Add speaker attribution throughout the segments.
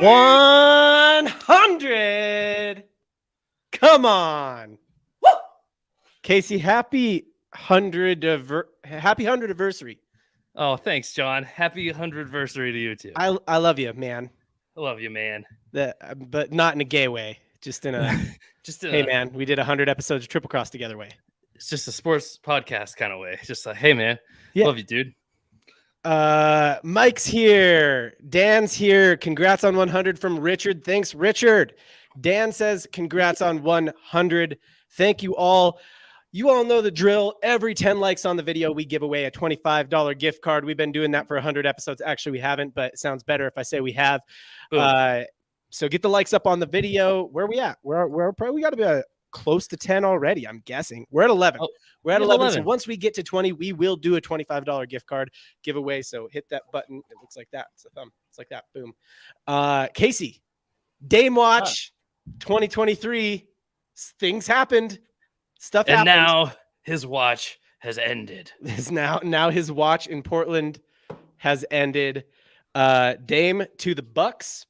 Speaker 1: 100. Come on. Woo! Casey, happy 100 anniversary.
Speaker 2: Oh, thanks, John. Happy 100th anniversary to you too.
Speaker 1: I love you, man.
Speaker 2: I love you, man.
Speaker 1: But not in a gay way. Just in a hey, man, we did 100 episodes of Triple Cross together way.
Speaker 2: It's just a sports podcast kind of way. Just like, hey, man, love you, dude.
Speaker 1: Mike's here. Dan's here. Congrats on 100 from Richard. Thanks, Richard. Dan says congrats on 100. Thank you all. You all know the drill. Every 10 likes on the video, we give away a $25 gift card. We've been doing that for 100 episodes. Actually, we haven't, but it sounds better if I say we have. So get the likes up on the video. Where are we at? We're probably, we got to be close to 10 already, I'm guessing. We're at 11. We're at 11. So once we get to 20, we will do a $25 gift card giveaway. So hit that button. It looks like that. It's a thumb. It's like that. Boom. Casey, Dame Watch 2023. Things happened. Stuff happened.
Speaker 2: And now his watch has ended.
Speaker 1: Now his watch in Portland has ended. Dame to the Bucks.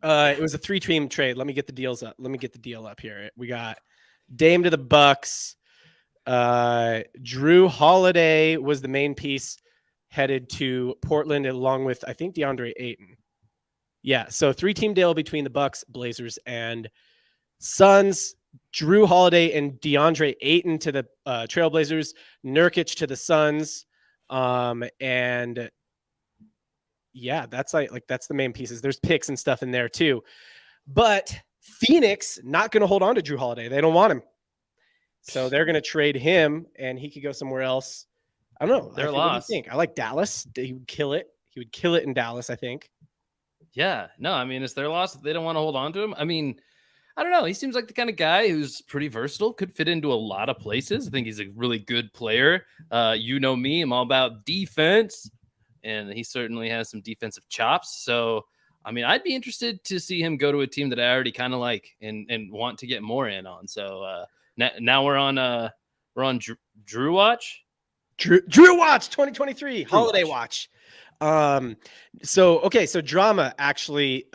Speaker 1: It was a 3-team trade. Let me get the deals up. Let me get the deal up here. We got Dame to the Bucks. Drew Holiday was the main piece headed to Portland along with, I think, DeAndre Ayton. Yeah, so 3-team deal between the Bucks, Blazers, and Suns. Drew Holiday and DeAndre Ayton to the Trailblazers. Nurkic to the Suns. And yeah, that's like that's the main pieces. There's picks and stuff in there too. But Phoenix not going to hold on to Drew Holiday. They don't want him. So they're going to trade him and he could go somewhere else. I don't know.
Speaker 2: They're
Speaker 1: lost.
Speaker 2: What
Speaker 1: do you think? I like Dallas. He would kill it. He would kill it in Dallas, I think.
Speaker 2: Yeah. No, I mean, it's their loss. They don't want to hold on to him. I mean, I don't know. He seems like the kind of guy who's pretty versatile, could fit into a lot of places. I think he's a really good player. You know me, I'm all about defense, and he certainly has some defensive chops. So, I mean, I'd be interested to see him go to a team that I already kind of like and want to get more in on. So now we're on Drew Watch.
Speaker 1: Drew Watch 2023 Holiday Watch. So drama actually.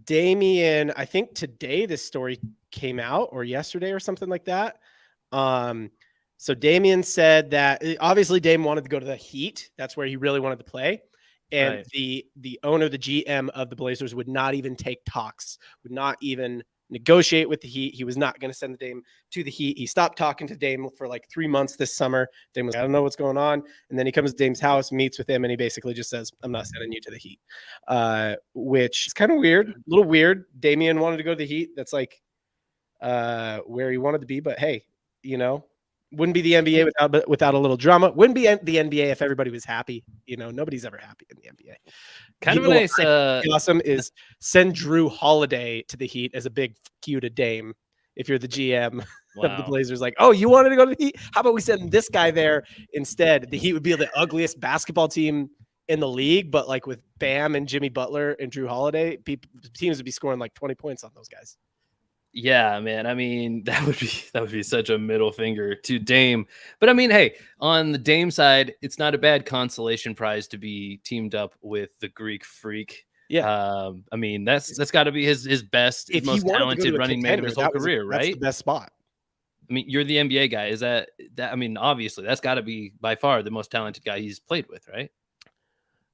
Speaker 1: Damian, I think today this story came out or yesterday or something like that. So Damian said that obviously Dame wanted to go to the Heat. That's where he really wanted to play. And right. the owner, the GM of the Blazers would not even take talks, would not even negotiate with the Heat. He was not going to send the Dame to the Heat. He stopped talking to Dame for like 3 months this summer. Dame was, I don't know what's going on. And then he comes to Dame's house, meets with him, and he basically just says, I'm not sending you to the Heat, which is kind of weird, a little weird. Damian wanted to go to the Heat. That's like where he wanted to be. But hey, you know, wouldn't be the NBA without a little drama. Wouldn't be the NBA if everybody was happy. You know, nobody's ever happy in the NBA.
Speaker 2: Kind of a nice.
Speaker 1: Awesome is send Drew Holiday to the Heat as a big cue to Dame. If you're the GM of the Blazers, like, oh, you wanted to go to the Heat? How about we send this guy there instead? The Heat would be the ugliest basketball team in the league, but like with Bam and Jimmy Butler and Drew Holiday, teams would be scoring like 20 points on those guys.
Speaker 2: Yeah, man. I mean, that would be such a middle finger to Dame. But I mean, hey, on the Dame side, it's not a bad consolation prize to be teamed up with the Greek Freak.
Speaker 1: Yeah.
Speaker 2: I mean, that's got to be his best, his most talented running mate of his whole career, right?
Speaker 1: That's the best spot.
Speaker 2: I mean, you're the NBA guy. Is that I mean, obviously, that's got to be by far the most talented guy he's played with, right?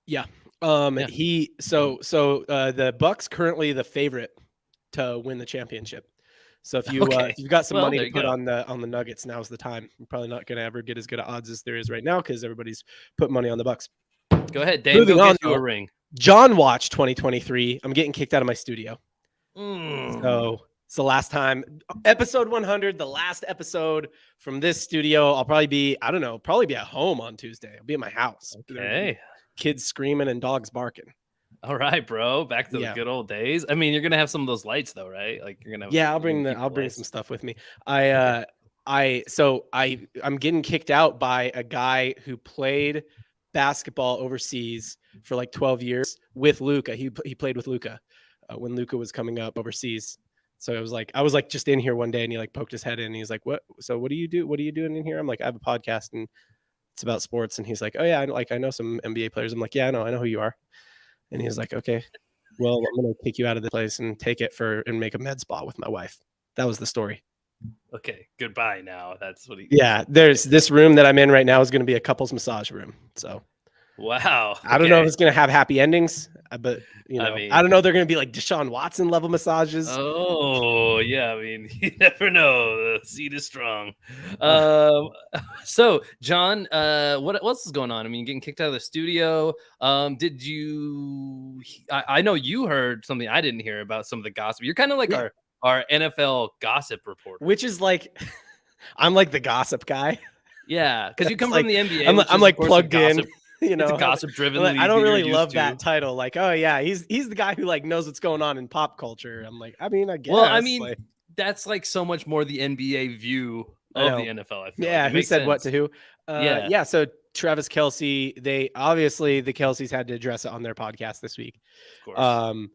Speaker 1: Yeah. The Bucks currently the favorite to win the championship. So if you've got some money to put on the Nuggets, now's the time. You're probably not going to ever get as good odds as there is right now because everybody's put money on the Bucks.
Speaker 2: Go ahead, Dave. Go get you a ring.
Speaker 1: John Watch 2023. I'm getting kicked out of my studio. So it's the last time. Episode 100, the last episode from this studio. I'll probably be, I don't know, probably be at home on Tuesday. I'll be at my house.
Speaker 2: Okay.
Speaker 1: Kids screaming and dogs barking.
Speaker 2: All right, bro. Back to the good old days. I mean, you're gonna have some of those lights, though, right? Like you're gonna.
Speaker 1: Yeah, I'll bring some stuff with me. I'm getting kicked out by a guy who played basketball overseas for like 12 years with Luka. He played with Luka when Luka was coming up overseas. So I was like just in here one day, and he like poked his head in. And he's like, "What? So what do you do? What are you doing in here?" I'm like, "I have a podcast, and it's about sports." And he's like, "Oh yeah, I know some NBA players." I'm like, "Yeah, I know who you are." And he was like, okay. well, I'm going to kick you out of the place and take it and make a med spa with my wife. That was the story.
Speaker 2: Okay, goodbye now. That's what he.
Speaker 1: Yeah, there's this room that I'm in right now is going to be a couples massage room. So
Speaker 2: Wow.
Speaker 1: I don't know if
Speaker 2: okay.
Speaker 1: it's going to have happy endings, but
Speaker 2: I mean-
Speaker 1: I don't know. They're going to be like Deshaun Watson level massages.
Speaker 2: Oh yeah, I mean, you never know. The seed is strong. So John, what else is going on? I mean, getting kicked out of the studio. Did you? I know you heard something I didn't hear about some of the gossip. You're kind of like our NFL gossip reporter,
Speaker 1: which is like, I'm like the gossip guy.
Speaker 2: Yeah, because you come
Speaker 1: like,
Speaker 2: from the NBA.
Speaker 1: I'm like plugged in.
Speaker 2: It's a gossip-driven league.
Speaker 1: I don't really love that title. Like, oh yeah, he's the guy who like knows what's going on in pop culture. I'm like, I mean, I guess.
Speaker 2: Well, I mean,
Speaker 1: like,
Speaker 2: that's like so much more the NBA view of the NFL. I feel
Speaker 1: yeah,
Speaker 2: like.
Speaker 1: who said what to who?
Speaker 2: Yeah.
Speaker 1: So Travis Kelce, the Kelce's had to address it on their podcast this week.
Speaker 2: Of course.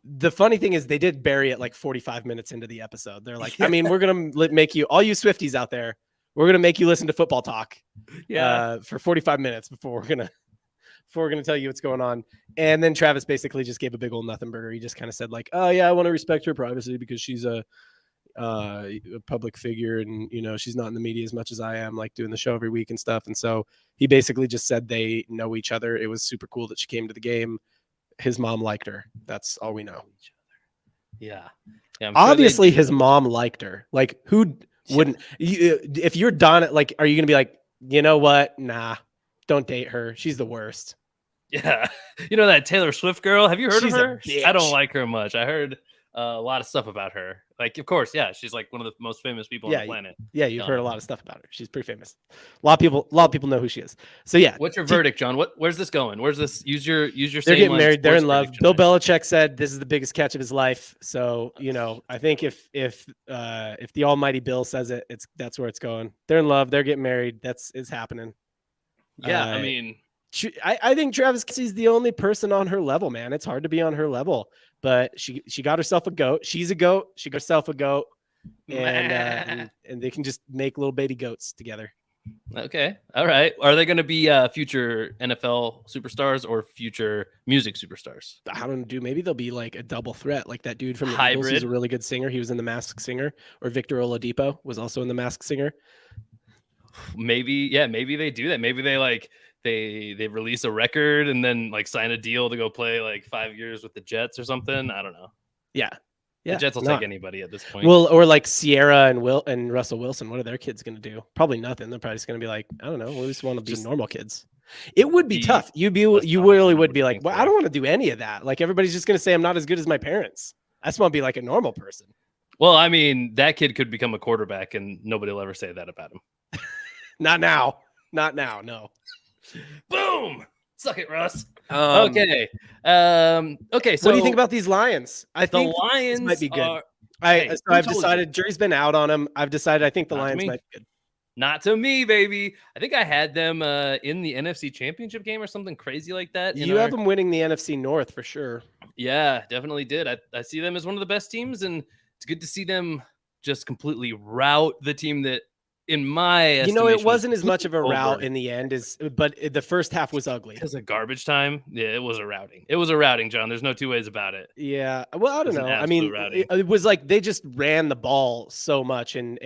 Speaker 1: The funny thing is they did bury it like 45 minutes into the episode. They're like, I mean, we're gonna make you, all you Swifties out there, we're gonna make you listen to football talk, for 45 minutes before we're gonna tell you what's going on. And then Travis basically just gave a big old nothing burger. He just kind of said like, oh yeah, I want to respect her privacy because she's a public figure, and she's not in the media as much as I am, like doing the show every week and stuff. And so he basically just said they know each other. It was super cool that she came to the game. His mom liked her. That's all we know.
Speaker 2: Yeah.
Speaker 1: Obviously his mom liked her. Like, who wouldn't? If you're done, like, are you gonna be like, you know what? Nah, don't date her. She's the worst.
Speaker 2: Yeah. That Taylor Swift girl. Have you heard
Speaker 1: She's
Speaker 2: of her?
Speaker 1: a bitch.
Speaker 2: I don't like her much. I heard a lot of stuff about her. Like, of course, yeah, she's like one of the most famous people on the planet.
Speaker 1: Yeah, you've heard a lot of stuff about her. She's pretty famous. A lot of people know who she is. So yeah.
Speaker 2: What's your verdict, John? Where's this going? Where's this? Use your.
Speaker 1: They're getting married. They're in love. Bill Belichick said this is the biggest catch of his life. So I think if the Almighty Bill says it, that's where it's going. They're in love. They're getting married. It's happening.
Speaker 2: Yeah, I mean,
Speaker 1: I think Travis Kelce's the only person on her level, man. It's hard to be on her level, but she got herself a goat. She's a goat. She got herself a goat, and they can just make little baby goats together.
Speaker 2: Okay, all right. Are they going to be future NFL superstars or future music superstars?
Speaker 1: I don't know. Maybe they'll be like a double threat, like that dude from the
Speaker 2: Hybrid.
Speaker 1: Eagles. He's a really good singer. He was in The Masked Singer, or Victor Oladipo was also in The Masked Singer.
Speaker 2: Maybe they do that. Maybe they release a record and then like sign a deal to go play like 5 years with the Jets or something. I don't know.
Speaker 1: Yeah.
Speaker 2: The Jets will take anybody at this point.
Speaker 1: Well, or like Sierra and Russell Wilson. What are their kids going to do? Probably nothing. They're probably just going to be like, I don't know. We just want to be normal kids. It would be tough. You really would be like, well, I don't want to do any of that. Like, everybody's just going to say I'm not as good as my parents. I just want to be like a normal person.
Speaker 2: Well, I mean, that kid could become a quarterback and nobody will ever say that about him.
Speaker 1: Not now. No.
Speaker 2: Boom. Suck it, Russ. Okay. Okay. So
Speaker 1: what do you think about these Lions? I think
Speaker 2: the Lions
Speaker 1: might be good.
Speaker 2: I've
Speaker 1: decided jury's been out on them. I've decided I think the Lions might be good.
Speaker 2: Not to me, baby. I think I had them in the NFC Championship game or something crazy like that.
Speaker 1: You have them winning the NFC North for sure.
Speaker 2: Yeah, definitely did. I see them as one of the best teams, and it's good to see them just completely rout the team that, in my estimation,
Speaker 1: it wasn't as much of a rout in the end, but the first half was ugly.
Speaker 2: Because of garbage time. Yeah, it was a routing. It was a routing, John. There's no two ways about it.
Speaker 1: Yeah. Well, I don't know. I mean, it was like they just ran the ball so much, and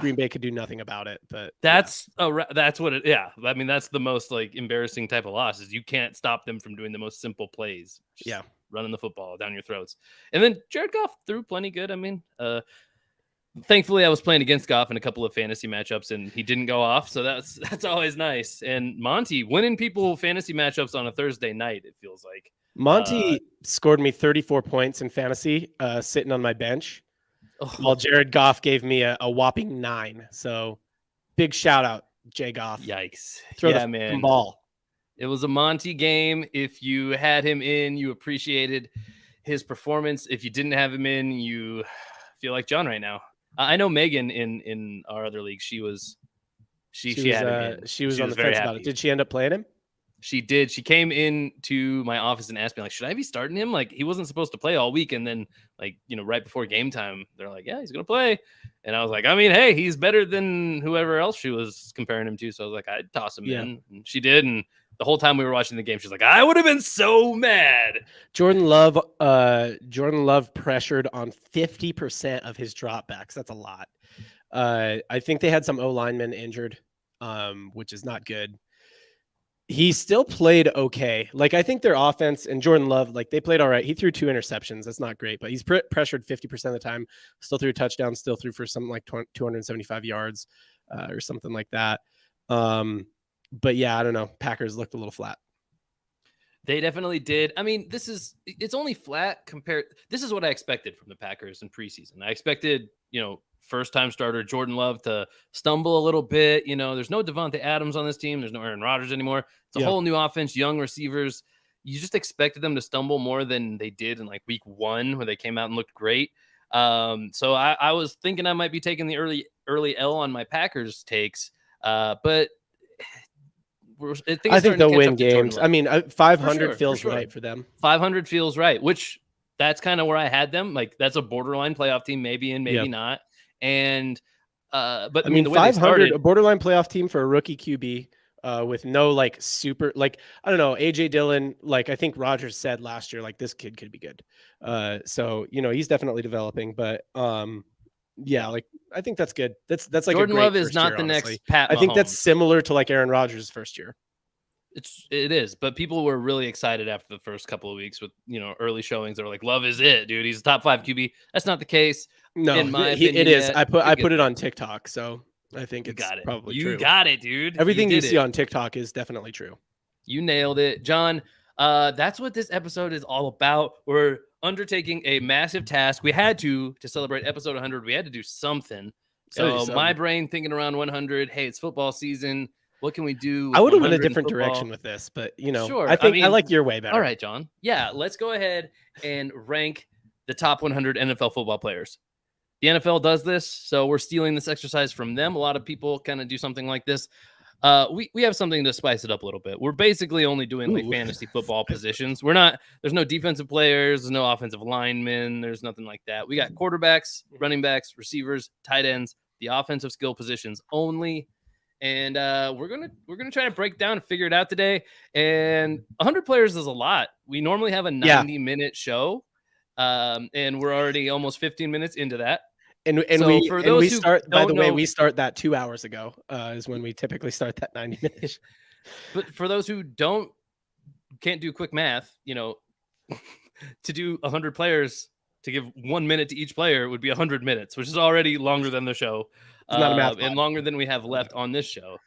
Speaker 1: Green Bay could do nothing about it. But
Speaker 2: that's what it. Yeah, I mean, that's the most like embarrassing type of loss is you can't stop them from doing the most simple plays. Just running the football down your throats. And then Jared Goff threw plenty good. I mean, thankfully, I was playing against Goff in a couple of fantasy matchups, and he didn't go off, so that's always nice. And Monty winning people fantasy matchups on a Thursday night, it feels like.
Speaker 1: Monty scored me 34 points in fantasy, sitting on my bench, while Jared Goff gave me a whopping 9. So, big shout out, Jay Goff.
Speaker 2: Yikes!
Speaker 1: Throw the ball.
Speaker 2: It was a Monty game. If you had him in, you appreciated his performance. If you didn't have him in, you feel like John right now. I know Megan in our other league. She had him in.
Speaker 1: She was on the fence about it. Did she end up playing him?
Speaker 2: She did. She came into my office and asked me, like, should I be starting him? Like, he wasn't supposed to play all week. And then, like, right before game time, they're like, yeah, he's going to play. And I was like, I mean, hey, he's better than whoever else she was comparing him to. So I was like, I'd toss him in. And she did. And the whole time we were watching the game, she's like, I would have been so mad.
Speaker 1: Jordan Love pressured on 50% of his dropbacks. That's a lot. I think they had some O linemen injured, which is not good. He still played okay. Like, I think their offense and Jordan Love, like, they played all right. He threw 2 interceptions. That's not great, but he's pressured 50% of the time. Still threw a touchdown. Still threw for something like 275 yards or something like that. But yeah, I don't know. Packers looked a little flat.
Speaker 2: They definitely did. I mean, it's only flat compared. This is what I expected from the Packers in preseason. I expected, first-time starter Jordan Love to stumble a little bit. There's no Devontae Adams on this team. There's no Aaron Rodgers anymore. It's a whole new offense, young receivers. You just expected them to stumble more than they did in like week 1 where they came out and looked great. So I was thinking I might be taking the early L on my Packers takes, but
Speaker 1: I think they'll win games. I mean, 500 feels right for them.
Speaker 2: 500 feels right, which that's kind of where I had them. Like, that's a borderline playoff team, maybe and maybe not. And but
Speaker 1: I mean,
Speaker 2: the
Speaker 1: way 500, a borderline playoff team for a rookie QB with no like super, like, I don't know, AJ Dillon. Like, I think Rodgers said last year, like, this kid could be good. So he's definitely developing. But yeah, like, I think that's good. That's like
Speaker 2: Jordan
Speaker 1: a great
Speaker 2: Love is not
Speaker 1: year,
Speaker 2: the
Speaker 1: honestly.
Speaker 2: next Pat Mahomes.
Speaker 1: I think that's similar to like Aaron Rodgers' first year.
Speaker 2: It is, but people were really excited after the first couple of weeks with early showings. They were like, "Love is it, dude. He's a top 5 QB." That's not the case.
Speaker 1: No,
Speaker 2: in my opinion,
Speaker 1: it is. I put it on TikTok, so I think it's probably true.
Speaker 2: You got it, dude.
Speaker 1: Everything you see on TikTok is definitely true.
Speaker 2: You nailed it, John. That's what this episode is all about. We're undertaking a massive task. We had to celebrate episode 100. We had to do something. So my brain thinking around 100. Hey, it's football season. What can we do?
Speaker 1: I would have went a different direction with this, but sure. I think I like your way better.
Speaker 2: All right, John. Yeah, let's go ahead and rank the top 100 NFL football players. The NFL does this, so we're stealing this exercise from them. A lot of people kind of do something like this. We have something to spice it up a little bit. We're basically only doing like fantasy football positions. There's no defensive players, there's no offensive linemen, there's nothing like that. We got quarterbacks, running backs, receivers, tight ends, the offensive skill positions only. And we're gonna try to break down and figure it out today. And 100 players is a lot. We normally have a 90-minute show, and we're already almost 15 minutes into that.
Speaker 1: And we start. By the way, we start that 2 hours ago. Is when we typically start that 90 minutes.
Speaker 2: But for those who can't do quick math, to do 100 players, to give 1 minute to each player would be 100 minutes, which is already longer than the show.
Speaker 1: Not a math
Speaker 2: and longer than we have left on this show.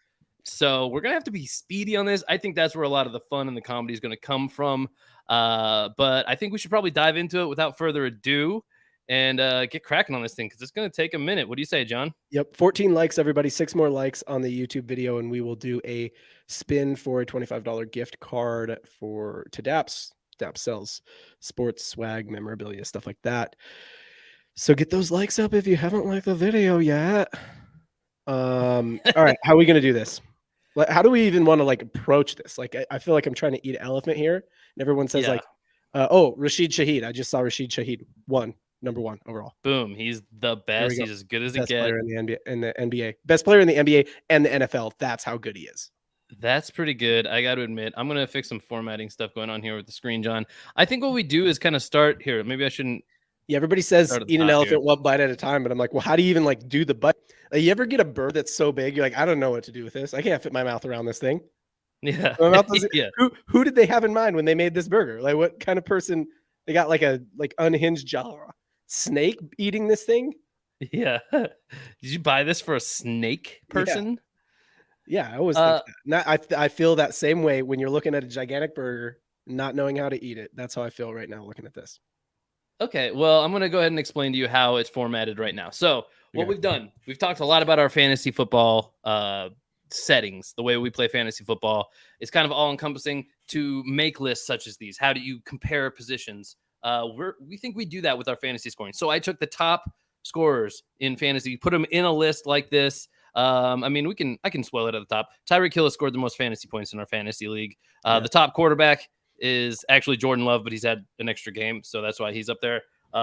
Speaker 2: So we're going to have to be speedy on this. I think that's where a lot of the fun and the comedy is going to come from. But I think we should probably dive into it without further ado and get cracking on this thing because it's going to take a minute. What do you say, John?
Speaker 1: Yep. 14 likes, everybody. 6 more likes on the YouTube video, and we will do a spin for a $25 gift card to DAPS. DAPS sells sports, swag, memorabilia, stuff like that. So get those likes up if you haven't liked the video yet. All right, how are we gonna do this? How do we even want to like approach this? Like, I feel like I'm trying to eat an elephant here, and everyone says Rashid Shaheed. I just saw Rashid Shaheed number 1 overall.
Speaker 2: Boom, he's the best. He's as good as it gets.
Speaker 1: Best player in the NBA. Best player in the NBA and the NFL. That's how good he is.
Speaker 2: That's pretty good. I got to admit, I'm gonna fix some formatting stuff going on here with the screen, John. I think what we do is kind of start here. Maybe I shouldn't.
Speaker 1: Yeah, everybody says eat an elephant one bite at a time, but I'm like, well, how do you even like do the bite? Like, you ever get a bird that's so big, you're like, I don't know what to do with this. I can't fit my mouth around this thing.
Speaker 2: Yeah.
Speaker 1: My mouth yeah. Who did they have in mind when they made this burger? Like, what kind of person? They got like a unhinged jaw. Snake eating this thing?
Speaker 2: Yeah. Did you buy this for a snake person?
Speaker 1: Yeah, I always think that. I feel that same way when you're looking at a gigantic burger, not knowing how to eat it. That's how I feel right now looking at this.
Speaker 2: Okay, well, I'm going to go ahead and explain to you how it's formatted right now. So what we've done, we've talked a lot about our fantasy football settings, the way we play fantasy football. It's kind of all-encompassing to make lists such as these. How do you compare positions? We think we do that with our fantasy scoring. So I took the top scorers in fantasy, put them in a list like this. I mean, I can swell it at the top. Tyreek Hill has scored the most fantasy points in our fantasy league. The top quarterback is actually Jordan Love, but he's had an extra game, so that's why he's up there.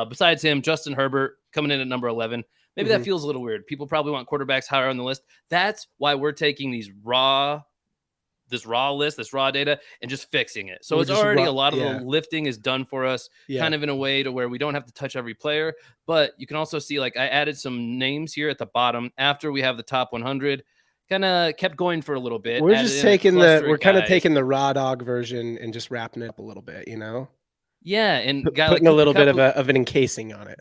Speaker 2: Besides him, Justin Herbert coming in at number 11. Maybe that feels a little weird. People probably want quarterbacks higher on the list. That's why we're taking these raw this raw list, this raw data, and just fixing it. So
Speaker 1: We're
Speaker 2: it's
Speaker 1: just
Speaker 2: already
Speaker 1: raw-
Speaker 2: a lot of
Speaker 1: yeah.
Speaker 2: the lifting is done for us,
Speaker 1: Yeah.
Speaker 2: kind of in a way to where we don't have to touch every player. But you can also see, like, I added some names here at the bottom after we have the top 100. Kind of kept going for a little bit.
Speaker 1: We're
Speaker 2: added
Speaker 1: just
Speaker 2: in a
Speaker 1: taking
Speaker 2: cluster
Speaker 1: we're kind of
Speaker 2: guys.
Speaker 1: taking the raw dog version and just wrapping it up a little bit, you know,
Speaker 2: Yeah, and guy
Speaker 1: putting
Speaker 2: like
Speaker 1: a little
Speaker 2: Cooper
Speaker 1: bit
Speaker 2: Kupp,
Speaker 1: of an encasing on it.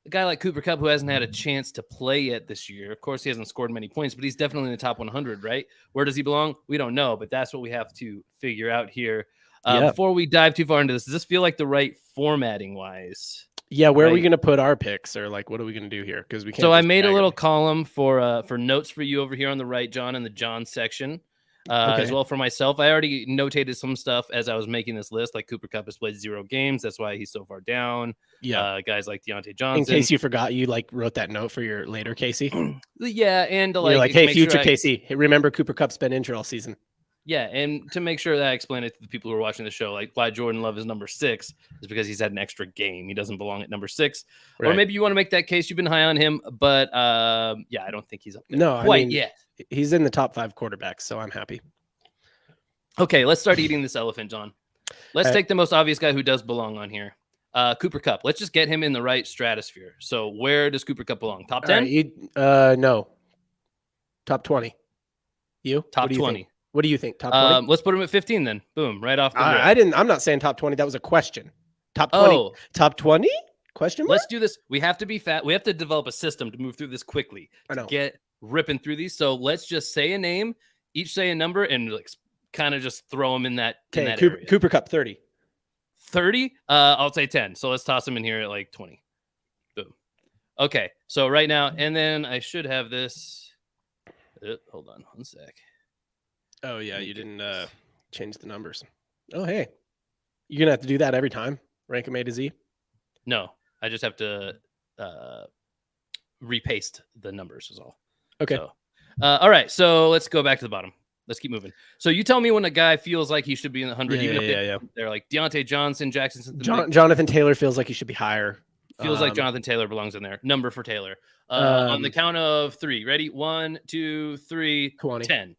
Speaker 2: a guy like Cooper Kupp, who hasn't had a chance to play yet this year. Of course, he hasn't scored many points, but he's definitely in the top 100, right? Where does he belong? We don't know, but that's what we have to figure out here.
Speaker 1: Yeah.
Speaker 2: Before we dive too far into this, does this feel like the right formatting wise?
Speaker 1: Yeah, where are we
Speaker 2: Right.
Speaker 1: going to put our picks, or like what are we going to do here? Because we can't.
Speaker 2: So I
Speaker 1: just
Speaker 2: made a
Speaker 1: drag
Speaker 2: little
Speaker 1: them.
Speaker 2: column for notes for you over here on the right, John, in the John section. As
Speaker 1: Okay.
Speaker 2: well for myself. I already notated some stuff as I was making this list, like Cooper Kupp has played 0 games. That's why he's so far down.
Speaker 1: Yeah.
Speaker 2: Guys like Deontay
Speaker 1: In
Speaker 2: Johnson.
Speaker 1: case you forgot, you like wrote that note for your later Casey.
Speaker 2: Yeah, and to
Speaker 1: You're like,
Speaker 2: to
Speaker 1: hey,
Speaker 2: make
Speaker 1: future
Speaker 2: sure I-
Speaker 1: Casey, hey, remember Cooper Kupp's been injured all season.
Speaker 2: Yeah, and to make sure that I explain it to the people who are watching the show, like why Jordan Love is number 6 is because he's had an extra game. He doesn't belong at number 6. Or
Speaker 1: Right.
Speaker 2: maybe you want to make that case. You've been high on him, but yeah, I don't think he's up there
Speaker 1: No, I
Speaker 2: quite
Speaker 1: mean,
Speaker 2: yet.
Speaker 1: He's in the top 5 quarterbacks, so I'm happy.
Speaker 2: Okay, let's start eating this elephant, John. Let's
Speaker 1: All right.
Speaker 2: take the most obvious guy who does belong on here. Cooper Kupp. Let's just get him in the right stratosphere. So where does Cooper Kupp belong? Top 10?
Speaker 1: No. Top 20. You?
Speaker 2: Top
Speaker 1: What do you
Speaker 2: 20.
Speaker 1: think? What do you think? Top 20?
Speaker 2: Let's put him at 15 then. Boom, right off the rip.
Speaker 1: I'm not saying top 20. That was a question. Top 20.
Speaker 2: Oh,
Speaker 1: Top 20? Question mark?
Speaker 2: let's do this. We have to be fat. We have to develop a system to move through this quickly.
Speaker 1: I
Speaker 2: To
Speaker 1: know.
Speaker 2: get ripping through these. So let's just say a name, each say a number, and like kind of just throw them in that. In
Speaker 1: Okay,
Speaker 2: that area.
Speaker 1: Cooper Kupp 30.
Speaker 2: 30. I'll say 10. So let's toss him in here at like 20. Boom. Okay. So right now, and then I should have this. Hold on one sec.
Speaker 1: Oh yeah, you didn't change the numbers. Oh hey, you're gonna have to do that every time. Rank them A to Z.
Speaker 2: No, I just have to repaste the numbers is all.
Speaker 1: Okay.
Speaker 2: So, all right. So let's go back to the bottom. Let's keep moving. So you tell me when a guy feels like he should be in the 100. Even if they're like Deontay Johnson, Jackson Smith,
Speaker 1: Jonathan Taylor feels like he should be higher.
Speaker 2: feels like Jonathan Taylor belongs in there. Number for Taylor. On the count of 3. Ready? 1, 2, 3,
Speaker 1: 20.
Speaker 2: 10.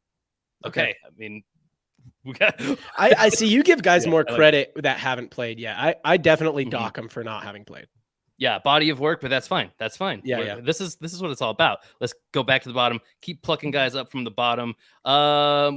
Speaker 2: Okay. I mean, we got.
Speaker 1: I see you give guys
Speaker 2: Yeah,
Speaker 1: more
Speaker 2: I like
Speaker 1: credit that haven't played yet. I definitely
Speaker 2: Mhm.
Speaker 1: dock them for not having played.
Speaker 2: Yeah, body of work, but that's fine. That's fine.
Speaker 1: Yeah,
Speaker 2: We're-
Speaker 1: yeah.
Speaker 2: This is what it's all about. Let's go back to the bottom. Keep plucking guys up from the bottom.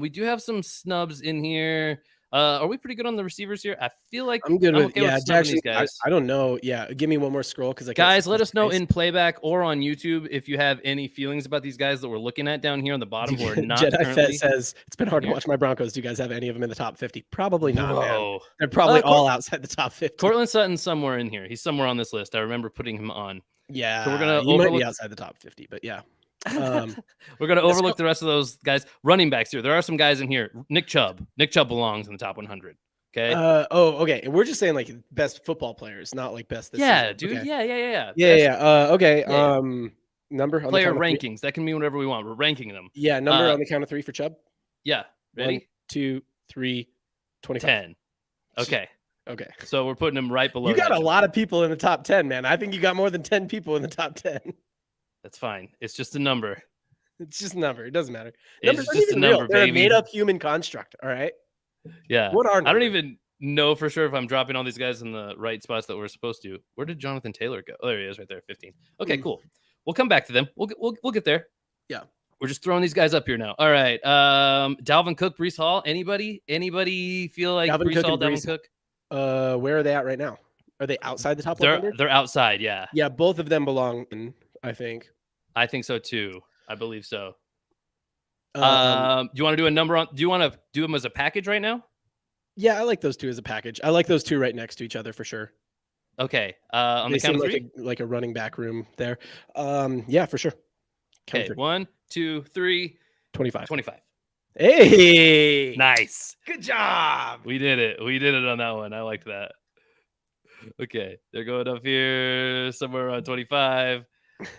Speaker 2: We do have some snubs in here. Are we pretty good on the receivers here? I feel like
Speaker 1: I'm good with
Speaker 2: okay
Speaker 1: yeah.
Speaker 2: snubbing
Speaker 1: Jackson,
Speaker 2: these guys.
Speaker 1: I don't know. Yeah, give me one more scroll because I can't
Speaker 2: Guys,
Speaker 1: see
Speaker 2: let
Speaker 1: these
Speaker 2: us know
Speaker 1: guys.
Speaker 2: in playback or on YouTube if you have any feelings about these guys that we're looking at down here on the bottom who are not
Speaker 1: Jedi Fett
Speaker 2: currently.
Speaker 1: says it's been hard to
Speaker 2: here.
Speaker 1: watch my Broncos. Do you guys have any of them in the top 50? Probably not, man.
Speaker 2: Whoa.
Speaker 1: They're probably
Speaker 2: Cor-
Speaker 1: all outside the top 50.
Speaker 2: Cortland Sutton's somewhere in here. He's somewhere on this list. I remember putting him on.
Speaker 1: Yeah,
Speaker 2: So we're gonna
Speaker 1: you might be
Speaker 2: overlook-
Speaker 1: outside the top 50, but yeah.
Speaker 2: We're gonna
Speaker 1: let's
Speaker 2: overlook the rest of those guys. Running backs here. There are some guys in here. Nick Chubb. Nick Chubb belongs in the top 100. Okay.
Speaker 1: Okay. And we're just saying like best football players, not like best. This
Speaker 2: Yeah,
Speaker 1: season.
Speaker 2: dude.
Speaker 1: Okay.
Speaker 2: Yeah.
Speaker 1: Yeah. Okay.
Speaker 2: Yeah.
Speaker 1: Number on
Speaker 2: Player
Speaker 1: the count of three?
Speaker 2: rankings. That can mean whatever we want. We're ranking them.
Speaker 1: Yeah, number
Speaker 2: Uh,
Speaker 1: on the count of 3 for Chubb.
Speaker 2: Yeah. Ready?
Speaker 1: 1, 2, 3, 25.
Speaker 2: 10. Okay.
Speaker 1: Okay.
Speaker 2: So we're putting him right below.
Speaker 1: You got
Speaker 2: that.
Speaker 1: a lot of people in the top 10, man. I think you got more than 10 people in the top 10.
Speaker 2: That's fine. It's just a number.
Speaker 1: It's just a number. It doesn't matter.
Speaker 2: It's
Speaker 1: Numbers aren't
Speaker 2: just a
Speaker 1: even real.
Speaker 2: number,
Speaker 1: They're a
Speaker 2: baby.
Speaker 1: made-up human construct. All right.
Speaker 2: Yeah.
Speaker 1: What are
Speaker 2: I don't
Speaker 1: numbers?
Speaker 2: even know for sure if I'm dropping all these guys in the right spots that we're supposed to. Where did Jonathan Taylor go? Oh, there he is, right there, 15. Okay, cool. We'll come back to them. We'll get there.
Speaker 1: Yeah.
Speaker 2: We're just throwing these guys up here now. All right. Dalvin Cook, Breece Hall. Anybody feel like
Speaker 1: Dalvin
Speaker 2: Breece
Speaker 1: Cook
Speaker 2: Hall,
Speaker 1: and
Speaker 2: Dalvin
Speaker 1: Breece-
Speaker 2: Cook?
Speaker 1: Where are they at right now? Are they outside the top
Speaker 2: They're
Speaker 1: 100?
Speaker 2: they're outside. Yeah,
Speaker 1: Yeah, both of them belong in, I think.
Speaker 2: I think so too. I believe so. Do
Speaker 1: Um,
Speaker 2: you want to do a number on? Do you want to do them as a package right now?
Speaker 1: yeah, I like those two as a package. I like those two right next to each other for sure.
Speaker 2: Okay. On
Speaker 1: They
Speaker 2: the count
Speaker 1: seem
Speaker 2: of
Speaker 1: like
Speaker 2: 3.
Speaker 1: like a running back room there. Yeah, for sure. Count
Speaker 2: Okay.
Speaker 1: three.
Speaker 2: 1, 2, 3,
Speaker 1: 25.
Speaker 2: 25.
Speaker 1: Hey,
Speaker 2: Nice.
Speaker 1: good job.
Speaker 2: We did it. We did it on that one. I liked that. Okay. They're going up here somewhere around 25.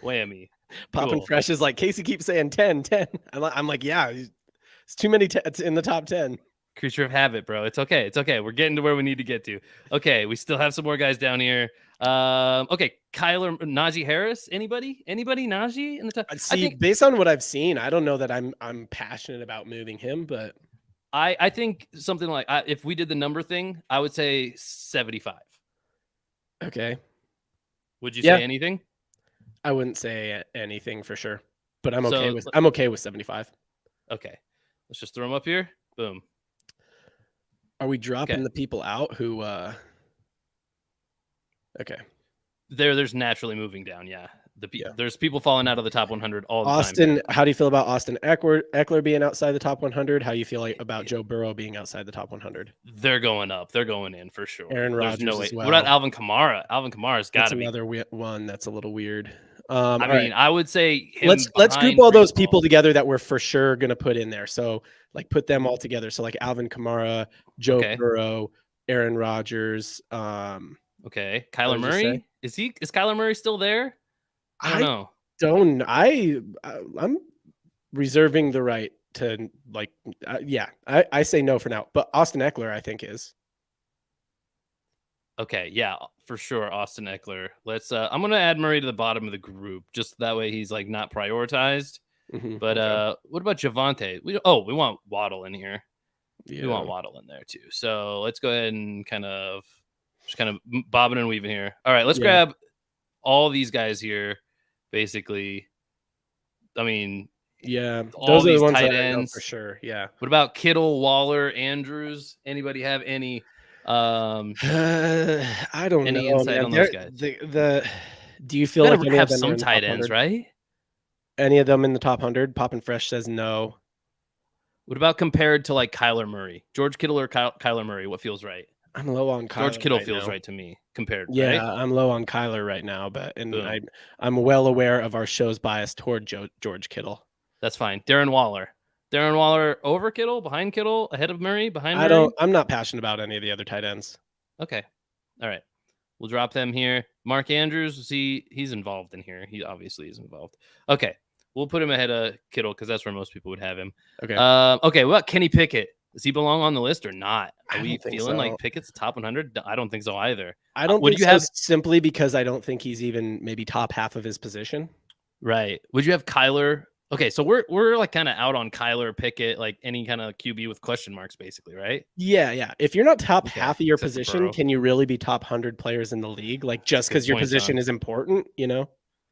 Speaker 2: Whammy.
Speaker 1: Popping
Speaker 2: Cool.
Speaker 1: Fresh is like Casey keeps saying 10, 10. I'm like, yeah, it's too many it's in the top 10.
Speaker 2: Creature of habit, bro. It's okay. It's okay. We're getting to where we need to get to. Okay. We still have some more guys down here. Okay. Najee Harris. Anybody? Najee in the top?
Speaker 1: See, based on what I've seen, I don't know that I'm passionate about moving him, but
Speaker 2: I think something like if we did the number thing, I would say 75.
Speaker 1: Okay.
Speaker 2: Would you
Speaker 1: Yeah,
Speaker 2: say anything?
Speaker 1: I wouldn't say anything for sure, but I'm okay
Speaker 2: So
Speaker 1: with I'm okay with 75.
Speaker 2: okay, let's just throw them up here. Boom.
Speaker 1: Are we
Speaker 2: Okay,
Speaker 1: dropping the people out who okay.
Speaker 2: there's naturally moving down. Yeah,
Speaker 1: Yeah.
Speaker 2: there's people falling out of the top 100 all the time here.
Speaker 1: Austin, how do you feel about Austin Eckler being outside the top 100? How do you feel like about Joe Burrow being outside the top 100?
Speaker 2: They're going up. They're going in for sure.
Speaker 1: Aaron
Speaker 2: There's no
Speaker 1: Rodgers
Speaker 2: way.
Speaker 1: as
Speaker 2: What about
Speaker 1: well.
Speaker 2: Alvin Kamara? Alvin Kamara's got
Speaker 1: That's
Speaker 2: to be.
Speaker 1: another one that's a little weird.
Speaker 2: I
Speaker 1: All
Speaker 2: mean,
Speaker 1: right.
Speaker 2: I would say him
Speaker 1: Let's group
Speaker 2: behind
Speaker 1: all those
Speaker 2: Brees
Speaker 1: people
Speaker 2: Hall.
Speaker 1: together that we're for sure gonna put in there. So like put them all together. So like Alvin Kamara, Joe
Speaker 2: Okay.
Speaker 1: Burrow, Aaron Rodgers.
Speaker 2: Okay.
Speaker 1: What
Speaker 2: Kyler
Speaker 1: did you say?
Speaker 2: Murray? Is Kyler Murray still there? I don't know.
Speaker 1: I'm reserving the right to like yeah. I say no for now. But Austin Eckler I think is.
Speaker 2: Okay, yeah, for sure. Austin Eckler. Let's I'm gonna add Murray to the bottom of the group. Just that way he's like not prioritized.
Speaker 1: Mhm,
Speaker 2: But
Speaker 1: okay.
Speaker 2: what about Javante? We want Waddle in here. We
Speaker 1: Yeah.
Speaker 2: want Waddle in there too. So let's go ahead and kind of bobbing and weaving here. All right, let's
Speaker 1: Yeah.
Speaker 2: grab all these guys here. Basically, I mean,
Speaker 1: Yeah.
Speaker 2: all
Speaker 1: Those are the
Speaker 2: these
Speaker 1: ones
Speaker 2: tight
Speaker 1: that I know for
Speaker 2: ends.
Speaker 1: sure. Yeah.
Speaker 2: What about Kittle, Waller, Andrews? Anybody have any
Speaker 1: I don't
Speaker 2: any
Speaker 1: know,
Speaker 2: insight
Speaker 1: man.
Speaker 2: on those guys?
Speaker 1: Do you
Speaker 2: We
Speaker 1: feel like
Speaker 2: gotta
Speaker 1: any of
Speaker 2: have
Speaker 1: them are
Speaker 2: some
Speaker 1: in the
Speaker 2: tight
Speaker 1: top
Speaker 2: ends,
Speaker 1: 100?
Speaker 2: right?
Speaker 1: Any of them in the top 100? Poppin' Fresh says no.
Speaker 2: What about compared to like Kyler Murray? George Kittle or Kyler Murray? What feels right?
Speaker 1: I'm low on
Speaker 2: George
Speaker 1: Kyler
Speaker 2: Kittle
Speaker 1: right
Speaker 2: feels
Speaker 1: now.
Speaker 2: right to me compared,
Speaker 1: Yeah,
Speaker 2: right?
Speaker 1: I'm low on Kyler right now, but
Speaker 2: Boom.
Speaker 1: I'm well aware of our show's bias toward George Kittle.
Speaker 2: That's fine. Darren Waller. Darren Waller over Kittle, behind Kittle, ahead of Murray, behind Murray.
Speaker 1: I'm not passionate about any of the other tight ends.
Speaker 2: Okay. All right. We'll drop them here. Mark Andrews, he's involved in here. He obviously is involved. Okay. We'll put him ahead of Kittle because that's where most people would have him.
Speaker 1: Okay.
Speaker 2: Okay. What about Kenny Pickett? Does he belong on the list or not? Are
Speaker 1: I
Speaker 2: we
Speaker 1: don't think
Speaker 2: feeling
Speaker 1: so.
Speaker 2: like Pickett's a top 100? I don't think so either.
Speaker 1: I don't
Speaker 2: Would
Speaker 1: think
Speaker 2: you
Speaker 1: so
Speaker 2: have
Speaker 1: simply because I don't think he's even maybe top half of his position.
Speaker 2: right? Would you have Kyler? Okay, so we're like kind of out on Kyler Pickett, like any kind of QB with question marks, basically, right?
Speaker 1: Yeah, yeah. If you're not top
Speaker 2: Okay,
Speaker 1: half of your
Speaker 2: except for
Speaker 1: position,
Speaker 2: Burrow.
Speaker 1: can you really be top 100 players in the league? Like
Speaker 2: That's a
Speaker 1: just
Speaker 2: good
Speaker 1: because your
Speaker 2: point,
Speaker 1: position
Speaker 2: John.
Speaker 1: is important, you know?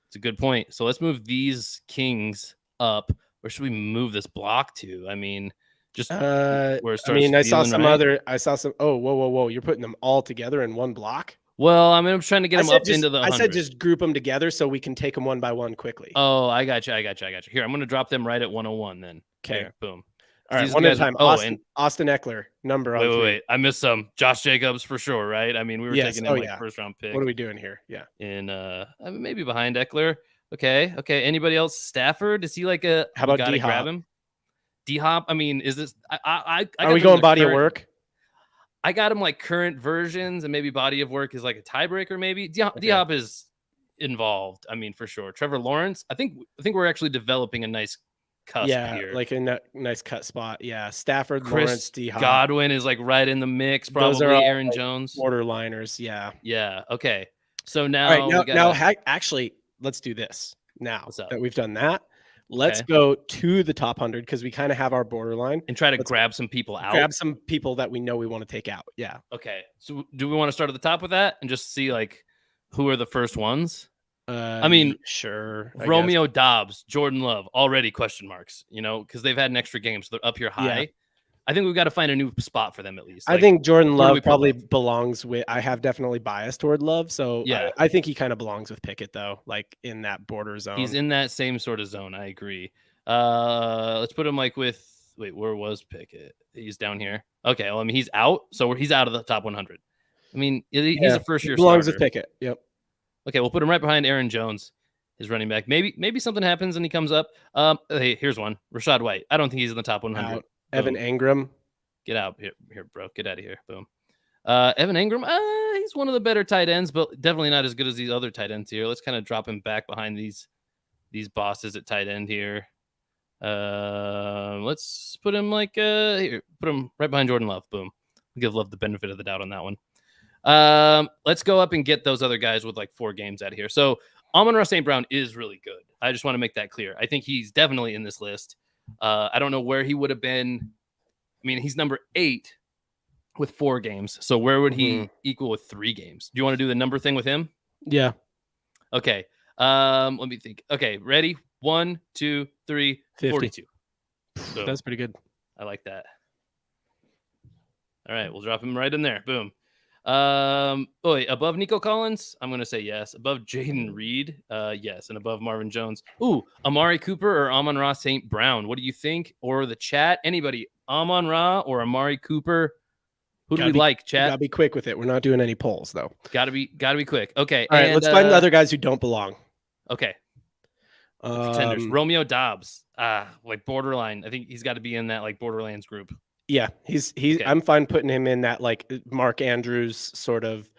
Speaker 2: It's a good point. So let's move these kings up. Where should we move this block to? I mean, just where it
Speaker 1: I
Speaker 2: starts
Speaker 1: mean,
Speaker 2: feeling right.
Speaker 1: I saw some. Oh, whoa! You're putting them all together in one block.
Speaker 2: Well, I mean, I'm trying to get them up into the
Speaker 1: I said
Speaker 2: 100.
Speaker 1: just group them together so we can take them one by one quickly.
Speaker 2: Oh, I got you. Here, I'm going to drop them right at 101 then.
Speaker 1: Okay.
Speaker 2: Here, boom.
Speaker 1: All right,
Speaker 2: These are
Speaker 1: one
Speaker 2: the
Speaker 1: at a
Speaker 2: guys.
Speaker 1: time.
Speaker 2: Oh, and
Speaker 1: Austin Eckler, number on three.
Speaker 2: wait. I missed some. Josh Jacobs for sure, right? I mean, we were
Speaker 1: Yes.
Speaker 2: taking
Speaker 1: Oh
Speaker 2: him like
Speaker 1: yeah.
Speaker 2: first round pick.
Speaker 1: What are we doing here? Yeah.
Speaker 2: In I mean, maybe behind Eckler. Okay. Anybody else? Stafford? Is he like a?
Speaker 1: How about
Speaker 2: gotta
Speaker 1: D-Hop?
Speaker 2: grab him. D-Hop. I mean, is this? I
Speaker 1: Are we going body of work?
Speaker 2: I got him like current versions, and maybe body of work is like a tiebreaker. Maybe D-Hop is involved. I mean, for sure. Trevor Lawrence. I think we're actually developing a nice cusp here.
Speaker 1: Like a nice cut spot. Yeah. Stafford,
Speaker 2: Chris
Speaker 1: Lawrence, D-Hop.
Speaker 2: Godwin is like right in the mix. Probably
Speaker 1: Those are all,
Speaker 2: Aaron
Speaker 1: like,
Speaker 2: Jones.
Speaker 1: borderliners. Yeah.
Speaker 2: Yeah. Okay. So now,
Speaker 1: All right. Actually, let's do this now that we've done that. Let's go to the top 100 because we kind of have our borderline
Speaker 2: and try to grab some people out.
Speaker 1: Grab some people that we know we want to take out. Yeah.
Speaker 2: Okay. So do we want to start at the top with that and just see like who are the first ones? I mean,
Speaker 1: sure.
Speaker 2: Romeo Dobbs, Jordan Love, already question marks, because they've had an extra game, so they're up here high. Yeah. I think we've got to find a new spot for them at least.
Speaker 1: I think Jordan Love probably belongs with. I have definitely bias toward Love, so yeah, I think he kind of belongs with Pickett though, like in that border zone.
Speaker 2: He's in that same sort of zone. I agree. Let's put him like with. Wait, where was Pickett? He's down here. Okay, well, I mean he's out, so he's out of the top 100. I mean he's a first year.
Speaker 1: Belongs
Speaker 2: starter.
Speaker 1: with Pickett. Yep.
Speaker 2: Okay, we'll put him right behind Aaron Jones, his running back. Maybe something happens and he comes up. Hey, here's one. Rashad White. I don't think he's in the top 100.
Speaker 1: Evan Engram.
Speaker 2: Get out here, bro. Get out of here. Boom. Evan Engram. He's one of the better tight ends, but definitely not as good as these other tight ends here. Let's kind of drop him back behind these bosses at tight end here. Let's put him like here. Put him right behind Jordan Love. Boom. We'll give Love the benefit of the doubt on that one. Let's go up and get those other guys with like 4 games out of here. So Amon-Ra St. Brown is really good. I just want to make that clear. I think he's definitely in this list. I don't know where he would have been mean, he's number 8 with 4 games. So where would he equal with 3 games? Do you want to do the number thing with him?
Speaker 1: Yeah.
Speaker 2: Okay. Let me think. Okay, ready? 1, 2, 3,
Speaker 1: 50.
Speaker 2: 42. Boom.
Speaker 1: That's pretty good.
Speaker 2: I like that. All right, we'll drop him right in there. Boom. Above Nico Collins, I'm gonna say yes. Above Jaden Reed, yes, and above Marvin Jones. Ooh, Amari Cooper or Amon-Ra St. Brown. What do you think? Or the chat? Anybody? Amon-Ra or Amari Cooper? Who do we like, chat?
Speaker 1: Gotta be quick with it. We're not doing any polls though.
Speaker 2: Gotta be quick. Okay.
Speaker 1: All right, let's find the other guys who don't belong.
Speaker 2: Okay. Pretenders. Romeo Dobbs. Like borderline. I think he's got to be in that like Borderlands group.
Speaker 1: Yeah, he's
Speaker 2: Okay.
Speaker 1: I'm fine putting him in that like Mark Andrews sort of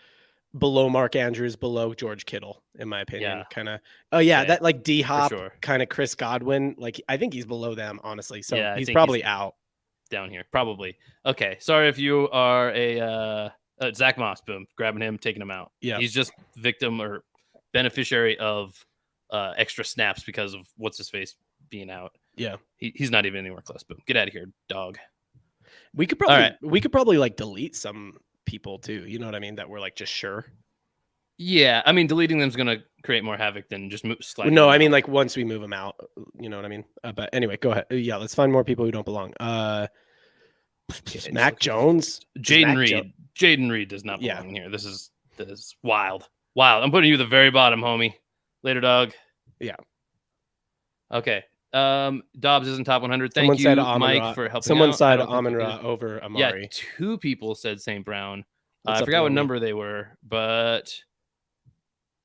Speaker 1: below Mark Andrews, below George Kittle, in my opinion.
Speaker 2: Yeah.
Speaker 1: Kind of. Oh yeah,
Speaker 2: Okay.
Speaker 1: that like D Hop
Speaker 2: sure.
Speaker 1: kind of Chris Godwin. Like I think he's below them, honestly. So
Speaker 2: Yeah, I
Speaker 1: he's
Speaker 2: think
Speaker 1: probably
Speaker 2: he's
Speaker 1: out.
Speaker 2: down here. Probably. Okay. Sorry if you are a Zach Moss. Boom. Grabbing him, taking him out.
Speaker 1: Yeah.
Speaker 2: He's just victim or beneficiary of extra snaps because of what's his face being out.
Speaker 1: Yeah.
Speaker 2: He's not even anywhere close. Boom. Get out of here, dog.
Speaker 1: We could probably like delete some people too. You know what I mean? That we're like just sure.
Speaker 2: Yeah, I mean, deleting them is gonna create more havoc than just sliding.
Speaker 1: No,
Speaker 2: them
Speaker 1: I mean
Speaker 2: out.
Speaker 1: like once we move them out. You know what I mean? But anyway, go ahead. Yeah, let's find more people who don't belong. Mac Jones,
Speaker 2: Jaden Reed. Jaden Reed does not belong here. This is wild. I'm putting you at the very bottom, homie. Later, dog.
Speaker 1: Yeah.
Speaker 2: Okay. Dobbs isn't top 100. Thank
Speaker 1: Someone
Speaker 2: you, Mike, for helping.
Speaker 1: Someone
Speaker 2: out.
Speaker 1: said Amon-Ra over Amari.
Speaker 2: Yeah, 2 people said St. Brown.
Speaker 1: What's
Speaker 2: I
Speaker 1: up,
Speaker 2: forgot what
Speaker 1: Naomi?
Speaker 2: number they were, but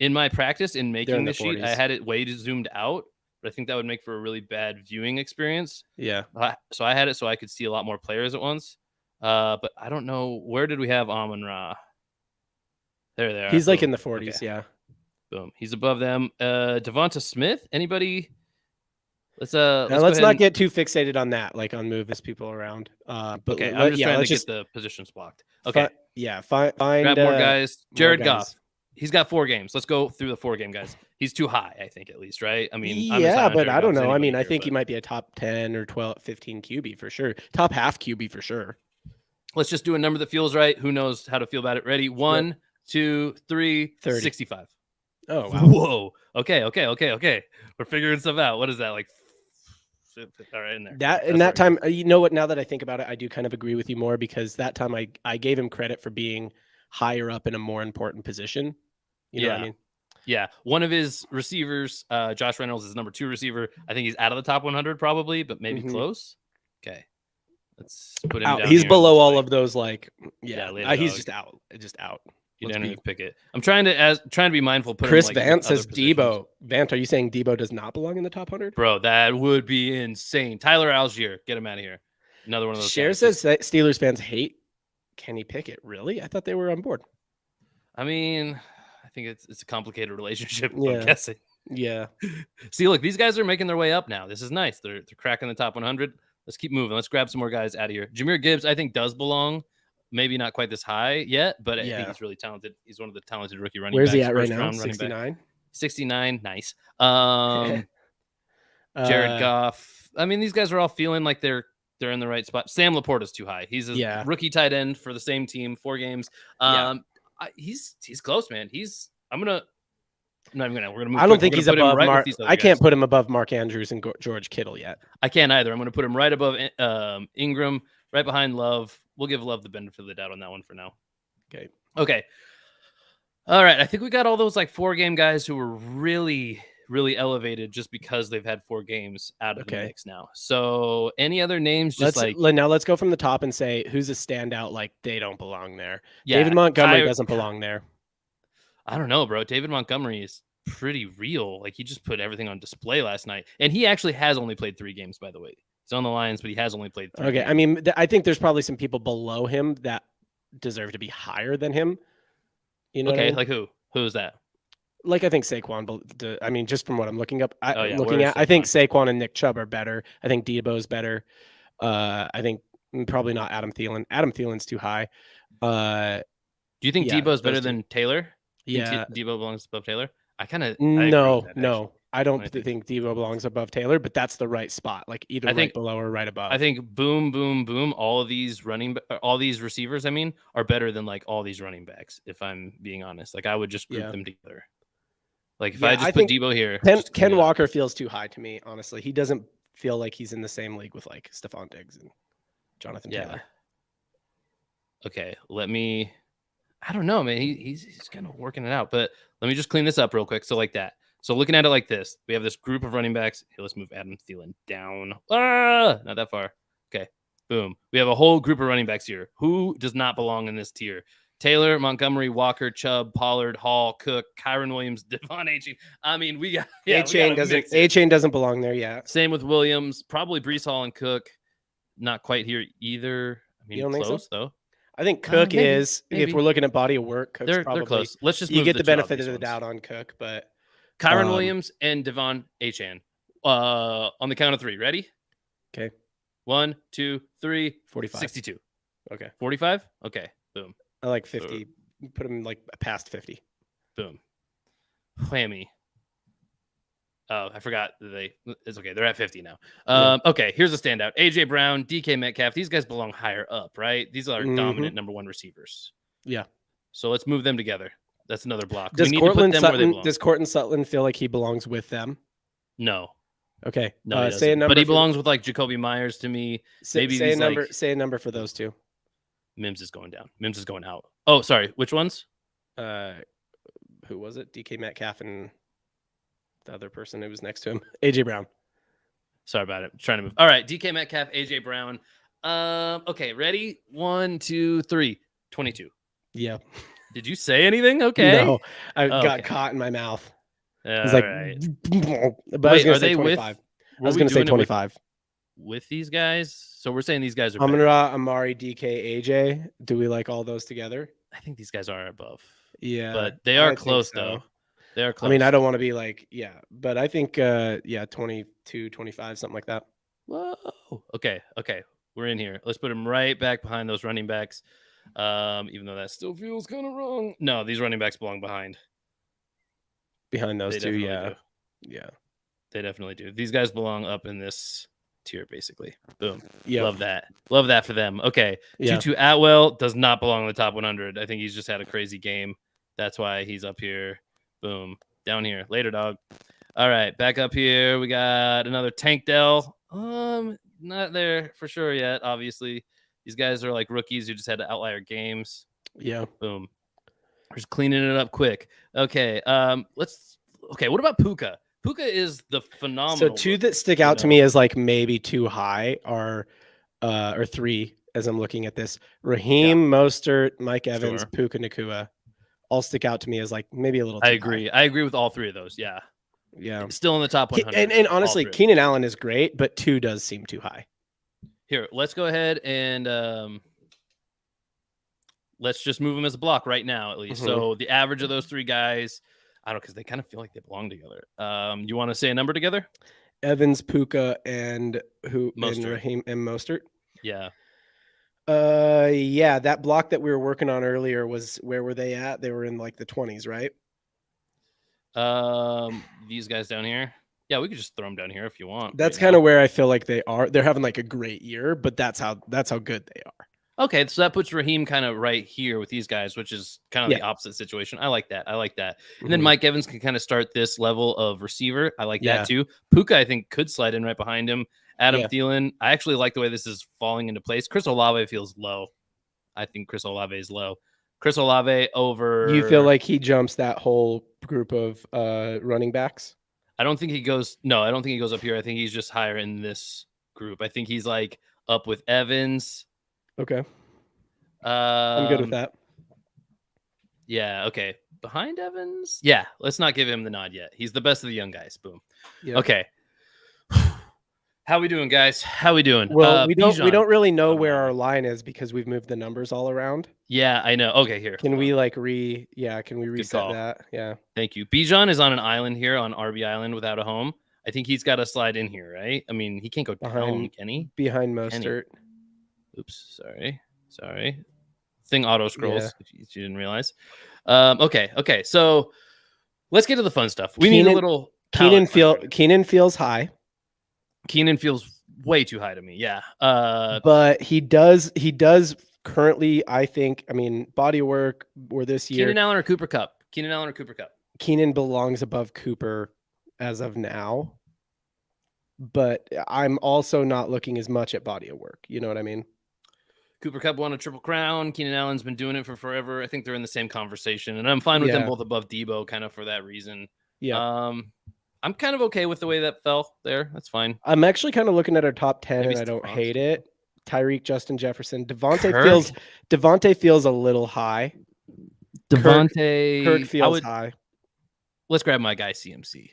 Speaker 2: in my practice in making the sheet,
Speaker 1: 40s.
Speaker 2: I had it way zoomed out, but I think that would make for a really bad viewing experience.
Speaker 1: Yeah.
Speaker 2: So I had it so I could see a lot more players at once. But I don't know, where did we have Amon-Ra? There they are.
Speaker 1: He's like
Speaker 2: Boom.
Speaker 1: in the 40s.
Speaker 2: Okay.
Speaker 1: Yeah.
Speaker 2: Boom. He's above them. Devonta Smith. Anybody? Let's
Speaker 1: not get too fixated on that, like on moving people around. But
Speaker 2: okay, I'm just trying to get the positions blocked. Okay.
Speaker 1: Find
Speaker 2: grab more guys. Jared
Speaker 1: guys.
Speaker 2: Goff. He's got 4 games. Let's go through the 4 game guys. He's too high, I think, at least, right? I mean,
Speaker 1: yeah, but I don't know. I mean, I think he might be a top 10 or 12, 15 QB for sure. Top half QB for sure.
Speaker 2: Let's just do a number that feels right. Who knows how to feel about it? Ready? 1, 2, 3,
Speaker 1: 30.
Speaker 2: 65.
Speaker 1: Oh, wow.
Speaker 2: Whoa. Okay. We're figuring stuff out. What is that? Like, all right, in there.
Speaker 1: That time, you know what? Now that I think about it, I do kind of agree with you more because that time I gave him credit for being higher up in a more important position. You know what I mean?
Speaker 2: Yeah. One of his receivers, Josh Reynolds, is number 2 receiver. I think he's out of the top 100 probably, but maybe close. Okay. Let's put him
Speaker 1: out.
Speaker 2: down.
Speaker 1: He's
Speaker 2: here
Speaker 1: below all of those. Like, he's
Speaker 2: dog.
Speaker 1: just out.
Speaker 2: You don't even pick it. I'm trying to be mindful.
Speaker 1: Chris Vance says Debo. Vance, are you saying Debo does not belong in the top 100?
Speaker 2: Bro, that would be insane. Tyler Algier, get him out of here. Another one of those.
Speaker 1: Cher says that Steelers fans hate Kenny Pickett. Really? I thought they were on board.
Speaker 2: I mean, I think it's a complicated relationship.
Speaker 1: Yeah.
Speaker 2: I'm guessing.
Speaker 1: Yeah.
Speaker 2: See, look, these guys are making their way up now. This is nice. They're cracking the top 100. Let's keep moving. Let's grab some more guys out of here. Jahmyr Gibbs, I think, does belong. Maybe not quite this high yet, but I think he's really talented. He's one of the talented rookie running backs.
Speaker 1: Where's he at right now? 69?
Speaker 2: 69. Nice. Jared Goff. I mean, these guys are all feeling like they're in the right spot. Sam Laporta's too high. He's a rookie tight end for the same team, 4 games. He's close, man. We're gonna move.
Speaker 1: I don't think he's above
Speaker 2: Mark.
Speaker 1: I can't put him above Mark Andrews and George Kittle yet.
Speaker 2: I can't either. I'm going to put him right above Ingram, right behind Love. We'll give Love the benefit of the doubt on that one for now. Okay. All right. I think we got all those like 4 game guys who were really, really elevated just because they've had 4 games out of the mix now. So any other names?
Speaker 1: Now let's go from the top and say who's a standout. Like they don't belong there.
Speaker 2: Yeah,
Speaker 1: David Montgomery doesn't belong there.
Speaker 2: I don't know, bro. David Montgomery is pretty real. Like he just put everything on display last night, and he actually has only played 3 games, by the way. He's on the Lions, but he has only played 3 games.
Speaker 1: I mean, I think there's probably some people below him that deserve to be higher than him. You know?
Speaker 2: Okay, like who? Who is that?
Speaker 1: Like I think Saquon. I mean, just from what I'm looking up,
Speaker 2: Saquon?
Speaker 1: I think Saquon and Nick Chubb are better. I think Debo's better. I think probably not Adam Thielen. Adam Thielen's too high.
Speaker 2: Do you think Debo's better than Taylor?
Speaker 1: Yeah,
Speaker 2: Debo belongs above Taylor. I kind of
Speaker 1: no. I don't think Debo belongs above Taylor, but that's the right spot. Like either right below or right above.
Speaker 2: I think boom, boom, boom. All of these all these receivers, I mean, are better than like all these running backs. If I'm being honest, like I would just group them together. Like if I just put Debo here,
Speaker 1: Ken Walker feels too high to me. Honestly, he doesn't feel like he's in the same league with like Stephon Diggs and Jonathan Taylor.
Speaker 2: Okay, I don't know, man. He's kind of working it out, but let me just clean this up real quick. So like that. So looking at it like this, we have this group of running backs. Here, let's move Adam Thielen down. Not that far. Okay, boom. We have a whole group of running backs here. Who does not belong in this tier? Taylor, Montgomery, Walker, Chubb, Pollard, Hall, Cook, Kyron Williams, Devon Achane. I mean, we got
Speaker 1: Achane doesn't belong there yet.
Speaker 2: Same with Williams. Probably Breece Hall and Cook. Not quite here either. I mean,
Speaker 1: you don't
Speaker 2: close
Speaker 1: think so?
Speaker 2: Though.
Speaker 1: I think Cook is. Maybe. If we're looking at body of work, Cook's
Speaker 2: they're
Speaker 1: probably
Speaker 2: close. Let's just
Speaker 1: you get the benefit of the doubt on Cook, but
Speaker 2: Kyron Williams and Devon Achane. On the count of 3. Ready?
Speaker 1: Okay.
Speaker 2: 1, 2, 3.
Speaker 1: 45.
Speaker 2: 62.
Speaker 1: Okay.
Speaker 2: 45. Okay. Boom.
Speaker 1: I like 50. Put him like past 50.
Speaker 2: Boom. Whammy. Oh, I forgot. It's okay. They're at 50 now. Okay, here's a standout. AJ Brown, DK Metcalf. These guys belong higher up, right? These are dominant number 1 receivers.
Speaker 1: Yeah.
Speaker 2: So let's move them together. That's another block.
Speaker 1: Does Courtland Sutton feel like he belongs with them?
Speaker 2: No.
Speaker 1: Okay.
Speaker 2: No, say a number. But he belongs with like Jacoby Myers to me. Maybe
Speaker 1: say a number. Say a number for those two.
Speaker 2: Mims is going down. Mims is going out. Oh, sorry. Which ones?
Speaker 1: Who was it? DK Metcalf and the other person who was next to him, AJ Brown.
Speaker 2: Sorry about it. I'm trying to move. All right, DK Metcalf, AJ Brown. Okay, ready? 1, 2, 3. 22.
Speaker 1: Yeah.
Speaker 2: Did you say anything? Okay.
Speaker 1: No, I got caught in my mouth.
Speaker 2: It's like, right.
Speaker 1: But I was going to say 25. I was going to say 25.
Speaker 2: With these guys? So we're saying these guys are
Speaker 1: Amon-Ra, Amari, DK, AJ. Do we like all those together?
Speaker 2: I think these guys are above.
Speaker 1: Yeah.
Speaker 2: But they are close, though. They are close.
Speaker 1: I mean, I don't want to be like, but I think, 22, 25, something like that.
Speaker 2: Whoa. Okay. We're in here. Let's put him right back behind those running backs. Even though that still feels kind of wrong. No, these running backs belong behind those two. Yeah. They definitely do. These guys belong up in this tier, basically. Boom. Yep. Love that for them. Okay. Tutu Atwell does not belong in the top 100. I think he's just had a crazy game. That's why he's up here. Boom. Down here. Later, dog. All right. Back up here. We got another Tank Dell. Not there for sure yet, obviously. These guys are like rookies who just had outlier games.
Speaker 1: Yeah.
Speaker 2: Boom. We're just cleaning it up quick. Okay. What about Puka? Puka is the phenomenal.
Speaker 1: So 2 that stick out to me as like maybe too high are or 3 as I'm looking at this. Raheem, Mostert, Mike Evans, Puka Nacua all stick out to me as like maybe a little too high.
Speaker 2: I agree with all 3 of those. Yeah.
Speaker 1: Yeah.
Speaker 2: Still in the top 100.
Speaker 1: And honestly, Keenan Allen is great, but 2 does seem too high.
Speaker 2: Here, let's go ahead and let's just move them as a block right now, at least. So the average of those 3 guys, I don't know, because they kind of feel like they belong together. You want to say a number together?
Speaker 1: Evans, Puka, and
Speaker 2: Mostert.
Speaker 1: And Raheem and Mostert.
Speaker 2: Yeah.
Speaker 1: That block that we were working on earlier was, where were they at? They were in like the 20s, right?
Speaker 2: These guys down here. Yeah, we could just throw them down here if you want.
Speaker 1: That's kind of where I feel like they are. They're having like a great year, but that's how good they are.
Speaker 2: Okay, so that puts Raheem kind of right here with these guys, which is kind of the opposite situation. I like that. And then Mike Evans can kind of start this level of receiver. I like that too. Puka, I think, could slide in right behind him. Adam Thielen, I actually like the way this is falling into place. Chris Olave feels low. I think Chris Olave is low. Chris Olave over...
Speaker 1: You feel like he jumps that whole group of running backs?
Speaker 2: I don't think he goes up here. I think he's just higher in this group. I think he's like up with Evans.
Speaker 1: Okay. I'm good with that.
Speaker 2: Yeah. Okay. Behind Evans. Yeah. Let's not give him the nod yet. He's the best of the young guys. Boom. Yep. Okay. How we doing, guys? How we doing?
Speaker 1: Well, we don't really know where our line is because we've moved the numbers all around.
Speaker 2: Yeah, I know. Okay, here.
Speaker 1: Can we reset that? Yeah.
Speaker 2: Thank you. Bijan is on an island here on RB Island without a home. I think he's got to slide in here, right? I mean, he can't go down, can he?
Speaker 1: Behind Mostert.
Speaker 2: Oops, sorry. Thing auto scrolls if you didn't realize. Okay. So let's get to the fun stuff. We need a little
Speaker 1: Keenan feels high.
Speaker 2: Keenan feels way too high to me. Yeah.
Speaker 1: But he does currently, I think, I mean, body of work or this year.
Speaker 2: Keenan Allen or Cooper Kupp? Keenan Allen or Cooper Kupp?
Speaker 1: Keenan belongs above Cooper as of now. But I'm also not looking as much at body of work. You know what I mean?
Speaker 2: Cooper Kupp won a Triple Crown. Keenan Allen's been doing it for forever. I think they're in the same conversation, and I'm fine with them both above Debo, kind of for that reason.
Speaker 1: Yeah.
Speaker 2: I'm kind of okay with the way that fell there. That's fine.
Speaker 1: I'm actually kind of looking at our top 10, and I don't hate it. Tyreek, Justin Jefferson, Devontae feels a little high. Kirk feels high.
Speaker 2: Let's grab my guy CMC.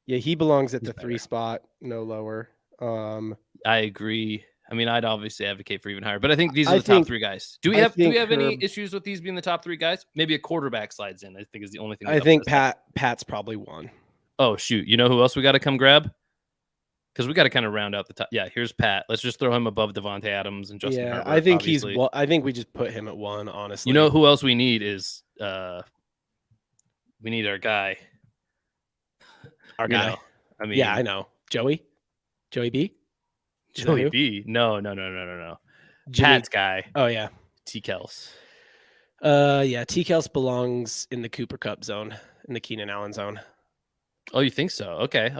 Speaker 1: Yeah, he belongs at the 3 spot, no lower.
Speaker 2: I agree. I mean, I'd obviously advocate for even higher, but I think these are the top 3 guys. Do we have any issues with these being the top 3 guys? Maybe a quarterback slides in. I think is the only thing.
Speaker 1: I think Pat's probably one.
Speaker 2: Oh shoot! You know who else we got to come grab? Because we got to kind of round out the top. Yeah, here's Pat. Let's just throw him above Devontae Adams and Justin Herbert.
Speaker 1: I think I think we just put him at 1. Honestly,
Speaker 2: you know who else we need is we need our guy.
Speaker 1: Our guy.
Speaker 2: Know, I mean,
Speaker 1: yeah, I know. Joey B.
Speaker 2: Joey B. No. Pat's guy.
Speaker 1: Oh yeah,
Speaker 2: T. Kelce.
Speaker 1: Yeah, T. Kelce belongs in the Cooper Kupp zone, in the Keenan Allen zone.
Speaker 2: Oh, you think so? Okay.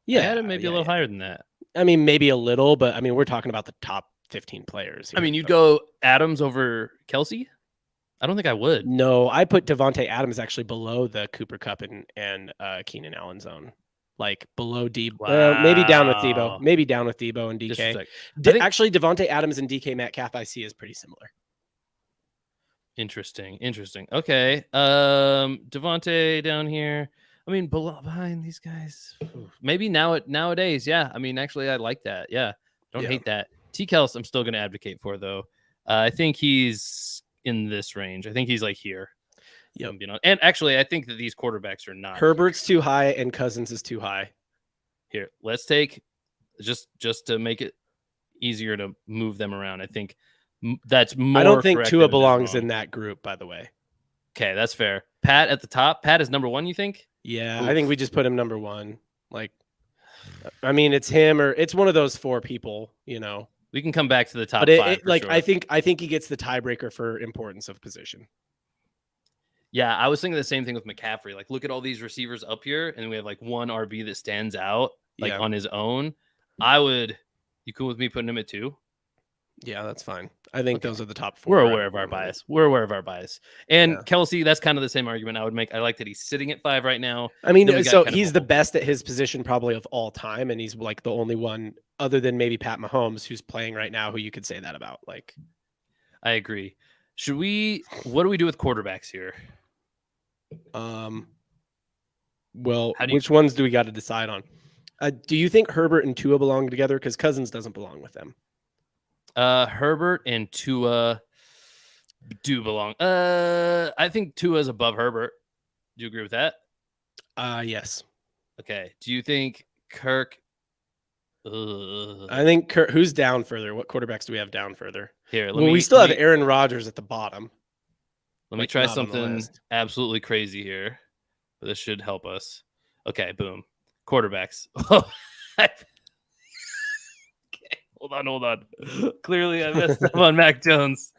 Speaker 1: Yeah,
Speaker 2: I had him maybe a little higher than that.
Speaker 1: I mean, maybe a little, but I mean, we're talking about the top 15 players here.
Speaker 2: I mean, you'd go Adams over Kelce? I don't think I would.
Speaker 1: No, I put Devontae Adams actually below the Cooper Kupp and Keenan Allen zone. Like below Debo,
Speaker 2: wow.
Speaker 1: Maybe down with Debo. Maybe down with Debo and DK. Actually, Devontae Adams and DK Metcalf I see is pretty similar.
Speaker 2: Interesting. Okay. Devontae down here. I mean, behind these guys, maybe nowadays, yeah. I mean, actually, I like that. Yeah, don't hate that. T. Kelce, I'm still going to advocate for though. I think he's in this range. I think he's like here.
Speaker 1: Yeah,
Speaker 2: and actually, I think that these quarterbacks are not.
Speaker 1: Herbert's too high and Cousins is too high.
Speaker 2: Here, let's take just to make it easier to move them around. I think that's more.
Speaker 1: I don't think Tua belongs in that group, by the way.
Speaker 2: Okay, that's fair. Pat at the top. Pat is number 1. You think?
Speaker 1: Yeah, I think we just put him number 1. Like, I mean, it's him or it's one of those 4 people. You know,
Speaker 2: we can come back to the top 5.
Speaker 1: Sure. I think he gets the tiebreaker for importance of position.
Speaker 2: Yeah, I was thinking the same thing with McCaffrey. Like, look at all these receivers up here, and we have like one RB that stands out, like on his own. You cool with me putting him at 2?
Speaker 1: Yeah, that's fine. I think those are the top 4.
Speaker 2: We're aware of our bias. And Kelce, that's kind of the same argument I would make. I like that he's sitting at 5 right now.
Speaker 1: I mean, so he's the best at his position probably of all time, and he's like the only one other than maybe Pat Mahomes who's playing right now who you could say that about. Like,
Speaker 2: I agree. What do we do with quarterbacks here?
Speaker 1: Well, which ones do we got to decide on? Do you think Herbert and Tua belong together? Because Cousins doesn't belong with them.
Speaker 2: Herbert and Tua do belong. I think Tua's above Herbert. Do you agree with that?
Speaker 1: Yes.
Speaker 2: Okay. Do you think Kirk?
Speaker 1: I think Kirk. Who's down further? What quarterbacks do we have down further?
Speaker 2: Here,
Speaker 1: we still have Aaron Rodgers at the bottom.
Speaker 2: Let me try something absolutely crazy here, but this should help us. Okay, boom. Quarterbacks. Okay, hold on. Clearly, I messed up on Mac Jones.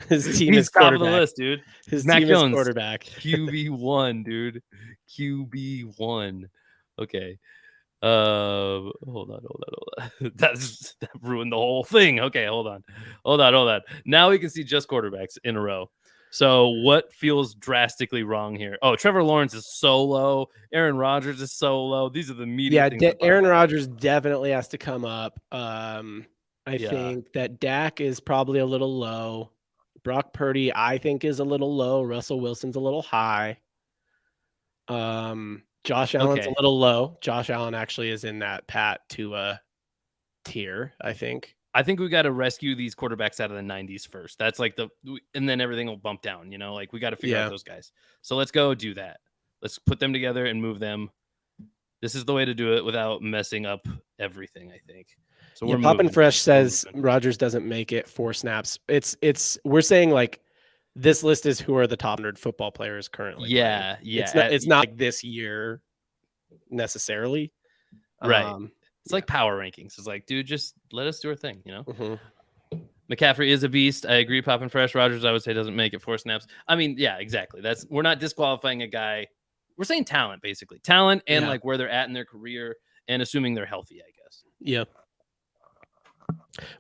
Speaker 1: His team is top
Speaker 2: of the list, dude.
Speaker 1: His
Speaker 2: Mac
Speaker 1: team
Speaker 2: Jones,
Speaker 1: is quarterback.
Speaker 2: QB1, dude. QB1. Okay. Hold on. That ruined the whole thing. Okay, hold on. Now we can see just quarterbacks in a row. So what feels drastically wrong here? Oh, Trevor Lawrence is so low. Aaron Rodgers is so low. These are the media.
Speaker 1: Yeah, Aaron Rodgers definitely has to come up. I think that Dak is probably a little low. Brock Purdy, I think, is a little low. Russell Wilson's a little high. Josh Allen's a little low. Josh Allen actually is in that Pat Tua tier, I think.
Speaker 2: I think we got to rescue these quarterbacks out of the 90s first. That's like and then everything will bump down, like we got to figure out those guys. So let's go do that. Let's put them together and move them. This is the way to do it without messing up everything, I think. So we're
Speaker 1: Poppin' Fresh says Rodgers doesn't make it 4 snaps. We're saying like this list is who are the top 100 football players currently.
Speaker 2: Yeah.
Speaker 1: It's not like this year. necessarily.
Speaker 2: Right. It's
Speaker 1: Yeah.
Speaker 2: like power rankings. It's like, dude, just let us do our thing, you know?
Speaker 1: Mhm.
Speaker 2: McCaffrey is a beast. I agree. Popping fresh. Rodgers, I would say, doesn't make it 4 snaps. I mean, yeah, exactly. We're not disqualifying a guy. We're saying talent, basically. Talent and
Speaker 1: Yeah.
Speaker 2: like where they're at in their career and assuming they're healthy, I guess.
Speaker 1: Yeah.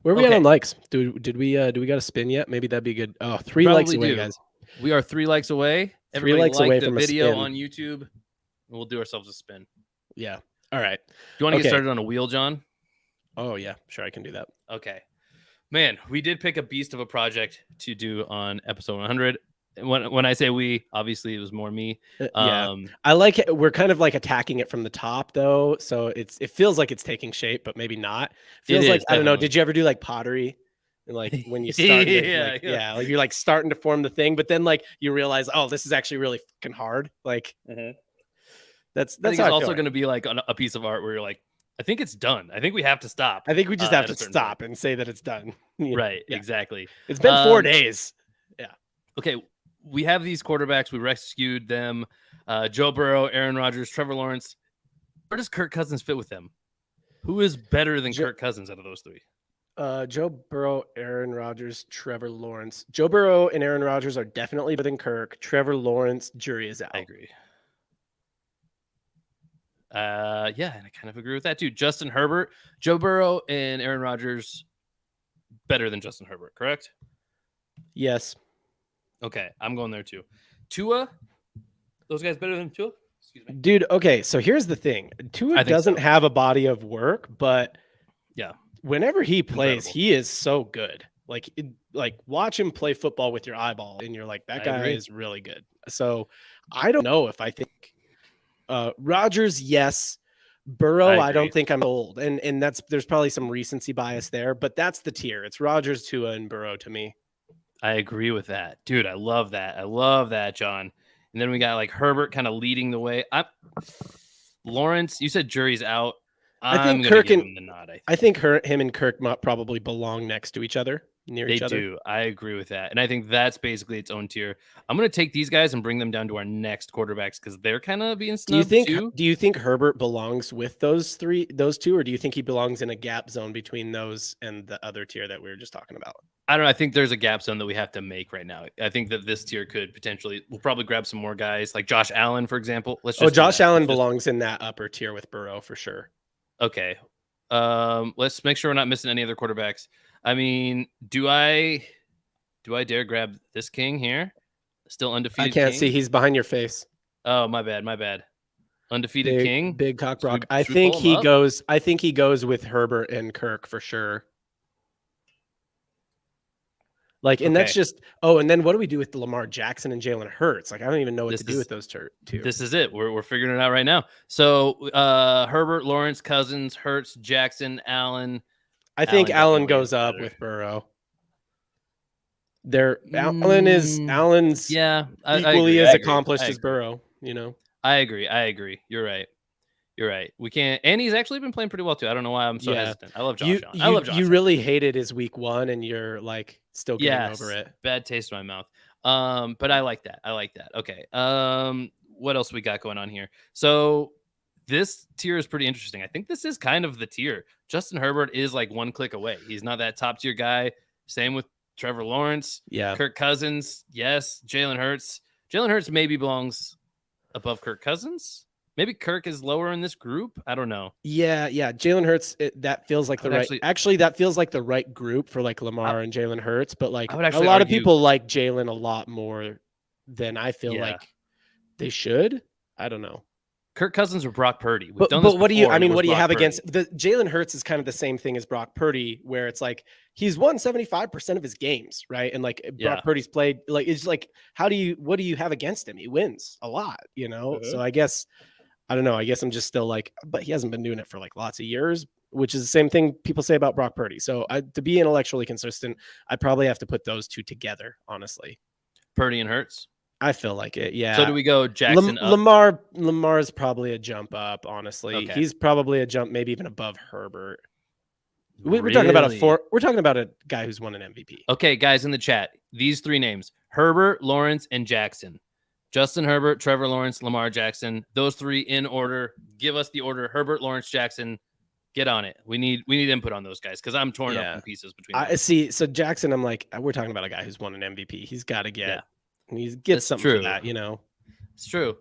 Speaker 1: Where are we at on likes? Did we got a spin yet? Maybe that'd be good. Oh, 3 likes away, guys.
Speaker 2: We are 3 likes away.
Speaker 1: 3 likes away
Speaker 2: the
Speaker 1: from
Speaker 2: video
Speaker 1: a spin
Speaker 2: on YouTube. And we'll do ourselves a spin.
Speaker 1: Yeah. All right.
Speaker 2: Do you want to get started on a wheel, John?
Speaker 1: Oh yeah, sure, I can do that.
Speaker 2: Okay. Man, we did pick a beast of a project to do on episode 100. When I say we, obviously it was more me.
Speaker 1: Yeah, I like it. We're kind of like attacking it from the top though, so it feels like it's taking shape, but maybe not. Feels like I don't know. Did you ever do like pottery? And like when you start, like you're like starting to form the thing, but then like you realize, oh, this is actually really fucking hard. Like that's
Speaker 2: I think it's also going to be like a piece of art where you're like, I think it's done. I think we have to stop.
Speaker 1: I think we just have to stop and say that it's done.
Speaker 2: Right. Yeah. Exactly.
Speaker 1: It's been 4 days. Yeah.
Speaker 2: Okay. We have these quarterbacks. We rescued them. Joe Burrow, Aaron Rodgers, Trevor Lawrence. Where does Kirk Cousins fit with them? Who is better than Kirk Cousins out of those 3?
Speaker 1: Joe Burrow, Aaron Rodgers, Trevor Lawrence. Joe Burrow and Aaron Rodgers are definitely better than Kirk. Trevor Lawrence, jury is out.
Speaker 2: I agree. Yeah, and I kind of agree with that too. Justin Herbert, Joe Burrow, and Aaron Rodgers better than Justin Herbert, correct?
Speaker 1: Yes.
Speaker 2: Okay, I'm going there too. Tua, those guys better than Tua? Excuse me.
Speaker 1: Dude, okay, so here's the thing. Tua doesn't have a body of work, but
Speaker 2: yeah,
Speaker 1: whenever he plays, he is so good. Like watch him play football with your eyeball, and you're like, that guy is really good. So I don't know if I think Rodgers, yes. Burrow, I don't think I'm old, and there's probably some recency bias there, but that's the tier. It's Rodgers, Tua, and Burrow to me.
Speaker 2: I agree with that, dude. I love that. I love that, John. And then we got like Herbert kind of leading the way. Lawrence, you said jury's out.
Speaker 1: I think Kirk and him the nod. I think him and Kirk probably belong next to each other. Near each other. They do.
Speaker 2: I agree with that. And I think that's basically its own tier. I'm going to take these guys and bring them down to our next quarterbacks because they're kind of being snubbed too.
Speaker 1: Do you think Herbert belongs with those 2, or do you think he belongs in a gap zone between those and the other tier that we were just talking about?
Speaker 2: I don't know. I think there's a gap zone that we have to make right now. I think that this tier could we'll probably grab some more guys like Josh Allen, for example.
Speaker 1: Josh Allen belongs in that upper tier with Burrow for sure.
Speaker 2: Okay. Let's make sure we're not missing any other quarterbacks. I mean, do I dare grab this king here? Still undefeated.
Speaker 1: I can't see. He's behind your face.
Speaker 2: Oh, my bad. Undefeated king.
Speaker 1: Big cock Brock. I think he goes with Herbert and Kirk for sure. Like, and that's just, and then what do we do with Lamar Jackson and Jalen Hurts? Like, I don't even know what to do with those 2.
Speaker 2: This is it. We're figuring it out right now. So Herbert, Lawrence, Cousins, Hurts, Jackson, Allen.
Speaker 1: I think Allen goes up with Burrow. Allen's equally as accomplished as Burrow, you know.
Speaker 2: I agree. You're right. We can't, and he's actually been playing pretty well too. I don't know why I'm so hesitant. I love Josh Allen. I love Josh.
Speaker 1: You really hated his week 1 and you're like still getting over it.
Speaker 2: Bad taste in my mouth. But I like that. Okay. What else we got going on here? So this tier is pretty interesting. I think this is kind of the tier. Justin Herbert is like 1 click away. He's not that top tier guy. Same with Trevor Lawrence.
Speaker 1: Yeah.
Speaker 2: Kirk Cousins. Yes. Jalen Hurts. Jalen Hurts maybe belongs above Kirk Cousins. Maybe Kirk is lower in this group. I don't know.
Speaker 1: Yeah. Jalen Hurts, that feels like that feels like the right group for like Lamar and Jalen Hurts. But like a lot of people like Jalen a lot more than I feel like they should. I don't know.
Speaker 2: Kirk Cousins or Brock Purdy.
Speaker 1: But what do you have against the Jalen Hurts is kind of the same thing as Brock Purdy, where it's like he's won 75% of his games, right? And like Brock Purdy's played like it's like what do you have against him? He wins a lot, you know? So I guess I don't know. I guess I'm just still like, but he hasn't been doing it for like lots of years, which is the same thing people say about Brock Purdy. So to be intellectually consistent, I probably have to put those 2 together, honestly.
Speaker 2: Purdy and Hurts.
Speaker 1: I feel like it. Yeah.
Speaker 2: So do we go Jackson up?
Speaker 1: Lamar's probably a jump up, honestly. Okay. He's probably a jump, maybe even above Herbert. We're talking about we're talking about a guy who's won an MVP.
Speaker 2: Okay, guys in the chat, these 3 names: Herbert, Lawrence, and Jackson. Justin Herbert, Trevor Lawrence, Lamar Jackson. Those three in order. Give us the order. Herbert, Lawrence, Jackson. Get on it. We need input on those guys because I'm torn up in pieces between them.
Speaker 1: I see. So Jackson, I'm like, we're talking about a guy who's won an MVP. He's got to get. He's get something for that, you know.
Speaker 2: It's true.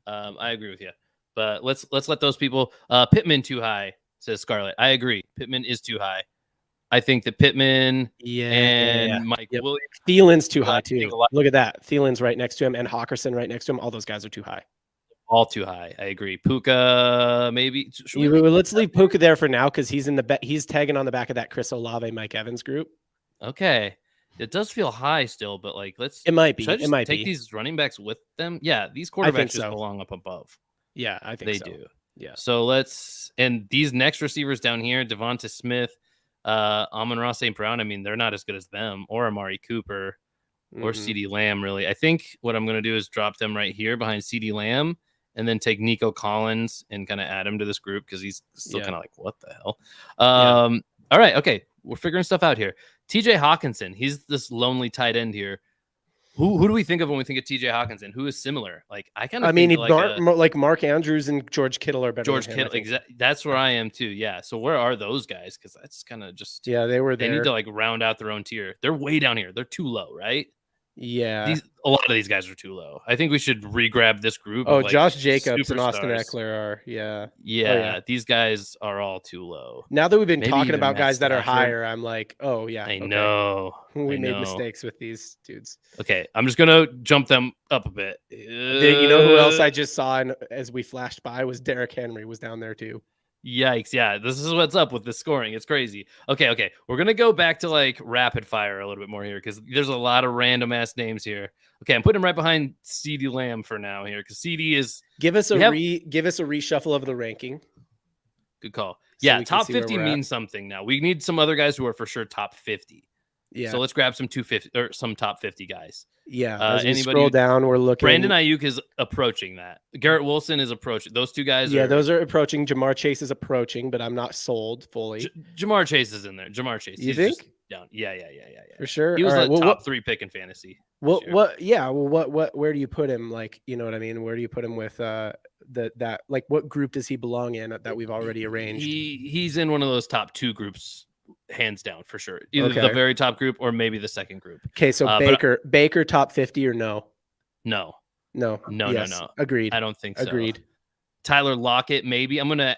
Speaker 2: I agree with you. But let's let those people. Pittman too high, says Scarlett. I agree. Pittman is too high. I think that Pittman and Mike Williams.
Speaker 1: Thielen's too high too. Look at that. Thielen's right next to him, and Hawkinson right next to him. All those guys are too high.
Speaker 2: All too high. I agree. Puka, maybe.
Speaker 1: Let's leave Puka there for now because he's in the he's tagging on the back of that Chris Olave, Mike Evans group.
Speaker 2: Okay. It does feel high still, but like
Speaker 1: it might be.
Speaker 2: It might take these running backs with them. Yeah, these quarterbacks just belong up above.
Speaker 1: Yeah, I think
Speaker 2: they do.
Speaker 1: Yeah.
Speaker 2: So and these next receivers down here, Devonta Smith, Amon-Ra St. Brown. I mean, they're not as good as them, or Amari Cooper, or CeeDee Lamb. Really, I think what I'm going to do is drop them right here behind CeeDee Lamb, and then take Nico Collins and kind of add him to this group because he's still kind of like, what the hell? All right, okay, we're figuring stuff out here. TJ Hawkinson, he's this lonely tight end here. Who do we think of when we think of TJ Hawkinson? Who is similar? Like
Speaker 1: like Mark Andrews and George Kittle are better.
Speaker 2: George Kittle, that's where I am too. Yeah. So where are those guys? Because that's kind of just
Speaker 1: they were there.
Speaker 2: They need to like round out their own tier. They're way down here. They're too low, right?
Speaker 1: Yeah.
Speaker 2: A lot of these guys are too low. I think we should re-grab this group.
Speaker 1: Oh, Josh Jacobs and Austin Eckler are.
Speaker 2: Yeah. These guys are all too low.
Speaker 1: Now that we've been talking about guys that are higher, I'm like, oh yeah,
Speaker 2: I know.
Speaker 1: We made mistakes with these dudes.
Speaker 2: Okay, I'm just gonna jump them up a bit.
Speaker 1: You know who else I just saw as we flashed by was Derrick Henry was down there too.
Speaker 2: Yikes. Yeah, this is what's up with the scoring. It's crazy. Okay. We're going to go back to like rapid fire a little bit more here because there's a lot of random ass names here. Okay, I'm putting him right behind CeeDee Lamb for now here because CeeDee is...
Speaker 1: Give us a reshuffle of the ranking.
Speaker 2: Good call. So top 50 means something now. We need some other guys who are for sure top 50. Yeah. So let's grab some 250 or some top 50 guys.
Speaker 1: Yeah. As we scroll down, we're looking.
Speaker 2: Brandon Ayuk is approaching that. Garrett Wilson is approaching. Those two guys.
Speaker 1: Yeah, those are approaching. Jamar Chase is approaching, but I'm not sold fully.
Speaker 2: Jamar Chase is in there. Jamar Chase.
Speaker 1: You think?
Speaker 2: Down. Yeah.
Speaker 1: For sure.
Speaker 2: He was a top 3 pick in fantasy.
Speaker 1: Well, what? Yeah. Well, where do you put him? Like, you know what I mean? Where do you put him with that? Like, what group does he belong in that we've already arranged?
Speaker 2: He's in one of those top 2 groups. Hands down for sure. Either the very top group or maybe the second group.
Speaker 1: Okay, so Baker top 50 or no?
Speaker 2: No.
Speaker 1: Agreed.
Speaker 2: I don't think
Speaker 1: so. Agreed.
Speaker 2: Tyler Lockett, maybe. I'm gonna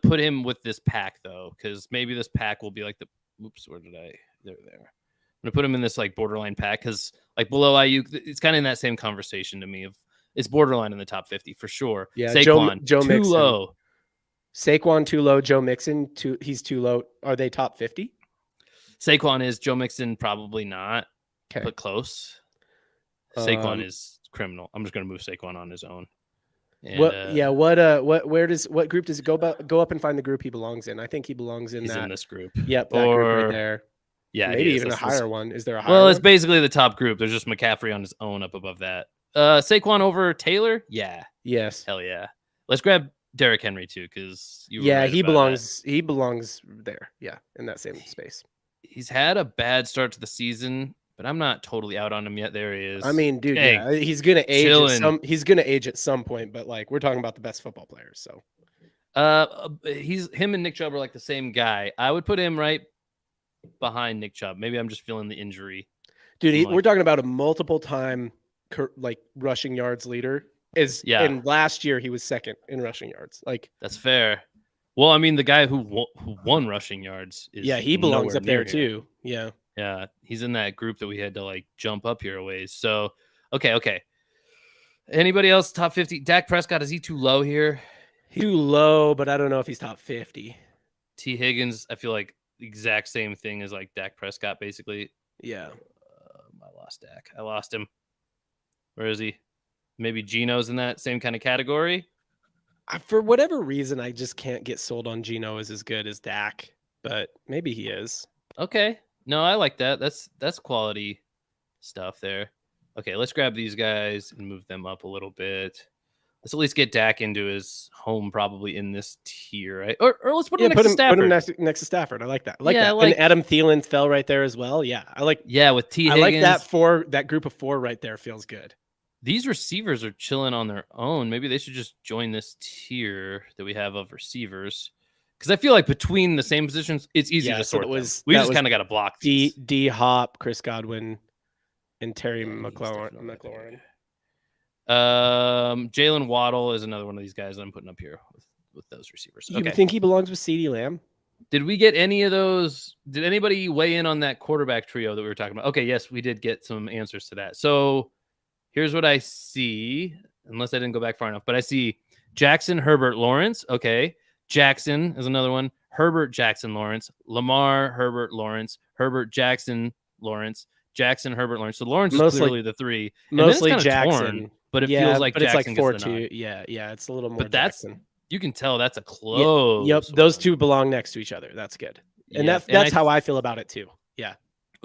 Speaker 2: put him with this pack though, because maybe this pack will be like where did I there. I'm gonna put him in this like borderline pack because like below Ayuk, it's kind of in that same conversation to me of it's borderline in the top 50 for sure.
Speaker 1: Yeah,
Speaker 2: Saquon
Speaker 1: Joe
Speaker 2: too
Speaker 1: Mixon.
Speaker 2: Low.
Speaker 1: Saquon too low, Joe Mixon he's too low. Are they top 50?
Speaker 2: Saquon is, Joe Mixon probably not, but close. Saquon is criminal. I'm just going to move Saquon on his own. And,
Speaker 1: what group does it go up and find the group he belongs in? I think he belongs in
Speaker 2: in this group.
Speaker 1: Yep, that group right there.
Speaker 2: Yeah,
Speaker 1: maybe even a higher one. Is there a higher
Speaker 2: one?
Speaker 1: Well,
Speaker 2: it's basically the top group. There's just McCaffrey on his own up above that. Saquon over Taylor? Yeah.
Speaker 1: Yes.
Speaker 2: Hell yeah. Let's grab Derrick Henry too, because
Speaker 1: he belongs there. Yeah, in that same space.
Speaker 2: He's had a bad start to the season, but I'm not totally out on him yet. There he is.
Speaker 1: I mean, dude, he's gonna age. He's gonna age at some point, but like we're talking about the best football players. So,
Speaker 2: him and Nick Chubb are like the same guy. I would put him right behind Nick Chubb. Maybe I'm just feeling the injury.
Speaker 1: Dude, we're talking about a multiple time like rushing yards leader. And last year he was second in rushing yards. Like
Speaker 2: that's fair. Well, I mean, the guy who won rushing yards is
Speaker 1: he belongs up there too. Yeah,
Speaker 2: he's in that group that we had to like jump up here a ways. So, okay. Anybody else top 50? Dak Prescott, is he too low here?
Speaker 1: Too low, but I don't know if he's top 50.
Speaker 2: T. Higgins, I feel like the exact same thing as like Dak Prescott, basically.
Speaker 1: Yeah.
Speaker 2: I lost Dak. I lost him. Where is he? Maybe Geno's in that same kind of category.
Speaker 1: For whatever reason, I just can't get sold on Geno as good as Dak, but maybe he is.
Speaker 2: Okay. No, I like that. That's quality stuff there. Okay, let's grab these guys and move them up a little bit. Let's at least get Dak into his home, probably in this tier, right? Or let's put him
Speaker 1: Yeah,
Speaker 2: next to Stafford.
Speaker 1: put him next to Stafford. I like that. I like
Speaker 2: Yeah,
Speaker 1: that.
Speaker 2: like-
Speaker 1: and Adam Thielen fell right there as well. Yeah,
Speaker 2: with T.
Speaker 1: I
Speaker 2: Higgins.
Speaker 1: like that group of 4 right there feels good.
Speaker 2: These receivers are chilling on their own. Maybe they should just join this tier that we have of receivers. Because I feel like between the same positions, it's easy to sort them. We just kind of got to block these.
Speaker 1: D Hop, Chris Godwin, and Terry
Speaker 2: Yeah,
Speaker 1: McLaurin.
Speaker 2: Jalen Waddle is another one of these guys that I'm putting up here with those receivers.
Speaker 1: You think he belongs with CeeDee Lamb?
Speaker 2: Did we get any of those? Did anybody weigh in on that quarterback trio that we were talking about? Okay, yes, we did get some answers to that. So here's what I see, unless I didn't go back far enough, but I see Jackson, Herbert, Lawrence. Okay. Jackson is another one. Herbert, Jackson, Lawrence. Lamar, Herbert, Lawrence. Herbert, Jackson, Lawrence. Jackson, Herbert, Lawrence. So Lawrence is clearly the 3.
Speaker 1: Mostly Jackson.
Speaker 2: Torn, but it feels like Jackson
Speaker 1: it's like 4-2. Yeah, it's a little more Jackson.
Speaker 2: You can tell that's a close.
Speaker 1: Yep, those 2 belong next to each other. That's good. And that's how I feel about it too. Yeah.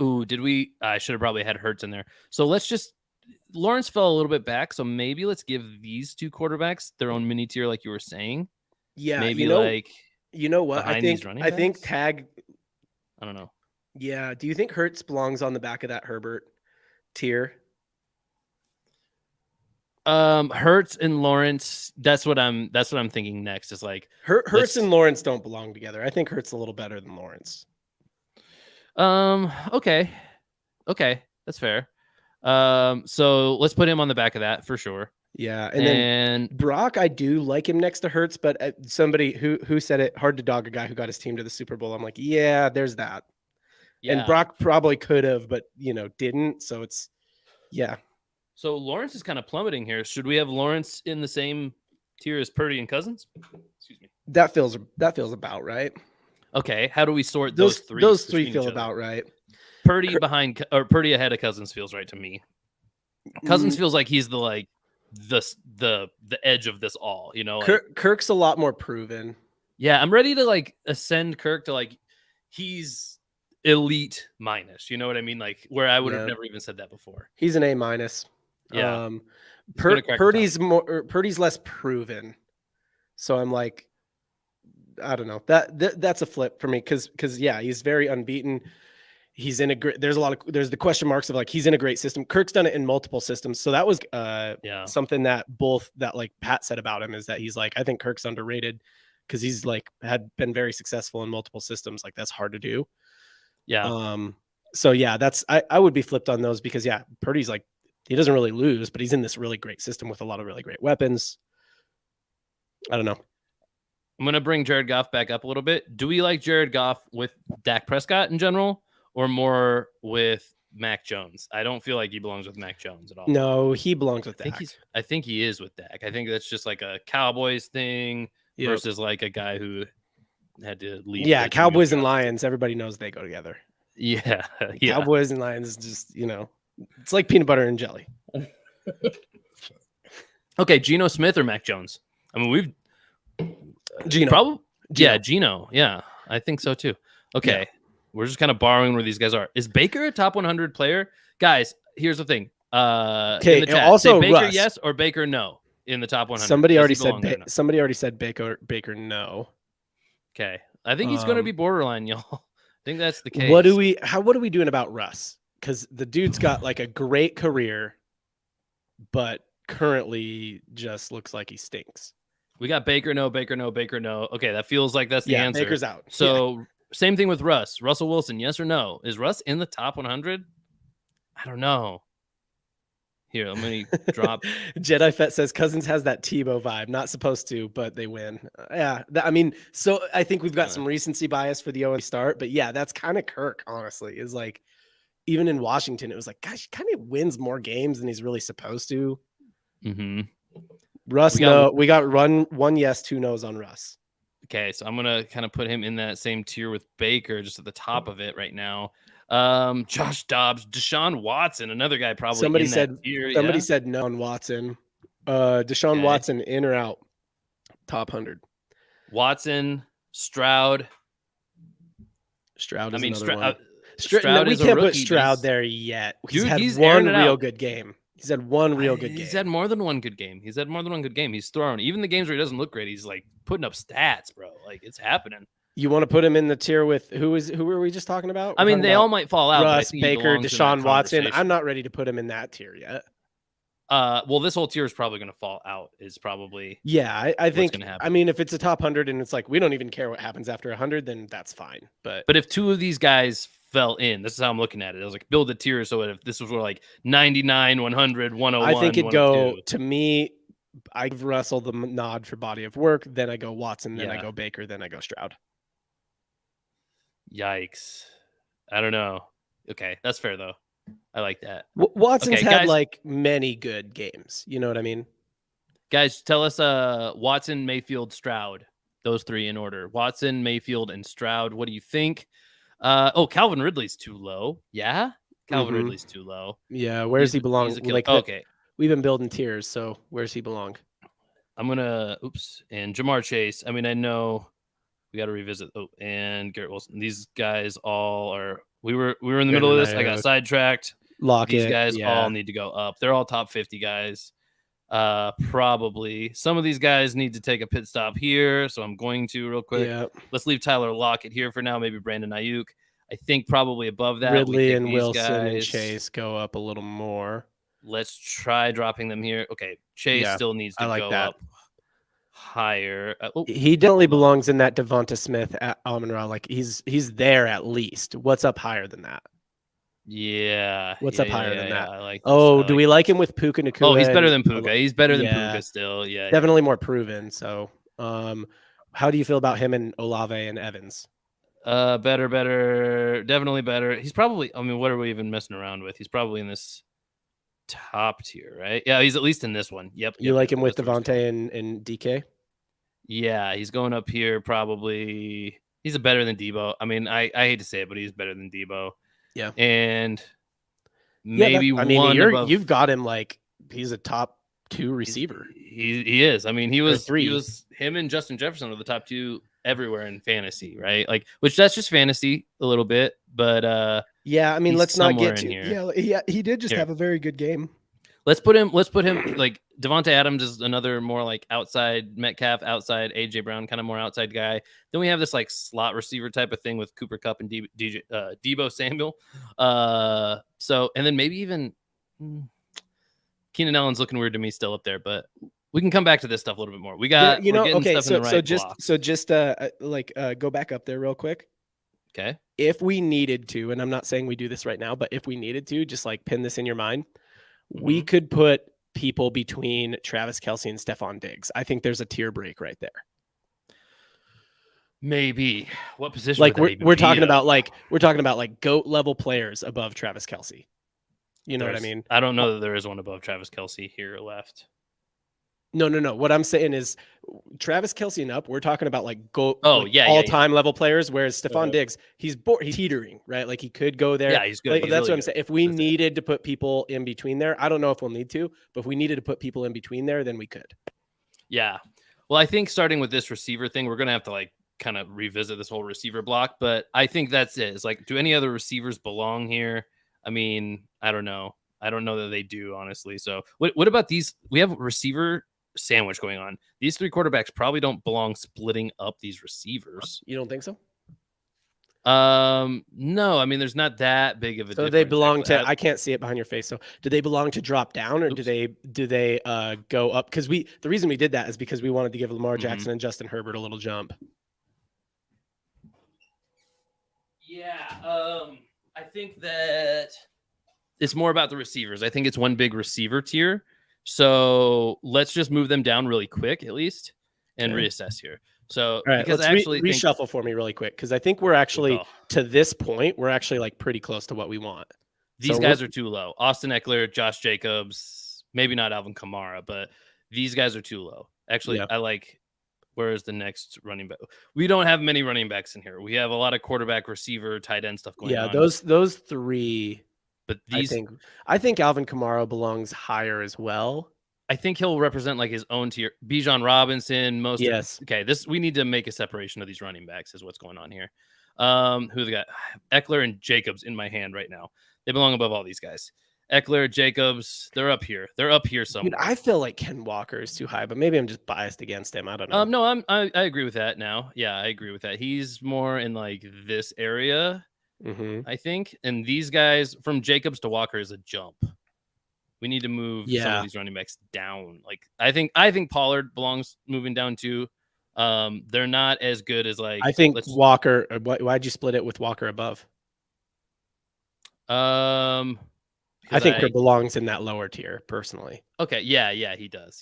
Speaker 2: Ooh, I should have probably had Hurts in there. So let's just Lawrence fell a little bit back, so maybe let's give these 2 quarterbacks their own mini tier, like you were saying.
Speaker 1: Yeah,
Speaker 2: maybe
Speaker 1: you know what? I think tag.
Speaker 2: I don't know.
Speaker 1: Yeah, do you think Hurts belongs on the back of that Herbert tier?
Speaker 2: Hurts and Lawrence. That's what I'm thinking next. Is like
Speaker 1: Hurts and Lawrence don't belong together. I think Hurts a little better than Lawrence.
Speaker 2: Okay, that's fair. So let's put him on the back of that for sure.
Speaker 1: Yeah, and then Brock, I do like him next to Hurts, but somebody who said it, hard to dog a guy who got his team to the Super Bowl. I'm like, yeah, there's that. Yeah. And Brock probably could have, but didn't. So it's
Speaker 2: So Lawrence is kind of plummeting here. Should we have Lawrence in the same tier as Purdy and Cousins? Excuse me.
Speaker 1: That feels about right.
Speaker 2: Okay, how do we sort those 3?
Speaker 1: Those 3 feel about right.
Speaker 2: Purdy Purdy ahead of Cousins feels right to me. Cousins feels like he's the edge of this all,
Speaker 1: Kirk's a lot more proven.
Speaker 2: Yeah, I'm ready to ascend Kirk to he's elite minus, you know what I mean? Like where I would have never even said that before.
Speaker 1: He's an A-.
Speaker 2: Yeah.
Speaker 1: Purdy's less proven. So I'm like, I don't know. That's a flip for me because he's very unbeaten. He's in a great. There's the question marks of he's in a great system. Kirk's done it in multiple systems, so that was something that Pat said about him is that he's I think Kirk's underrated because he's had been very successful in multiple systems. That's hard to do.
Speaker 2: Yeah.
Speaker 1: So yeah, I would be flipped on those because Purdy's he doesn't really lose, but he's in this really great system with a lot of really great weapons. I don't know.
Speaker 2: I'm gonna bring Jared Goff back up a little bit. Do we like Jared Goff with Dak Prescott in general? Or more with Mac Jones? I don't feel like he belongs with Mac Jones at all.
Speaker 1: No, he belongs with Dak.
Speaker 2: I think he is with Dak. I think that's just a Cowboys thing versus a guy who had to leave.
Speaker 1: Yeah, Cowboys and Lions. Everybody knows they go together.
Speaker 2: Yeah.
Speaker 1: Cowboys and Lions is just it's like peanut butter and jelly.
Speaker 2: Okay, Geno Smith or Mac Jones? I mean,
Speaker 1: Geno.
Speaker 2: Probably. Yeah, Geno. Yeah, I think so too. Okay. Yeah. We're just kind of borrowing where these guys are. Is Baker a top 100 player? Guys, here's the thing.
Speaker 1: Okay,
Speaker 2: in the chat,
Speaker 1: also
Speaker 2: say Baker
Speaker 1: Russ.
Speaker 2: Yes or Baker no in the top 100.
Speaker 1: Somebody already said Baker no.
Speaker 2: Okay. I think he's going to be borderline, y'all. I think that's the case.
Speaker 1: What are we doing about Russ? Because the dude's got a great career, but currently just looks like he stinks.
Speaker 2: We got Baker no, Baker no, Baker no. Okay, that feels like that's the answer.
Speaker 1: Baker's out.
Speaker 2: So same thing with Russ. Russell Wilson, yes or no? Is Russ in the top 100? I don't know. Here, let me drop.
Speaker 1: Jedi Fett says Cousins has that Tebow vibe. Not supposed to, but they win. So I think we've got some recency bias for the 0 start, but that's kind of Kirk, honestly. Is even in Washington, it was gosh, he kind of wins more games than he's really supposed to.
Speaker 2: Mm-hmm.
Speaker 1: Russ, we got one yes, 2 no's on Russ.
Speaker 2: Okay, so I'm gonna kind of put him in that same tier with Baker, just at the top of it right now. Josh Dobbs, Deshaun Watson, another guy probably.
Speaker 1: Somebody said no on Watson. Deshaun Watson, in or out? Top 100.
Speaker 2: Watson, Stroud.
Speaker 1: Stroud is another one.
Speaker 2: Stroud
Speaker 1: we
Speaker 2: is a
Speaker 1: can't
Speaker 2: rookie.
Speaker 1: put Stroud there yet. He's had
Speaker 2: he's
Speaker 1: one real good game. He's had one real good game.
Speaker 2: He's had more than one good game. He's throwing. Even the games where he doesn't look great, he's like putting up stats, bro. Like it's happening.
Speaker 1: You want to put him in the tier with who were we just talking about?
Speaker 2: I mean, they all might fall out.
Speaker 1: Russ,
Speaker 2: but I think
Speaker 1: Baker, Deshaun Watson. I'm not ready to put him in that tier yet.
Speaker 2: Well, this whole tier is probably going to fall out. Is probably
Speaker 1: I think. I mean, if it's a top 100 and it's like we don't even care what happens after 100, then that's fine. But
Speaker 2: if two of these guys fell in, this is how I'm looking at it. I was like, build a tier so if this was like 99, 100, 101,
Speaker 1: I think it'd go to me. I give Russell the nod for body of work. Then I go Watson. Then I go Baker. Then I go Stroud.
Speaker 2: Yikes! I don't know. Okay, that's fair though. I like that.
Speaker 1: Watson's had like many good games. You know what I mean?
Speaker 2: Guys, tell us Watson, Mayfield, Stroud. Those three in order. Watson, Mayfield, and Stroud. What do you think? Calvin Ridley's too low. Yeah? Calvin Ridley's too low.
Speaker 1: Yeah, where's he belong?
Speaker 2: Like, okay.
Speaker 1: We've been building tiers, so where's he belong?
Speaker 2: I'm going to, and Jamar Chase. I mean, I know we got to revisit. And Garrett Wilson. These guys all are, we were in the middle of this. I got sidetracked. These guys all need to go up. They're all top 50 guys. Probably. Some of these guys need to take a pit stop here, so I'm going to real quick.
Speaker 1: Yeah.
Speaker 2: Let's leave Tyler Lockett here for now. Maybe Brandon Ayuk. I think probably above that.
Speaker 1: Ridley and Wilson and Chase go up a little more.
Speaker 2: Let's try dropping them here. Okay, Chase still needs to go up higher.
Speaker 1: He definitely belongs in that Devonta Smith at Amon-Ra. Like he's there at least. What's up higher than that?
Speaker 2: Yeah.
Speaker 1: What's up higher than that?
Speaker 2: I like.
Speaker 1: Do we like him with Puka Nacua?
Speaker 2: Oh, he's better than Puka. He's better than Puka still. Yeah.
Speaker 1: Definitely more proven. So, how do you feel about him and Olave and Evans?
Speaker 2: Better. Definitely better. He's probably. I mean, what are we even messing around with? He's probably in this top tier, right? Yeah, he's at least in this one. Yep.
Speaker 1: You like him with Devontae and DK?
Speaker 2: Yeah, he's going up here probably. He's better than Debo. I mean, I hate to say it, but he's better than Debo.
Speaker 1: Yeah.
Speaker 2: And maybe
Speaker 1: you've got him like he's a top 2 receiver.
Speaker 2: He is. I mean, he was him and Justin Jefferson are the top 2 everywhere in fantasy, right? Like, which that's just fantasy a little bit, but
Speaker 1: yeah, I mean, let's not get to here. Yeah, he did just have a very good game.
Speaker 2: Let's put him like Devonta Adams is another more like outside Metcalf, outside AJ Brown, kind of more outside guy. Then we have this like slot receiver type of thing with Cooper Kupp and Debo Samuel. So and then maybe even Keenan Allen's looking weird to me still up there, but we can come back to this stuff a little bit more. We got okay. So just go back up there real quick. Okay.
Speaker 1: If we needed to, and I'm not saying we do this right now, but if we needed to, just like pin this in your mind. We could put people between Travis Kelce and Stephon Diggs. I think there's a tier break right there.
Speaker 2: Maybe. What position?
Speaker 1: Like we're talking about like GOAT level players above Travis Kelce. You know what I mean?
Speaker 2: I don't know that there is one above Travis Kelce here left.
Speaker 1: No. What I'm saying is Travis Kelce and up, we're talking about like all-time level players, whereas Stephon Diggs, he's teetering, right? Like he could go there.
Speaker 2: Yeah, he's good.
Speaker 1: Like, that's really what I'm saying. If we needed to put people in between there, I don't know if we'll need to, but if we needed to put people in between there, then we could.
Speaker 2: Yeah. Well, I think starting with this receiver thing, we're going to have to like kind of revisit this whole receiver block, but I think that's it. It's like, do any other receivers belong here? I mean, I don't know. I don't know that they do, honestly. So what about these? We have receiver sandwich going on. These 3 quarterbacks probably don't belong splitting up these receivers.
Speaker 1: You don't think so?
Speaker 2: No. I mean, there's not that big of a difference.
Speaker 1: So they belong to. I can't see it behind your face. So do they belong to drop down, or do they go up? Because the reason we did that is because we wanted to give Lamar Jackson and Justin Herbert a little jump.
Speaker 2: Yeah. I think that it's more about the receivers. I think it's one big receiver tier. So let's just move them down really quick, at least, and reassess here. So,
Speaker 1: all right, let's reshuffle for me really quick, because I think we're actually to this point, we're actually like pretty close to what we want.
Speaker 2: These guys are too low. Austin Eckler, Josh Jacobs, maybe not Alvin Kamara, but these guys are too low. Actually, I like. Where is the next running back? We don't have many running backs in here. We have a lot of quarterback, receiver, tight end stuff going on.
Speaker 1: Yeah, those 3. But I think Alvin Kamara belongs higher as well.
Speaker 2: I think he'll represent like his own tier. Bijan Robinson, we need to make a separation of these running backs is what's going on here. Who they got? Eckler and Jacobs in my hand right now. They belong above all these guys. Eckler, Jacobs, they're up here. They're up here somewhere.
Speaker 1: Dude, I feel like Ken Walker is too high, but maybe I'm just biased against him. I don't know.
Speaker 2: No, I agree with that now. Yeah, I agree with that. He's more in like this area, I think. And these guys from Jacobs to Walker is a jump. We need to move some of these running backs down. Like I think Pollard belongs moving down too. They're not as good as like
Speaker 1: I think Walker. Why'd you split it with Walker above? I think he belongs in that lower tier, personally.
Speaker 2: Okay, yeah, he does.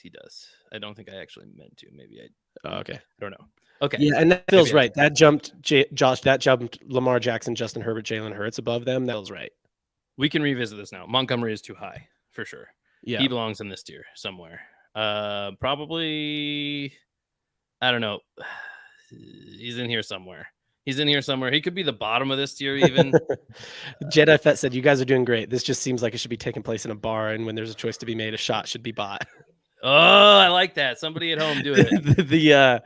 Speaker 2: I don't think I actually meant to. Maybe I.
Speaker 1: Okay,
Speaker 2: I don't know. Okay,
Speaker 1: yeah, and that feels right. That jumped Josh. That jumped Lamar Jackson, Justin Herbert, Jalen Hurts above them. That feels right.
Speaker 2: We can revisit this now. Montgomery is too high for sure.
Speaker 1: Yeah,
Speaker 2: he belongs in this tier somewhere. Probably. I don't know. He's in here somewhere. He could be the bottom of this tier even.
Speaker 1: Jedi Fett said, "You guys are doing great. This just seems like it should be taking place in a bar, and when there's a choice to be made, a shot should be bought."
Speaker 2: Oh, I like that. Somebody at home do it.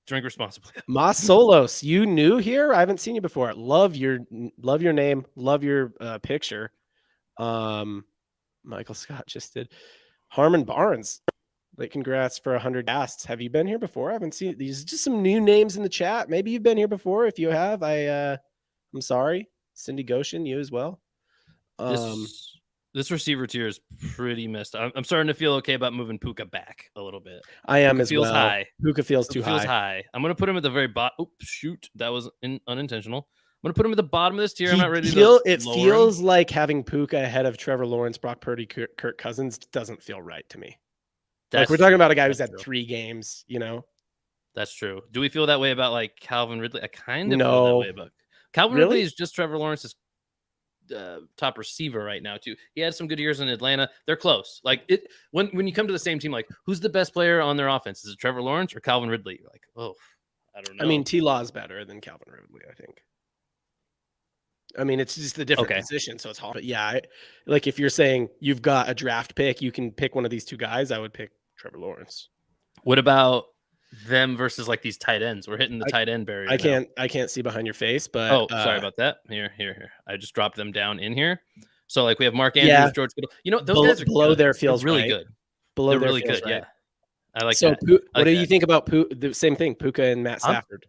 Speaker 2: Drink responsibly.
Speaker 1: Mas Solos, you new here? I haven't seen you before. Love your name. Love your picture. Michael Scott just did. Harmon Barnes. Like, congrats for 100 casts. Have you been here before? I haven't seen these. Just some new names in the chat. Maybe you've been here before. If you have, I'm sorry. Cindy Goshen, you as well.
Speaker 2: This receiver tier is pretty messed up. I'm starting to feel okay about moving Puka back a little bit.
Speaker 1: I am
Speaker 2: Puka
Speaker 1: as
Speaker 2: feels
Speaker 1: well.
Speaker 2: High.
Speaker 1: Puka feels too
Speaker 2: feels high. I'm going to put him at the very bottom. Oh, shoot. That was unintentional. I'm going to put him at the bottom of this tier. I'm not ready to
Speaker 1: It feels like having Puka ahead of Trevor Lawrence, Brock Purdy, Kirk Cousins doesn't feel right to me. Like, we're talking about a guy who's had 3 games, you know?
Speaker 2: That's true. Do we feel that way about like Calvin Ridley? I kind of feel that way about Calvin Ridley is just Trevor Lawrence's top receiver right now too. He had some good years in Atlanta. They're close. Like it when you come to the same team, like who's the best player on their offense? Is it Trevor Lawrence or Calvin Ridley? You're like, oh, I don't know.
Speaker 1: I mean, T-Law is better than Calvin Ridley, I think. I mean, it's just a different position, so it's hard. But yeah, like if you're saying you've got a draft pick, you can pick one of these 2 guys. I would pick Trevor Lawrence.
Speaker 2: What about them versus like these tight ends? We're hitting the tight end barrier.
Speaker 1: I can't see behind your face, but
Speaker 2: sorry about that. Here. I just dropped them down in here. So like we have Mark Andrews, George Kittle. You know, those guys are
Speaker 1: below
Speaker 2: good.
Speaker 1: there feels
Speaker 2: really
Speaker 1: right.
Speaker 2: good.
Speaker 1: Below
Speaker 2: they're
Speaker 1: there
Speaker 2: really
Speaker 1: feels
Speaker 2: good.
Speaker 1: Right.
Speaker 2: Yeah, I like
Speaker 1: so
Speaker 2: that.
Speaker 1: What do you think about the same thing, Puka and Matt Stafford?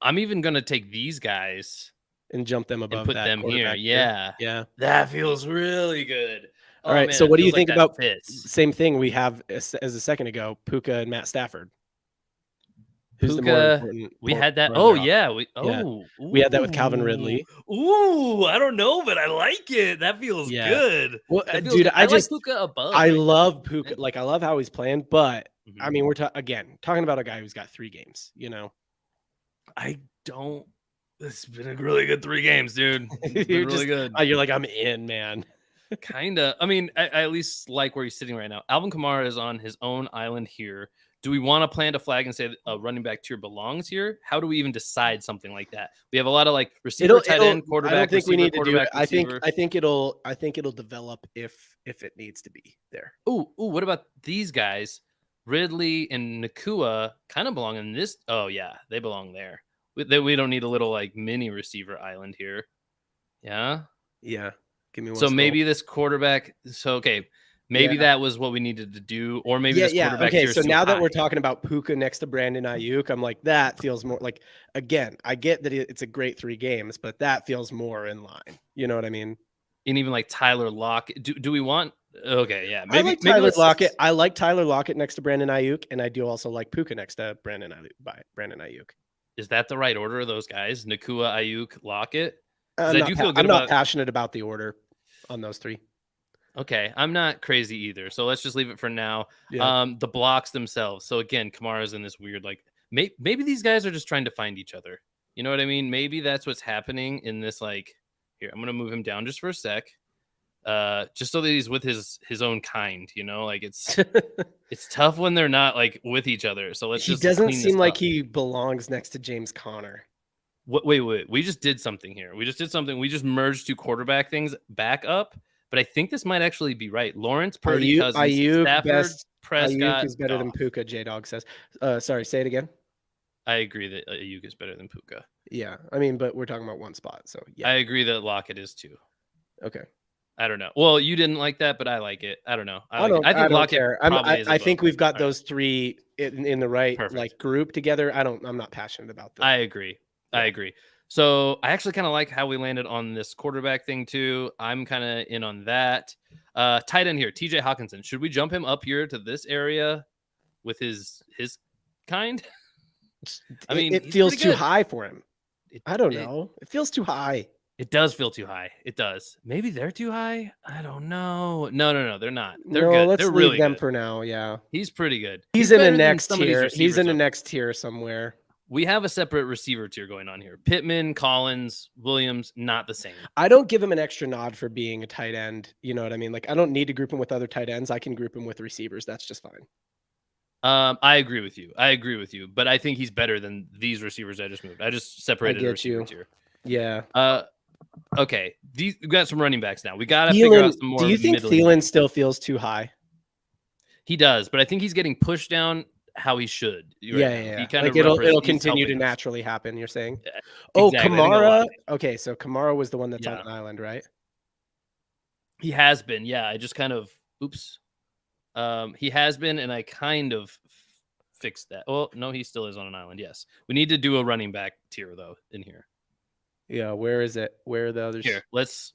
Speaker 2: I'm even gonna take these guys
Speaker 1: and jump them above
Speaker 2: and put them here.
Speaker 1: Yeah,
Speaker 2: that feels really good.
Speaker 1: All right. So what do you think about same thing we have as a second ago, Puka and Matt Stafford?
Speaker 2: Who's the more important? We had that. Oh yeah. We
Speaker 1: had that with Calvin Ridley.
Speaker 2: Ooh, I don't know, but I like it. That feels good.
Speaker 1: Well,
Speaker 2: feels
Speaker 1: dude,
Speaker 2: good. I like Puka above.
Speaker 1: I love Puka. Like I love how he's playing, but I mean, we're talking about a guy who's got 3 games. You know,
Speaker 2: It's been a really good 3 games, dude. You're really good.
Speaker 1: You're like, I'm in, man.
Speaker 2: Kinda. I mean, I at least like where he's sitting right now. Alvin Kamara is on his own island here. Do we want to plant a flag and say a running back tier belongs here? How do we even decide something like that? We have a lot of like receiver, tight end, quarterback.
Speaker 1: I don't think
Speaker 2: receiver,
Speaker 1: we need to do it.
Speaker 2: Receiver.
Speaker 1: I think it'll develop if it needs to be there.
Speaker 2: Ooh, what about these guys? Ridley and Nakua kind of belong in this. Oh yeah, they belong there. We don't need a little like mini receiver island here. Yeah.
Speaker 1: Give me one.
Speaker 2: So maybe this quarterback. So okay. Maybe that was what we needed to do, or maybe this quarterback.
Speaker 1: Okay, so now that we're talking about Puka next to Brandon Ayuk, I'm like, that feels more like, again, I get that it's a great 3 games, but that feels more in line. You know what I mean?
Speaker 2: And even like Tyler Lockett. Do we want? Okay, yeah.
Speaker 1: Maybe Tyler Lockett. I like Tyler Lockett next to Brandon Ayuk, and I do also like Puka next to Brandon Ayuk.
Speaker 2: Is that the right order of those guys? Nakua, Ayuk, Lockett?
Speaker 1: I'm not passionate about the order on those 3.
Speaker 2: Okay, I'm not crazy either. So let's just leave it for now. Yeah. The blocks themselves. So again, Kamara's in this weird, like, maybe these guys are just trying to find each other. You know what I mean? Maybe that's what's happening in this, like, here, I'm going to move him down just for a sec. Just so that he's with his own kind, you know, like it's tough when they're not like with each other. So he
Speaker 1: doesn't seem like he belongs next to James Conner.
Speaker 2: Wait, we just did something here. We just merged 2 quarterback things back up. But I think this might actually be right. Lawrence, Purdy, Cousins, Stafford, Prescott.
Speaker 1: Ayuk is better than Puka, J-Dog says. Sorry, say it again.
Speaker 2: I agree that Ayuk is better than Puka.
Speaker 1: Yeah, I mean, but we're talking about one spot, so yeah.
Speaker 2: I agree that Lockett is too.
Speaker 1: Okay.
Speaker 2: I don't know. Well, you didn't like that, but I like it. I don't know. I like it.
Speaker 1: don't.
Speaker 2: I think
Speaker 1: I don't
Speaker 2: Lockett
Speaker 1: care.
Speaker 2: probably is
Speaker 1: I
Speaker 2: above
Speaker 1: think we've
Speaker 2: him.
Speaker 1: got
Speaker 2: All right.
Speaker 1: those three in the right
Speaker 2: Perfect.
Speaker 1: like group together. I'm not passionate about them.
Speaker 2: I agree.
Speaker 1: Yeah.
Speaker 2: I agree. So I actually kind of like how we landed on this quarterback thing too. I'm kind of in on that. Tight end here, TJ Hawkinson. Should we jump him up here to this area with his kind? I mean,
Speaker 1: it
Speaker 2: he's
Speaker 1: feels
Speaker 2: pretty
Speaker 1: too
Speaker 2: good.
Speaker 1: high for him.
Speaker 2: It,
Speaker 1: I don't
Speaker 2: it-
Speaker 1: know. It feels too high.
Speaker 2: It does feel too high. It does. Maybe they're too high. I don't know. No. They're not. They're
Speaker 1: No,
Speaker 2: good.
Speaker 1: let's
Speaker 2: They're
Speaker 1: leave
Speaker 2: really
Speaker 1: them
Speaker 2: good.
Speaker 1: for now. Yeah.
Speaker 2: He's pretty good.
Speaker 1: He's in the
Speaker 2: better than
Speaker 1: next
Speaker 2: some of these
Speaker 1: tier. He's in the
Speaker 2: receivers,
Speaker 1: next tier somewhere.
Speaker 2: We have a separate receiver tier going on here. Pittman, Collins, Williams, not the same.
Speaker 1: I don't give him an extra nod for being a tight end. You know what I mean? Like I don't need to group him with other tight ends. I can group him with receivers. That's just fine.
Speaker 2: I agree with you. But I think he's better than these receivers I just moved. I just separated the receiver tier.
Speaker 1: Yeah.
Speaker 2: Okay. We got some running backs now. We got to figure out some more.
Speaker 1: Do you think Thielen still feels too high?
Speaker 2: He does, but I think he's getting pushed down how he should.
Speaker 1: Yeah.
Speaker 2: He kind
Speaker 1: like
Speaker 2: of
Speaker 1: it'll continue to naturally happen. You're saying?
Speaker 2: Yeah,
Speaker 1: Oh,
Speaker 2: exactly.
Speaker 1: Kamara. Okay, so Kamara was the one that's
Speaker 2: Yeah.
Speaker 1: on an island, right?
Speaker 2: He has been. Yeah, I just kind of oops. He has been, and I kind of fixed that. Oh no, he still is on an island. Yes, we need to do a running back tier though in here.
Speaker 1: Yeah, where is it? Where are the others?
Speaker 2: Here, let's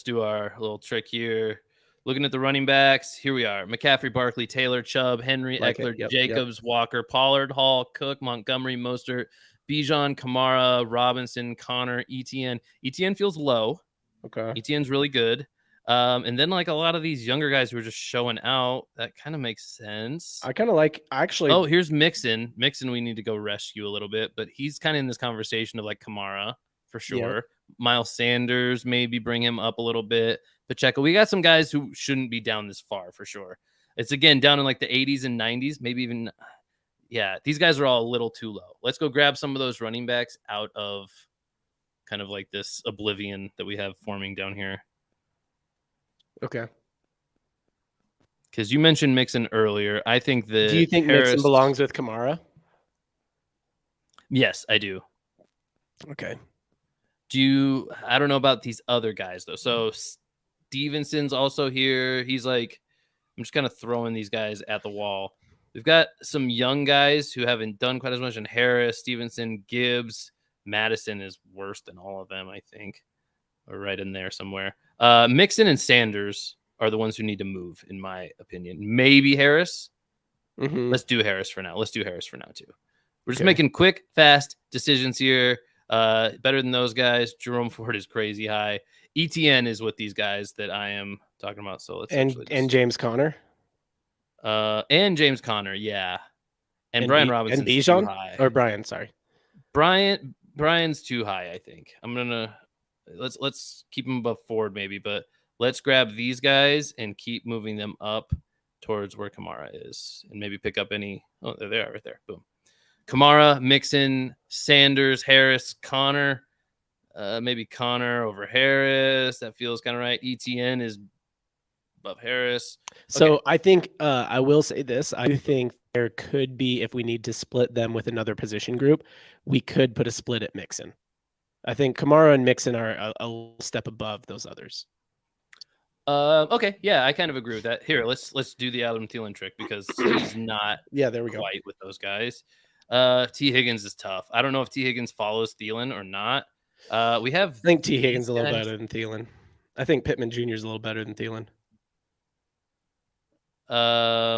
Speaker 2: do our little trick here. Looking at the running backs, here we are: McCaffrey, Barkley, Taylor, Chubb, Henry, Eckler, Jacobs, Walker, Pollard, Hall, Cook, Montgomery, Mostert, Bijan, Kamara, Robinson, Connor, Etienne. Etienne feels low.
Speaker 1: Okay.
Speaker 2: Etienne's really good. And then like a lot of these younger guys who are just showing out, that kind of makes sense.
Speaker 1: I kind of like actually.
Speaker 2: Oh, here's Mixon. Mixon, we need to go rescue a little bit, but he's kind of in this conversation of like Kamara for sure.
Speaker 1: Yeah.
Speaker 2: Miles Sanders, maybe bring him up a little bit. Pacheco, we got some guys who shouldn't be down this far for sure. It's again down in like the 80s and 90s, maybe even. Yeah, these guys are all a little too low. Let's go grab some of those running backs out of kind of like this oblivion that we have forming down here.
Speaker 1: Okay.
Speaker 2: Because you mentioned Mixon earlier. I think that.
Speaker 1: Do you think Mixon belongs with Kamara?
Speaker 2: Yes, I do.
Speaker 1: Okay.
Speaker 2: I don't know about these other guys though. So Stevenson's also here. He's like, I'm just kind of throwing these guys at the wall. We've got some young guys who haven't done quite as much. And Harris, Stevenson, Gibbs, Madison is worse than all of them, I think. Or right in there somewhere. Mixon and Sanders are the ones who need to move, in my opinion. Maybe Harris.
Speaker 1: Mm-hmm.
Speaker 2: Let's do Harris for now. Too. We're just making quick, fast decisions here. Better than those guys. Jerome Ford is crazy high. ETN is with these guys that I am talking about. So let's
Speaker 1: and James Conner.
Speaker 2: And James Conner, yeah. And Brian Robinson
Speaker 1: and Bijan or Brian, sorry.
Speaker 2: Brian's too high, I think. I'm gonna let's keep him above Ford maybe, but let's grab these guys and keep moving them up towards where Kamara is, and maybe pick up any. Oh, there they are, right there. Boom. Kamara, Mixon, Sanders, Harris, Connor. Maybe Connor over Harris. That feels kind of right. ETN is above Harris.
Speaker 1: So
Speaker 2: Okay.
Speaker 1: I think I will say this. I do think there could be, if we need to split them with another position group, we could put a split at Mixon. I think Kamara and Mixon are a step above those others.
Speaker 2: Okay, yeah, I kind of agree with that. Here, let's do the Adam Thielen trick because he's not
Speaker 1: there we go.
Speaker 2: Quite with those guys. T. Higgins is tough. I don't know if T. Higgins follows Thielen or not. I
Speaker 1: think T. Higgins is a little better than Thielen. I think Pittman Jr. is a little better than Thielen.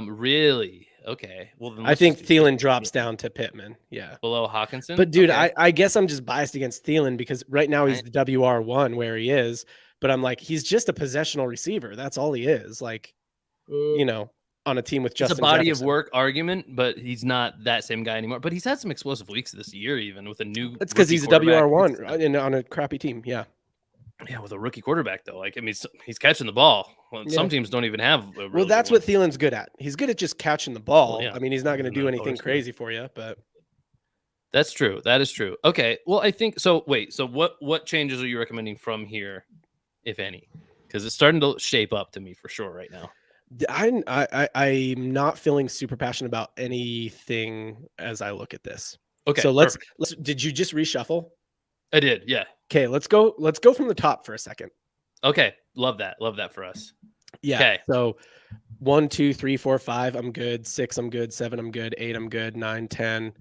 Speaker 2: Really? Okay. Well, then
Speaker 1: I think Thielen drops down to Pittman. Yeah.
Speaker 2: Below Hawkinson.
Speaker 1: But dude, okay. I guess I'm just biased against Thielen because right now he's the WR1 where he is. But I'm like, he's just a possessional receiver. That's all he is. Like, on a team with Justin
Speaker 2: It's a body
Speaker 1: Jefferson.
Speaker 2: of work argument, but he's not that same guy anymore. But he's had some explosive weeks this year, even with a new.
Speaker 1: It's because he's a WR1 on a crappy team. Yeah.
Speaker 2: Yeah, with a rookie quarterback though, like I mean, he's catching the ball. Well, some teams don't even have.
Speaker 1: Well, that's what Thielen's good at. He's good at just catching the ball.
Speaker 2: Well, yeah.
Speaker 1: I mean, he's not going to do anything crazy for you, but
Speaker 2: that's true. That is true. Okay. Well, I think so. Wait. So what changes are you recommending from here, if any? Because it's starting to shape up to me for sure right now.
Speaker 1: I'm not feeling super passionate about anything as I look at this.
Speaker 2: Okay.
Speaker 1: So let's. Did you just reshuffle?
Speaker 2: I did. Yeah.
Speaker 1: Okay. Let's go from the top for a second.
Speaker 2: Okay, love that for us.
Speaker 1: Yeah.
Speaker 2: Okay.
Speaker 1: So 1, 2, 3, 4, 5, I'm good. 6, I'm good. 7, I'm good. 8, I'm good. 9, 10.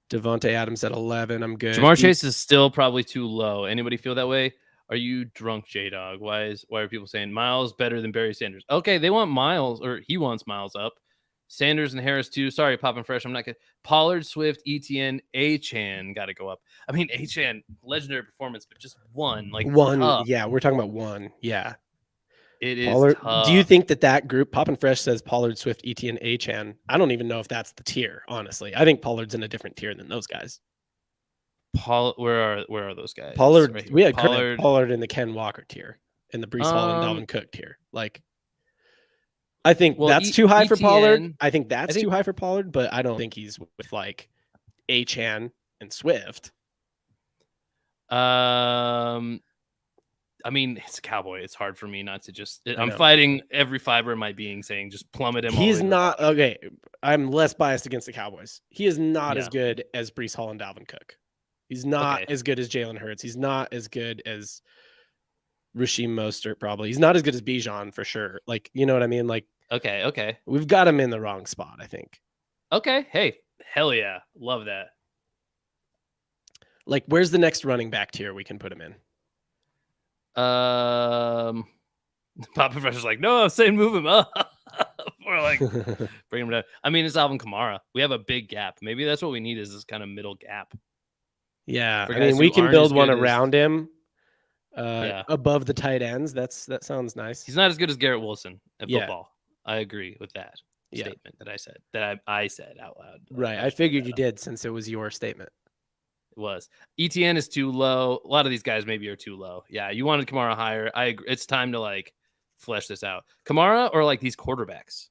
Speaker 1: Devontae Adams at 11, I'm good.
Speaker 2: Jamar Chase is still probably too low. Anybody feel that way? Are you drunk, J-Dog? Why are people saying Miles better than Barry Sanders? Okay, they want Miles, or he wants Miles up. Sanders and Harris too. Sorry, Poppin' Fresh. I'm not good. Pollard, Swift, ETN, Achane got to go up. I mean, Achane, legendary performance, but just one. Like, it's
Speaker 1: one.
Speaker 2: tough.
Speaker 1: Yeah, we're talking about one. Yeah.
Speaker 2: It is
Speaker 1: Pollard.
Speaker 2: tough.
Speaker 1: Do you think that group, Poppin' Fresh says Pollard, Swift, ETN, Achane? I don't even know if that's the tier, honestly. I think Pollard's in a different tier than those guys.
Speaker 2: Where are those guys?
Speaker 1: Pollard,
Speaker 2: Right,
Speaker 1: we had Pollard in the Ken Walker tier, in the Breece Hall and Dalvin Cook tier. Like, I think that's too high for Pollard. I think that's too high for Pollard, but I don't think he's with like Achane and Swift.
Speaker 2: I mean, it's a Cowboy. It's hard for me not to just. I'm fighting every fiber of my being, saying just plummet him.
Speaker 1: He's not okay. I'm less biased against the Cowboys. He is not as good as Breece Hall and Dalvin Cook. He's not as good as Jalen Hurts. He's not as good as Raheem Mostert, probably. He's not as good as Bijan for sure. Like, you know what I mean? Like,
Speaker 2: okay.
Speaker 1: We've got him in the wrong spot, I think.
Speaker 2: Okay. Hey, hell yeah. Love that.
Speaker 1: Like, where's the next running back tier we can put him in?
Speaker 2: Papa Professor's like, no, I'm saying move him up. Or like bring him down. I mean, it's Alvin Kamara. We have a big gap. Maybe that's what we need, is this kind of middle gap.
Speaker 1: Yeah. I mean, we can build one around him. Above the tight ends. That sounds nice.
Speaker 2: He's not as good as Garrett Wilson at football. I agree with that statement that I said, that I said out loud.
Speaker 1: Right. I figured you did, since it was your statement.
Speaker 2: It was. ETN is too low. A lot of these guys maybe are too low. Yeah, you wanted Kamara higher. I agree. It's time to like flesh this out. Kamara or like these quarterbacks?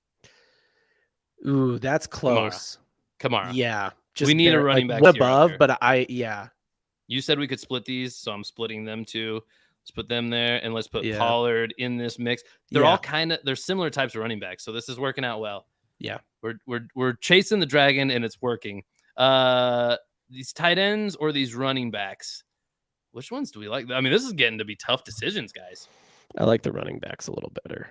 Speaker 1: Ooh, that's close.
Speaker 2: Kamara.
Speaker 1: Yeah.
Speaker 2: We need a running back
Speaker 1: above, but
Speaker 2: You said we could split these, so I'm splitting them too. Let's put them there, and let's put Pollard in this mix. They're all they're similar types of running backs, so this is working out well.
Speaker 1: Yeah,
Speaker 2: we're chasing the dragon, and it's working. These tight ends or these running backs, which ones do we like? I mean, this is getting to be tough decisions, guys.
Speaker 1: I like the running backs a little better.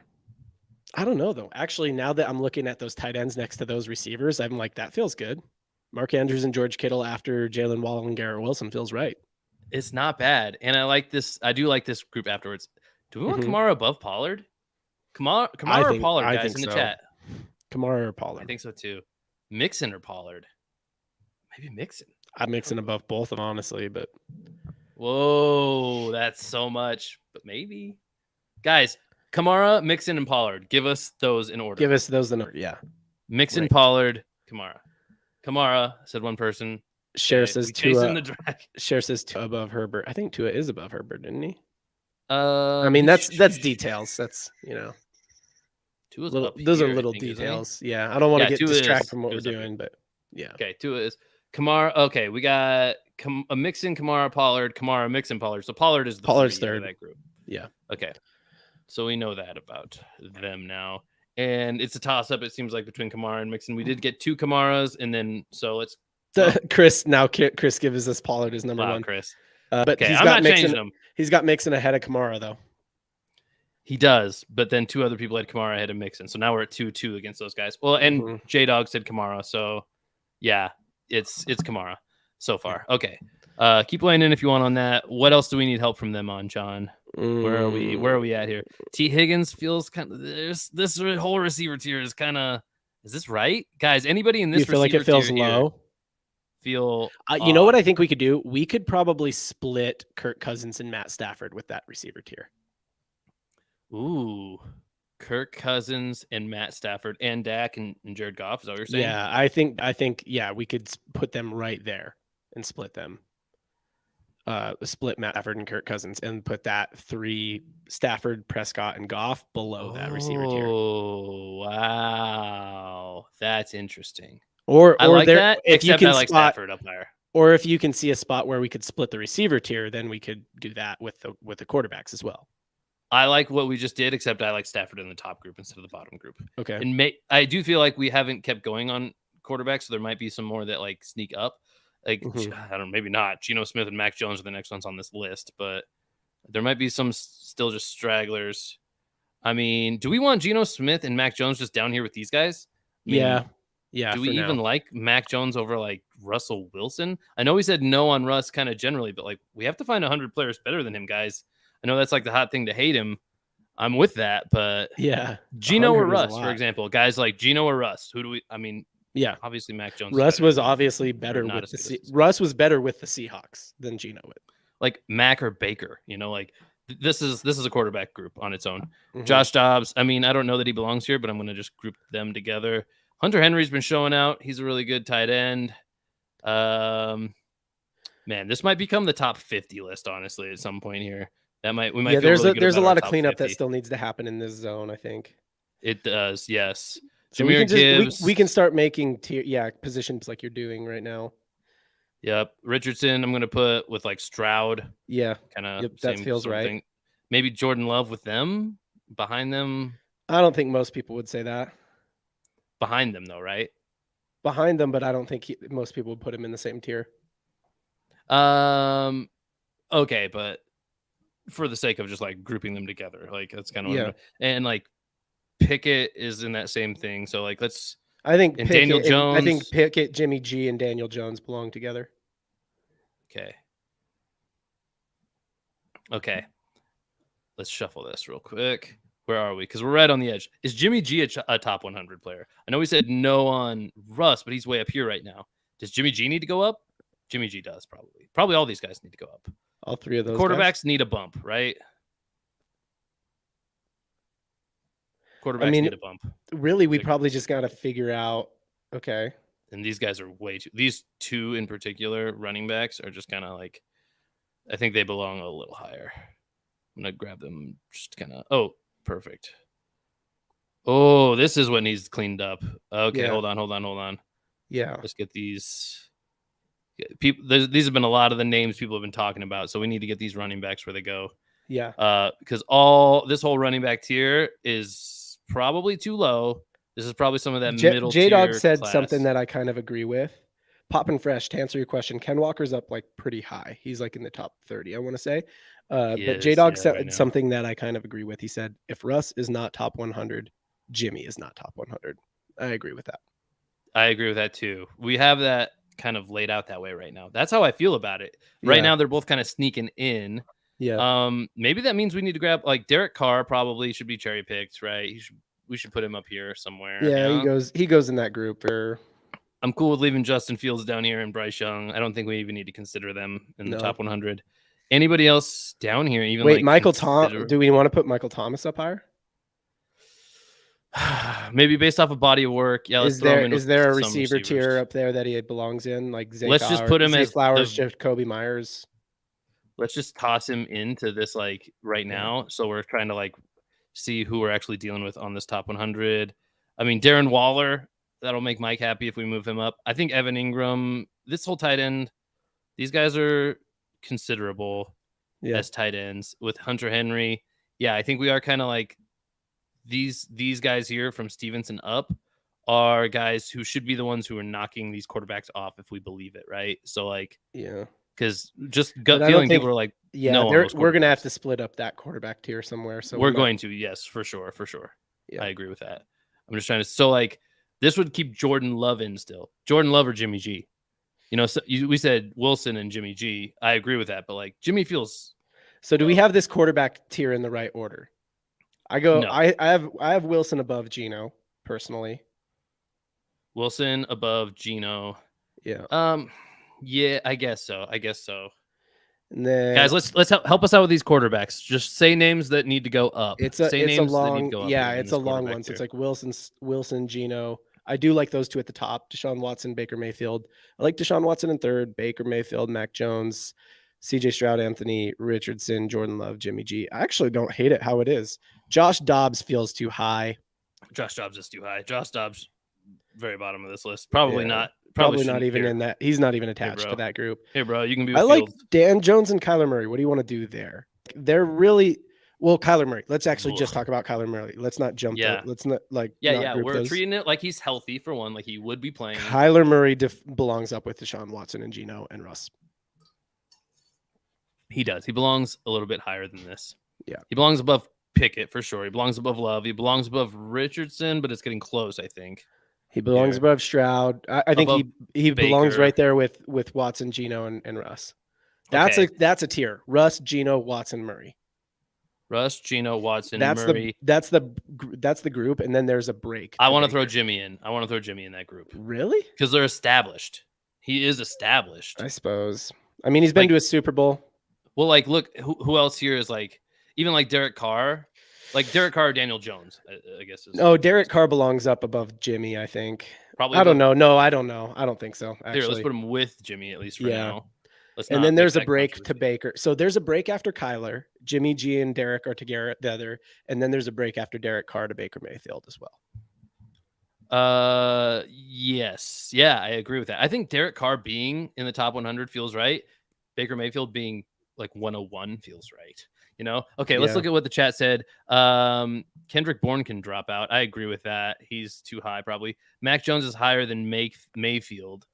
Speaker 1: I don't know, though. Actually, now that I'm looking at those tight ends next to those receivers, I'm like, that feels good. Mark Andrews and George Kittle after Jalen Waddle and Garrett Wilson feels right.
Speaker 2: It's not bad. And I like this. I do like this group afterwards. Do we want Kamara above Pollard? Kamara or Pollard, guys, in the chat?
Speaker 1: Kamara or Pollard?
Speaker 2: I think so, too. Mixon or Pollard? Maybe Mixon.
Speaker 1: I'm mixing above both of them, honestly, but.
Speaker 2: Whoa, that's so much. But maybe. Guys, Kamara, Mixon, and Pollard. Give us those in order.
Speaker 1: Give us those in order, yeah.
Speaker 2: Mixon, Pollard, Kamara, said one person.
Speaker 1: Cher says Tua. Cher says Tua above Herbert. I think Tua is above Herbert, didn't he? I mean, that's details. That's, those are little details. Yeah, I don't want to get distracted from what we're doing, but yeah.
Speaker 2: Okay, Tua is Kamara. Okay, we got a Mixon, Kamara, Pollard, Kamara, Mixon, Pollard. So Pollard is
Speaker 1: Pollard's third
Speaker 2: of that group.
Speaker 1: Yeah.
Speaker 2: Okay, so we know that about them now. And it's a toss-up, it seems like, between Kamara and Mixon. We did get 2 Kamaras, and then let's.
Speaker 1: Chris gives us Pollard as number 1.
Speaker 2: Chris.
Speaker 1: But he's got Mixon. He's got Mixon ahead of Kamara, though.
Speaker 2: He does, but then 2 other people had Kamara ahead of Mixon. So now we're at 2-2 against those guys. Well, and J-Dog said Kamara. So, yeah, it's Kamara so far. Okay. Keep laying in if you want on that. What else do we need help from them on, John? Where are we at here? T. Higgins feels kind of this whole receiver tier is kind of. Is this right, guys? Anybody in this?
Speaker 1: You feel like it feels low?
Speaker 2: You
Speaker 1: know what I think we could do? We could probably split Kirk Cousins and Matt Stafford with that receiver tier.
Speaker 2: Ooh, Kirk Cousins and Matt Stafford and Dak and Jared Goff. Is that what you're saying?
Speaker 1: Yeah, I think we could put them right there and split them. Split Matt Stafford and Kirk Cousins and put that 3 Stafford, Prescott, and Goff below that receiver tier.
Speaker 2: Oh, wow. That's interesting.
Speaker 1: Or
Speaker 2: I like that,
Speaker 1: if you
Speaker 2: except
Speaker 1: can
Speaker 2: I like Stafford up higher.
Speaker 1: Or if you can see a spot where we could split the receiver tier, then we could do that with the quarterbacks as well.
Speaker 2: I like what we just did, except I like Stafford in the top group instead of the bottom group.
Speaker 1: Okay.
Speaker 2: And I do feel like we haven't kept going on quarterbacks, so there might be some more that like sneak up. Like, I don't know, maybe not. Geno Smith and Mac Jones are the next ones on this list, but there might be some still just stragglers. I mean, do we want Geno Smith and Mac Jones just down here with these guys? I mean,
Speaker 1: yeah.
Speaker 2: do we
Speaker 1: for
Speaker 2: even
Speaker 1: now.
Speaker 2: like Mac Jones over like Russell Wilson? I know we said no on Russ kind of generally, but like we have to find 100 players better than him, guys. I know that's like the hot thing to hate him. I'm with that, but
Speaker 1: Yeah,
Speaker 2: Geno or
Speaker 1: 100 is a
Speaker 2: Russ, for
Speaker 1: lot.
Speaker 2: example, guys like Geno or Russ, who do we? I mean,
Speaker 1: Yeah,
Speaker 2: obviously Mac Jones.
Speaker 1: Russ
Speaker 2: is
Speaker 1: was
Speaker 2: better,
Speaker 1: obviously
Speaker 2: or
Speaker 1: better
Speaker 2: not
Speaker 1: with
Speaker 2: as
Speaker 1: the
Speaker 2: good as
Speaker 1: Russ was better with the Seahawks than Geno would.
Speaker 2: like Mac or Baker. You know, like this is a quarterback group on its own.
Speaker 1: Mhm.
Speaker 2: Josh Dobbs. I mean, I don't know that he belongs here, but I'm going to just group them together. Hunter Henry's been showing out. He's a really good tight end. Man, this might become the top 50 list, honestly, at some point here. We might
Speaker 1: Yeah,
Speaker 2: feel really good
Speaker 1: there's a
Speaker 2: about
Speaker 1: lot
Speaker 2: our
Speaker 1: of
Speaker 2: top
Speaker 1: cleanup
Speaker 2: 50.
Speaker 1: that still needs to happen in this zone, I think.
Speaker 2: It does, yes.
Speaker 1: So we
Speaker 2: Jahmyr
Speaker 1: can
Speaker 2: Gibbs.
Speaker 1: we can start making positions like you're doing right now.
Speaker 2: Yep. Richardson, I'm gonna put with like Stroud.
Speaker 1: Yeah,
Speaker 2: Kind of
Speaker 1: yep,
Speaker 2: same
Speaker 1: that feels
Speaker 2: sort of
Speaker 1: right.
Speaker 2: thing. Maybe Jordan Love with them, behind them.
Speaker 1: I don't think most people would say that.
Speaker 2: Behind them though, right?
Speaker 1: Behind them, but I don't think most people would put him in the same tier.
Speaker 2: Okay, but for the sake of just like grouping them together, like that's kind of
Speaker 1: Yeah.
Speaker 2: and like Pickett is in that same thing. So like let's
Speaker 1: I think
Speaker 2: and
Speaker 1: Pickett
Speaker 2: Daniel Jones.
Speaker 1: I think Pickett, Jimmy G, and Daniel Jones belong together.
Speaker 2: Okay. Let's shuffle this real quick. Where are we? Because we're right on the edge. Is Jimmy G a top 100 player? I know we said no on Russ, but he's way up here right now. Does Jimmy G need to go up? Jimmy G does probably. Probably all these guys need to go up.
Speaker 1: All three of those
Speaker 2: quarterbacks need a bump, right? Quarterbacks need a bump.
Speaker 1: Really, we probably just got to figure out. Okay.
Speaker 2: And these guys are way too. These two in particular, running backs, are just kind of like. I think they belong a little higher. I'm gonna grab them. Just kind of. Oh, perfect. Oh, this is what needs cleaned up. Okay, hold on.
Speaker 1: Yeah.
Speaker 2: Let's get these. People, these have been a lot of the names people have been talking about, so we need to get these running backs where they go.
Speaker 1: Yeah.
Speaker 2: Because this whole running back tier is probably too low. This is probably some of that middle tier.
Speaker 1: J-Dog said
Speaker 2: class.
Speaker 1: something that I kind of agree with. Poppin' Fresh, to answer your question, Ken Walker's up like pretty high. He's like in the top 30, I want to say. But J-Dog said something that I kind of agree with. He said, if Russ is not top 100, Jimmy is not top 100. I agree with that.
Speaker 2: I agree with that too. We have that kind of laid out that way right now. That's how I feel about it. Right now, they're both kind of sneaking in.
Speaker 1: Yeah.
Speaker 2: Maybe that means we need to grab like Derek Carr. Probably should be cherry picked, right? We should put him up here somewhere.
Speaker 1: Yeah, you know? he goes in that group.
Speaker 2: I'm cool with leaving Justin Fields down here and Bryce Young. I don't think we even need to consider them in the top 100. Anybody else down here? Even
Speaker 1: wait,
Speaker 2: like
Speaker 1: Michael Thomas. Do we want to put Michael Thomas up higher?
Speaker 2: Maybe based off a body of work. Yeah, let's throw him in.
Speaker 1: Is there a receiver tier up there that he belongs in? Like Zay
Speaker 2: let's just put him as
Speaker 1: Flowers, Jacoby Myers.
Speaker 2: Let's just toss him into this like right now. So we're trying to like see who we're actually dealing with on this top 100. I mean, Darren Waller, that'll make Mike happy if we move him up. I think Evan Ingram, this whole tight end, these guys are considerable as tight ends with Hunter Henry. Yeah, I think we are kind of like these guys here from Stevenson up are guys who should be the ones who are knocking these quarterbacks off if we believe it, right? So like, because just gut feeling, people are like, no,
Speaker 1: we're gonna have to split up that quarterback tier somewhere. So
Speaker 2: we're going to, yes, for sure. Yeah. I agree with that. I'm just trying to. So like, this would keep Jordan Love in still. Jordan Love or Jimmy G. You know, so we said Wilson and Jimmy G. I agree with that, but like Jimmy feels.
Speaker 1: So do we have this quarterback tier in the right order? No. I have Wilson above Geno personally.
Speaker 2: Wilson above Geno.
Speaker 1: Yeah.
Speaker 2: Yeah, I guess so.
Speaker 1: And then,
Speaker 2: guys, let's help us out with these quarterbacks. Just say names that need to go up.
Speaker 1: It's a long one. So it's like Wilson, Geno. I do like those two at the top. Deshaun Watson, Baker Mayfield. I like Deshaun Watson in third. Baker Mayfield, Mac Jones, CJ Stroud, Anthony Richardson, Jordan Love, Jimmy G. I actually don't hate it how it is. Josh Dobbs feels too high.
Speaker 2: Josh Dobbs is too high. Josh Dobbs, very bottom of this list. Probably not.
Speaker 1: Probably not even in that. He's not even attached to that group.
Speaker 2: Hey, bro, you can be.
Speaker 1: I like Dan Jones and Kyler Murray. What do you want to do there? They're really Kyler Murray. Let's actually just talk about Kyler Murray. Let's not jump. Let's not like.
Speaker 2: We're treating it like he's healthy for one, like he would be playing.
Speaker 1: Kyler Murray belongs up with Deshaun Watson and Geno and Russ.
Speaker 2: He does. He belongs a little bit higher than this.
Speaker 1: Yeah.
Speaker 2: He belongs above Pickett for sure. He belongs above Love. He belongs above Richardson, but it's getting close, I think.
Speaker 1: He belongs
Speaker 2: Here.
Speaker 1: above Stroud. I think
Speaker 2: Above
Speaker 1: he belongs
Speaker 2: Baker.
Speaker 1: right there with Watson, Gino, and Russ.
Speaker 2: Okay.
Speaker 1: That's a tier. Russ, Gino, Watson, Murray.
Speaker 2: Russ, Gino, Watson,
Speaker 1: That's
Speaker 2: Murray.
Speaker 1: that's the group, and then there's a break.
Speaker 2: I want to throw Jimmy in. I want to throw Jimmy in that group.
Speaker 1: Really?
Speaker 2: Because they're established. He is established.
Speaker 1: I suppose. I mean, he's been to a Super Bowl.
Speaker 2: Well, like, look, who else here is like, even like Derek Carr, or Daniel Jones, I guess.
Speaker 1: Derek Carr belongs up above Jimmy, I think.
Speaker 2: Probably.
Speaker 1: I don't know. No, I don't know. I don't think so. Actually.
Speaker 2: Here, let's put him with Jimmy at least for now.
Speaker 1: And then there's a break to Baker. So there's a break after Kyler. Jimmy G and Derek are together. And then there's a break after Derek Carr to Baker Mayfield as well.
Speaker 2: Yes. Yeah, I agree with that. I think Derek Carr being in the top 100 feels right. Baker Mayfield being like 101 feels right. You know? Okay, let's look at what the chat said. Kendrick Bourne can drop out. I agree with that. He's too high, probably. Mac Jones is higher than Mayfield.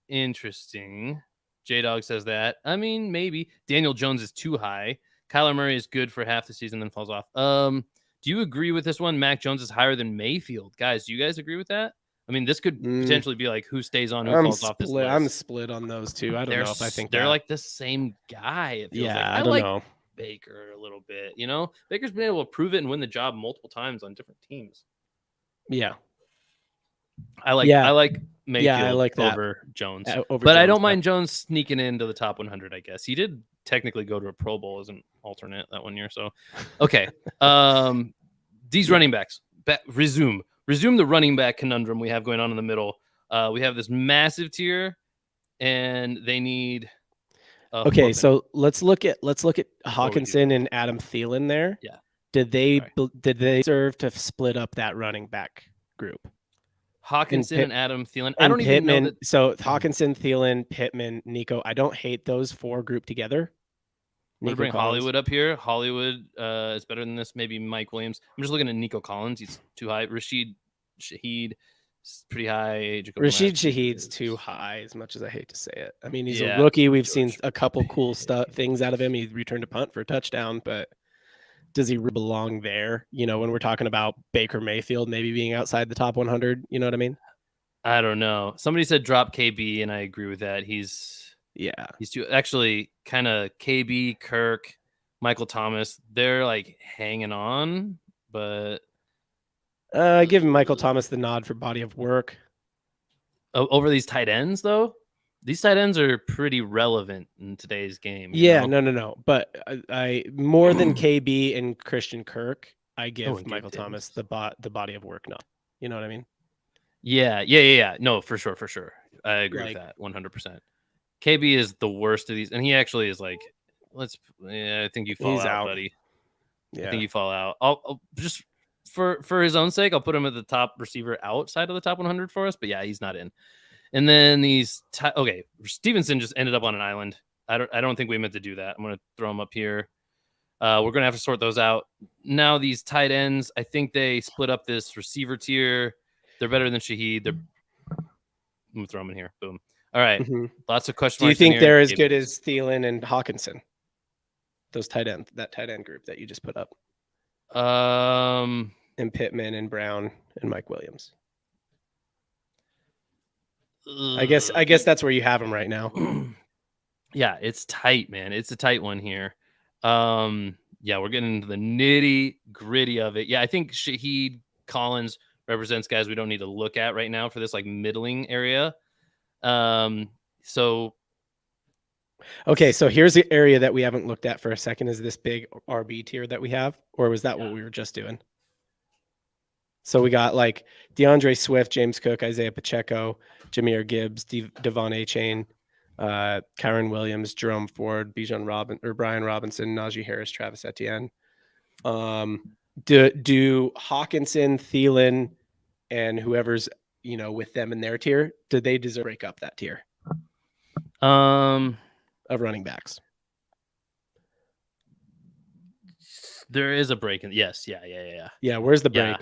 Speaker 2: Interesting. J-Dog says that. I mean, maybe. Daniel Jones is too high. Kyler Murray is good for half the season, then falls off. Do you agree with this one? Mac Jones is higher than Mayfield. Guys, do you guys agree with that? I mean, this could potentially be like who stays on, who falls off this list.
Speaker 1: I'm split on those two. I don't know if I think
Speaker 2: they're like the same guy. It feels like.
Speaker 1: I don't know.
Speaker 2: Baker a little bit. You know, Baker's been able to prove it and win the job multiple times on different teams.
Speaker 1: Yeah.
Speaker 2: I like Mayfield
Speaker 1: I like that.
Speaker 2: over Jones.
Speaker 1: I
Speaker 2: don't mind Jones sneaking into the top 100, I guess. He did technically go to a Pro Bowl as an alternate that one year. So, okay. These running backs, resume the running back conundrum we have going on in the middle. We have this massive tier, and they need.
Speaker 1: Okay, so let's look at Hawkinson and Adam Thielen there.
Speaker 2: Yeah.
Speaker 1: Did they deserve to split up that running back group?
Speaker 2: Hawkinson and Adam Thielen. I don't
Speaker 1: Pittman,
Speaker 2: even know that.
Speaker 1: So Hawkinson, Thielen, Pittman, Nico. I don't hate those four grouped together.
Speaker 2: I'm going to bring Hollywood up here. Hollywood is better than this. Maybe Mike Williams. I'm just looking at Nico Collins. He's too high. Rashid Shaheed is pretty high.
Speaker 1: Rashid Shaheed's too high, as much as I hate to say it. I mean, he's a rookie. We've seen a couple cool things out of him. He returned a punt for a touchdown, but does he belong there? You know, when we're talking about Baker Mayfield maybe being outside the top 100, you know what I mean?
Speaker 2: I don't know. Somebody said drop KB, and I agree with that. He's too actually kind of KB, Kirk, Michael Thomas. They're like hanging on, but
Speaker 1: I give Michael Thomas the nod for body of work
Speaker 2: over these tight ends, though. These tight ends are pretty relevant in today's game.
Speaker 1: Yeah, no. But I more than KB and Christian Kirk, I give Michael Thomas the body of work nod. You know what I mean?
Speaker 2: Yeah. No, for sure. I agree with that 100%. KB is the worst of these, and he actually is like, I think you fall out, buddy. Yeah. I think you fall out. I'll just for his own sake, I'll put him at the top receiver outside of the top 100 for us. But yeah, he's not in. And then Stevenson just ended up on an island. I don't think we meant to do that. I'm gonna throw him up here. We're gonna have to sort those out. Now these tight ends, I think they split up this receiver tier. They're better than Shaheed. I'm gonna throw them in here. Boom. All right. Mm-hmm. Lots of questions.
Speaker 1: Do you think they're as good as Thielen and Hawkinson? That tight end group that you just put up. And Pittman and Brown and Mike Williams. I guess that's where you have them right now.
Speaker 2: Yeah, it's tight, man. It's a tight one here. Yeah, we're getting into the nitty gritty of it. Yeah, I think Shaheed Collins represents guys we don't need to look at right now for this like middling area. So
Speaker 1: here's the area that we haven't looked at for a second. Is this big RB tier that we have, or was that what we were just doing? So we got like DeAndre Swift, James Cook, Isaiah Pacheco, Jahmyr Gibbs, Devon Achane, Kyron Williams, Jerome Ford, Brian Robinson, Najee Harris, Travis Etienne. Do Hawkinson, Thielen, and whoever's with them in their tier, do they deserve to break up that tier? Of running backs.
Speaker 2: There is a break in. Yes, yeah.
Speaker 1: Yeah, where's the break?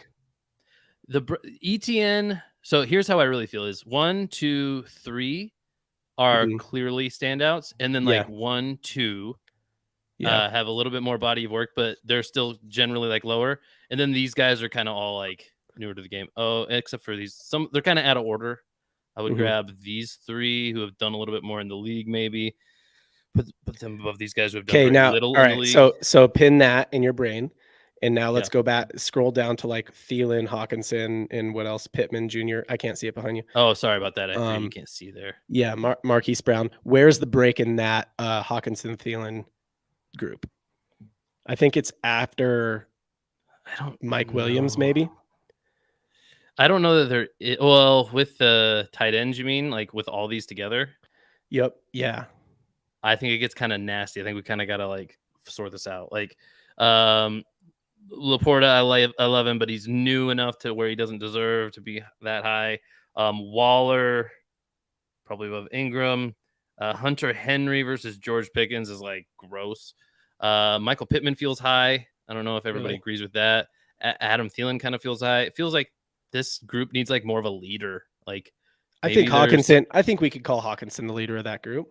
Speaker 2: The ETN. So here's how I really feel: is 1, 2, 3 are clearly standouts, and then 1, 2
Speaker 1: Yeah.
Speaker 2: have a little bit more body of work, but they're still generally like lower. And then these guys are kind of all like newer to the game. Oh, except for these, they're kind of out of order. I would
Speaker 1: Mhm.
Speaker 2: grab these 3 who have done a little bit more in the league, maybe put them above these guys who have done
Speaker 1: Okay,
Speaker 2: very
Speaker 1: now,
Speaker 2: little
Speaker 1: all
Speaker 2: in the
Speaker 1: right.
Speaker 2: league.
Speaker 1: So pin that in your brain, and now let's
Speaker 2: Yeah.
Speaker 1: go back, scroll down to like Thielen, Hawkinson, and what else? Pittman Jr. I can't see it behind you.
Speaker 2: Oh, sorry about that. I figured you can't see there.
Speaker 1: Yeah, Marquise Brown. Where's the break in that Hawkinson Thielen group? I think it's after
Speaker 2: I don't
Speaker 1: Mike
Speaker 2: know.
Speaker 1: Williams, maybe.
Speaker 2: I don't know that they're well with the tight ends. You mean like with all these together?
Speaker 1: Yep. Yeah.
Speaker 2: I think it gets kind of nasty. I think we kind of got to like sort this out. Like, Laporta, I love him, but he's new enough to where he doesn't deserve to be that high. Waller, probably above Ingram. Hunter Henry versus George Pickens is like gross. Michael Pittman feels high. I don't know if everybody
Speaker 1: Really?
Speaker 2: agrees with that. Adam Thielen kind of feels high. It feels like this group needs like more of a leader. Like,
Speaker 1: I think
Speaker 2: maybe
Speaker 1: Hawkinson. I think we could call Hawkinson the leader of that group.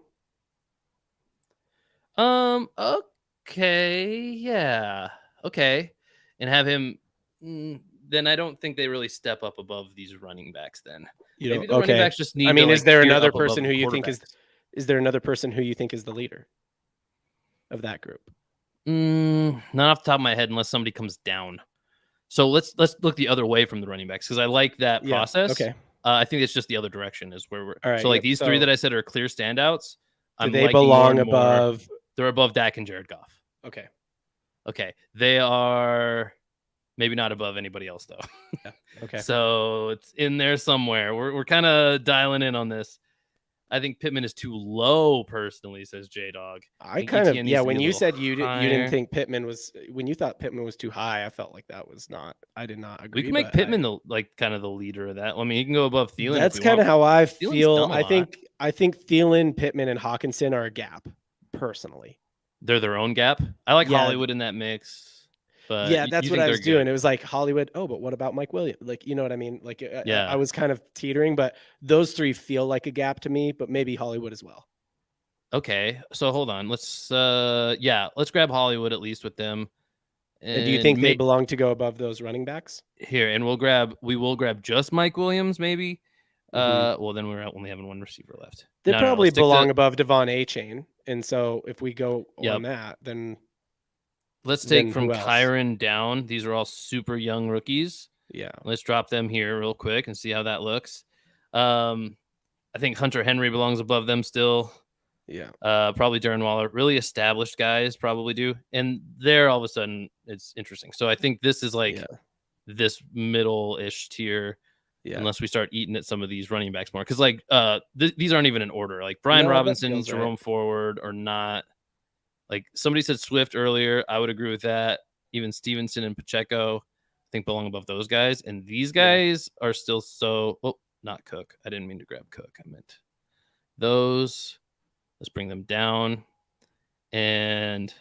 Speaker 2: Okay, yeah, okay, and have him. Then I don't think they really step up above these running backs. Then
Speaker 1: You
Speaker 2: maybe
Speaker 1: know,
Speaker 2: the running
Speaker 1: okay.
Speaker 2: backs just need.
Speaker 1: I mean,
Speaker 2: to,
Speaker 1: is
Speaker 2: like,
Speaker 1: there
Speaker 2: tier
Speaker 1: another
Speaker 2: up above
Speaker 1: person
Speaker 2: the
Speaker 1: who you think
Speaker 2: quarterbacks.
Speaker 1: is there another person who you think is the leader of that group?
Speaker 2: Not off the top of my head, unless somebody comes down. So let's look the other way from the running backs because I like that
Speaker 1: Yeah.
Speaker 2: process.
Speaker 1: Okay.
Speaker 2: I think it's just the other direction is where we're.
Speaker 1: All right.
Speaker 2: So like
Speaker 1: Yep.
Speaker 2: these 3 that I said are clear standouts.
Speaker 1: Do
Speaker 2: I'm
Speaker 1: they
Speaker 2: liking more
Speaker 1: belong
Speaker 2: and more.
Speaker 1: above?
Speaker 2: They're above Dak and Jared Goff.
Speaker 1: Okay.
Speaker 2: Okay, they are maybe not above anybody else though.
Speaker 1: Yeah. Okay.
Speaker 2: So it's in there somewhere. We're kind of dialing in on this. I think Pittman is too low, personally, says J Dog.
Speaker 1: I kind of,
Speaker 2: ETN needs
Speaker 1: yeah.
Speaker 2: to be
Speaker 1: When
Speaker 2: a
Speaker 1: you
Speaker 2: little
Speaker 1: said you didn't
Speaker 2: higher.
Speaker 1: think Pittman was, when you thought Pittman was too high, I felt like that was not. I did not agree.
Speaker 2: We can make
Speaker 1: but
Speaker 2: Pittman the like kind of the leader of that. I mean, he can go above Thielen.
Speaker 1: That's
Speaker 2: if we
Speaker 1: kind of
Speaker 2: want.
Speaker 1: how I
Speaker 2: Thielen's
Speaker 1: feel.
Speaker 2: done a lot.
Speaker 1: I think Thielen, Pittman, and Hawkinson are a gap, personally.
Speaker 2: They're their own gap. I like
Speaker 1: Yeah.
Speaker 2: Hollywood in that mix. But
Speaker 1: Yeah, that's
Speaker 2: you
Speaker 1: what
Speaker 2: think
Speaker 1: I
Speaker 2: they're
Speaker 1: was doing.
Speaker 2: good.
Speaker 1: It was like Hollywood. Oh, but what about Mike Williams? Like, you know what I mean? Like,
Speaker 2: Yeah.
Speaker 1: I was kind of teetering, but those 3 feel like a gap to me. But maybe Hollywood as well.
Speaker 2: Okay, so hold on. Let's grab Hollywood at least with them.
Speaker 1: And do you think they belong to go above those running backs?
Speaker 2: Here, and we will grab just Mike Williams, maybe. Well, then we're only having one receiver left.
Speaker 1: They
Speaker 2: No,
Speaker 1: probably
Speaker 2: let's stick
Speaker 1: belong
Speaker 2: to,
Speaker 1: above Devon A-Chain. And so if we go
Speaker 2: Yep.
Speaker 1: on that, then
Speaker 2: let's take
Speaker 1: then
Speaker 2: from
Speaker 1: who else?
Speaker 2: Kyron down. These are all super young rookies.
Speaker 1: Yeah.
Speaker 2: Let's drop them here real quick and see how that looks. I think Hunter Henry belongs above them still.
Speaker 1: Yeah.
Speaker 2: Probably Darren Waller. Really established guys probably do. And there all of a sudden it's interesting. So I think this is like this middle-ish tier. Yeah. Unless we start eating at some of these running backs more. Because like these aren't even in order. Like Brian Robinson, Jerome Ford are not. Like somebody said Swift earlier. I would agree with that. Even Stevenson and Pacheco, I think belong above those guys. And these guys are still so not Cook. I didn't mean to grab Cook. I meant those. Let's bring them down. And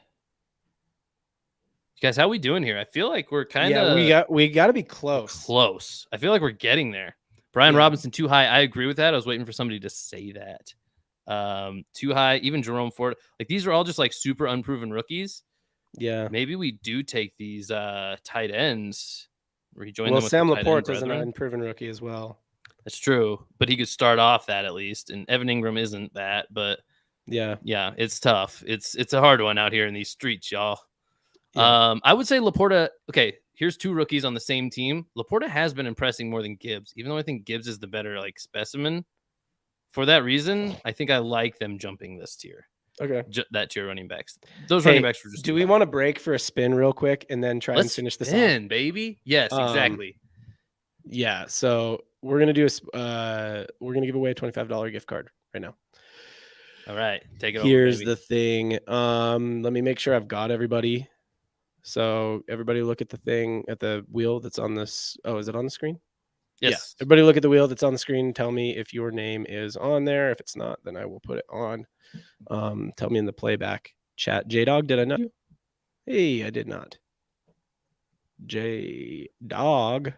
Speaker 2: guys, how we doing here? I feel like we're kind of
Speaker 1: we got to be close.
Speaker 2: I feel like we're getting there. Brian Robinson too high. I agree with that. I was waiting for somebody to say that. Too high. Even Jerome Ford. Like these are all just like super unproven rookies.
Speaker 1: Yeah.
Speaker 2: Maybe we do take these tight ends. Rejoin them with
Speaker 1: Sam
Speaker 2: the
Speaker 1: Laporte is an unproven rookie as well.
Speaker 2: That's true, but he could start off that at least. And Evan Ingram isn't that, but yeah, it's tough. It's a hard one out here in these streets, y'all. Yeah. I would say Laporta. Okay, here's 2 rookies on the same team. Laporta has been impressing more than Gibbs, even though I think Gibbs is the better like specimen. For that reason, I think I like them jumping this tier.
Speaker 1: Okay,
Speaker 2: that tier running backs. Those running backs were just.
Speaker 1: Do we want to break for a spin real quick and then try and finish this off?
Speaker 2: Baby? Yes, exactly.
Speaker 1: Yeah, so we're gonna do we're gonna give away a $25 gift card right now.
Speaker 2: All right, take it.
Speaker 1: Here's the thing. Let me make sure I've got everybody. So everybody look at the thing at the wheel that's on this. Oh, is it on the screen?
Speaker 2: Yes.
Speaker 1: Yeah. Everybody look at the wheel that's on the screen. Tell me if your name is on there. If it's not, then I will put it on. Tell me in the playback chat. J-Dog, did I know you? Hey, I did not. J-Dog.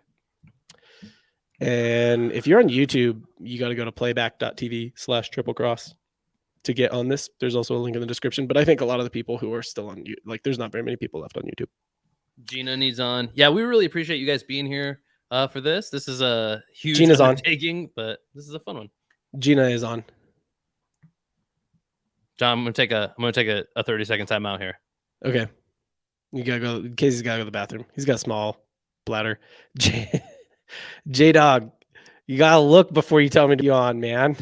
Speaker 1: And if you're on YouTube, you got to go to playback.tv/triplecross. to get on this. There's also a link in the description. But I think a lot of the people who are still on, like, there's not very many people left on YouTube.
Speaker 2: Gina needs on. Yeah, we really appreciate you guys being here for this. This is a huge
Speaker 1: Gina's
Speaker 2: undertaking, but this is a fun one.
Speaker 1: Gina is on.
Speaker 2: John, I'm gonna take a 30-second timeout here.
Speaker 1: Okay. You gotta go. Casey's gotta go to the bathroom. He's got a small bladder. J Dog, you gotta look before you tell me to be on, man.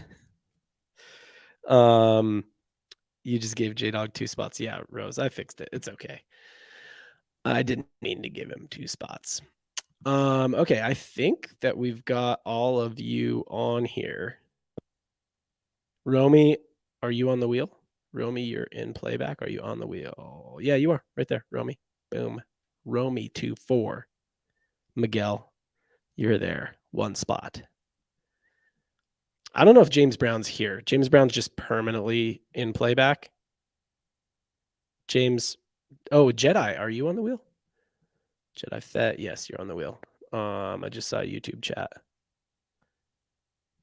Speaker 1: You just gave J Dog 2 spots. Yeah, Rose, I fixed it. It's okay. I didn't mean to give him 2 spots. Okay, I think that we've got all of you on here. Romy, are you on the wheel? Romy, you're in playback. Are you on the wheel? Yeah, you are right there, Romy. Boom. Romy 2-4. Miguel, you're there. 1 spot. I don't know if James Brown's here. James Brown's just permanently in playback. James, oh, Jedi, are you on the wheel? Jedi Fett, yes, you're on the wheel. I just saw YouTube chat.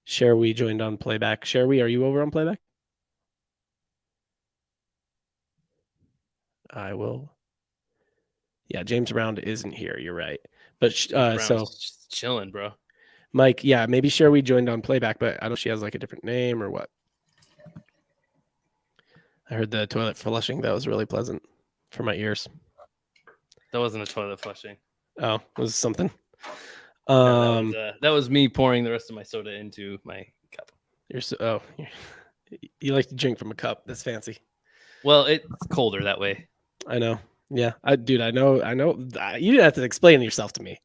Speaker 1: Share we joined on playback. Share we, are you over on playback? I will. Yeah, James Brown isn't here. You're right. But so
Speaker 2: just chilling, bro.
Speaker 1: Mike, yeah, maybe share we joined on playback, but I don't know if she has like a different name or what. I heard the toilet flushing. That was really pleasant for my ears.
Speaker 2: That wasn't a toilet flushing.
Speaker 1: Oh, it was something.
Speaker 2: No, that was me pouring the rest of my soda into my cup.
Speaker 1: You like to drink from a cup. That's fancy.
Speaker 2: Well, it's colder that way.
Speaker 1: I know. Yeah, I know. You didn't have to explain yourself to me.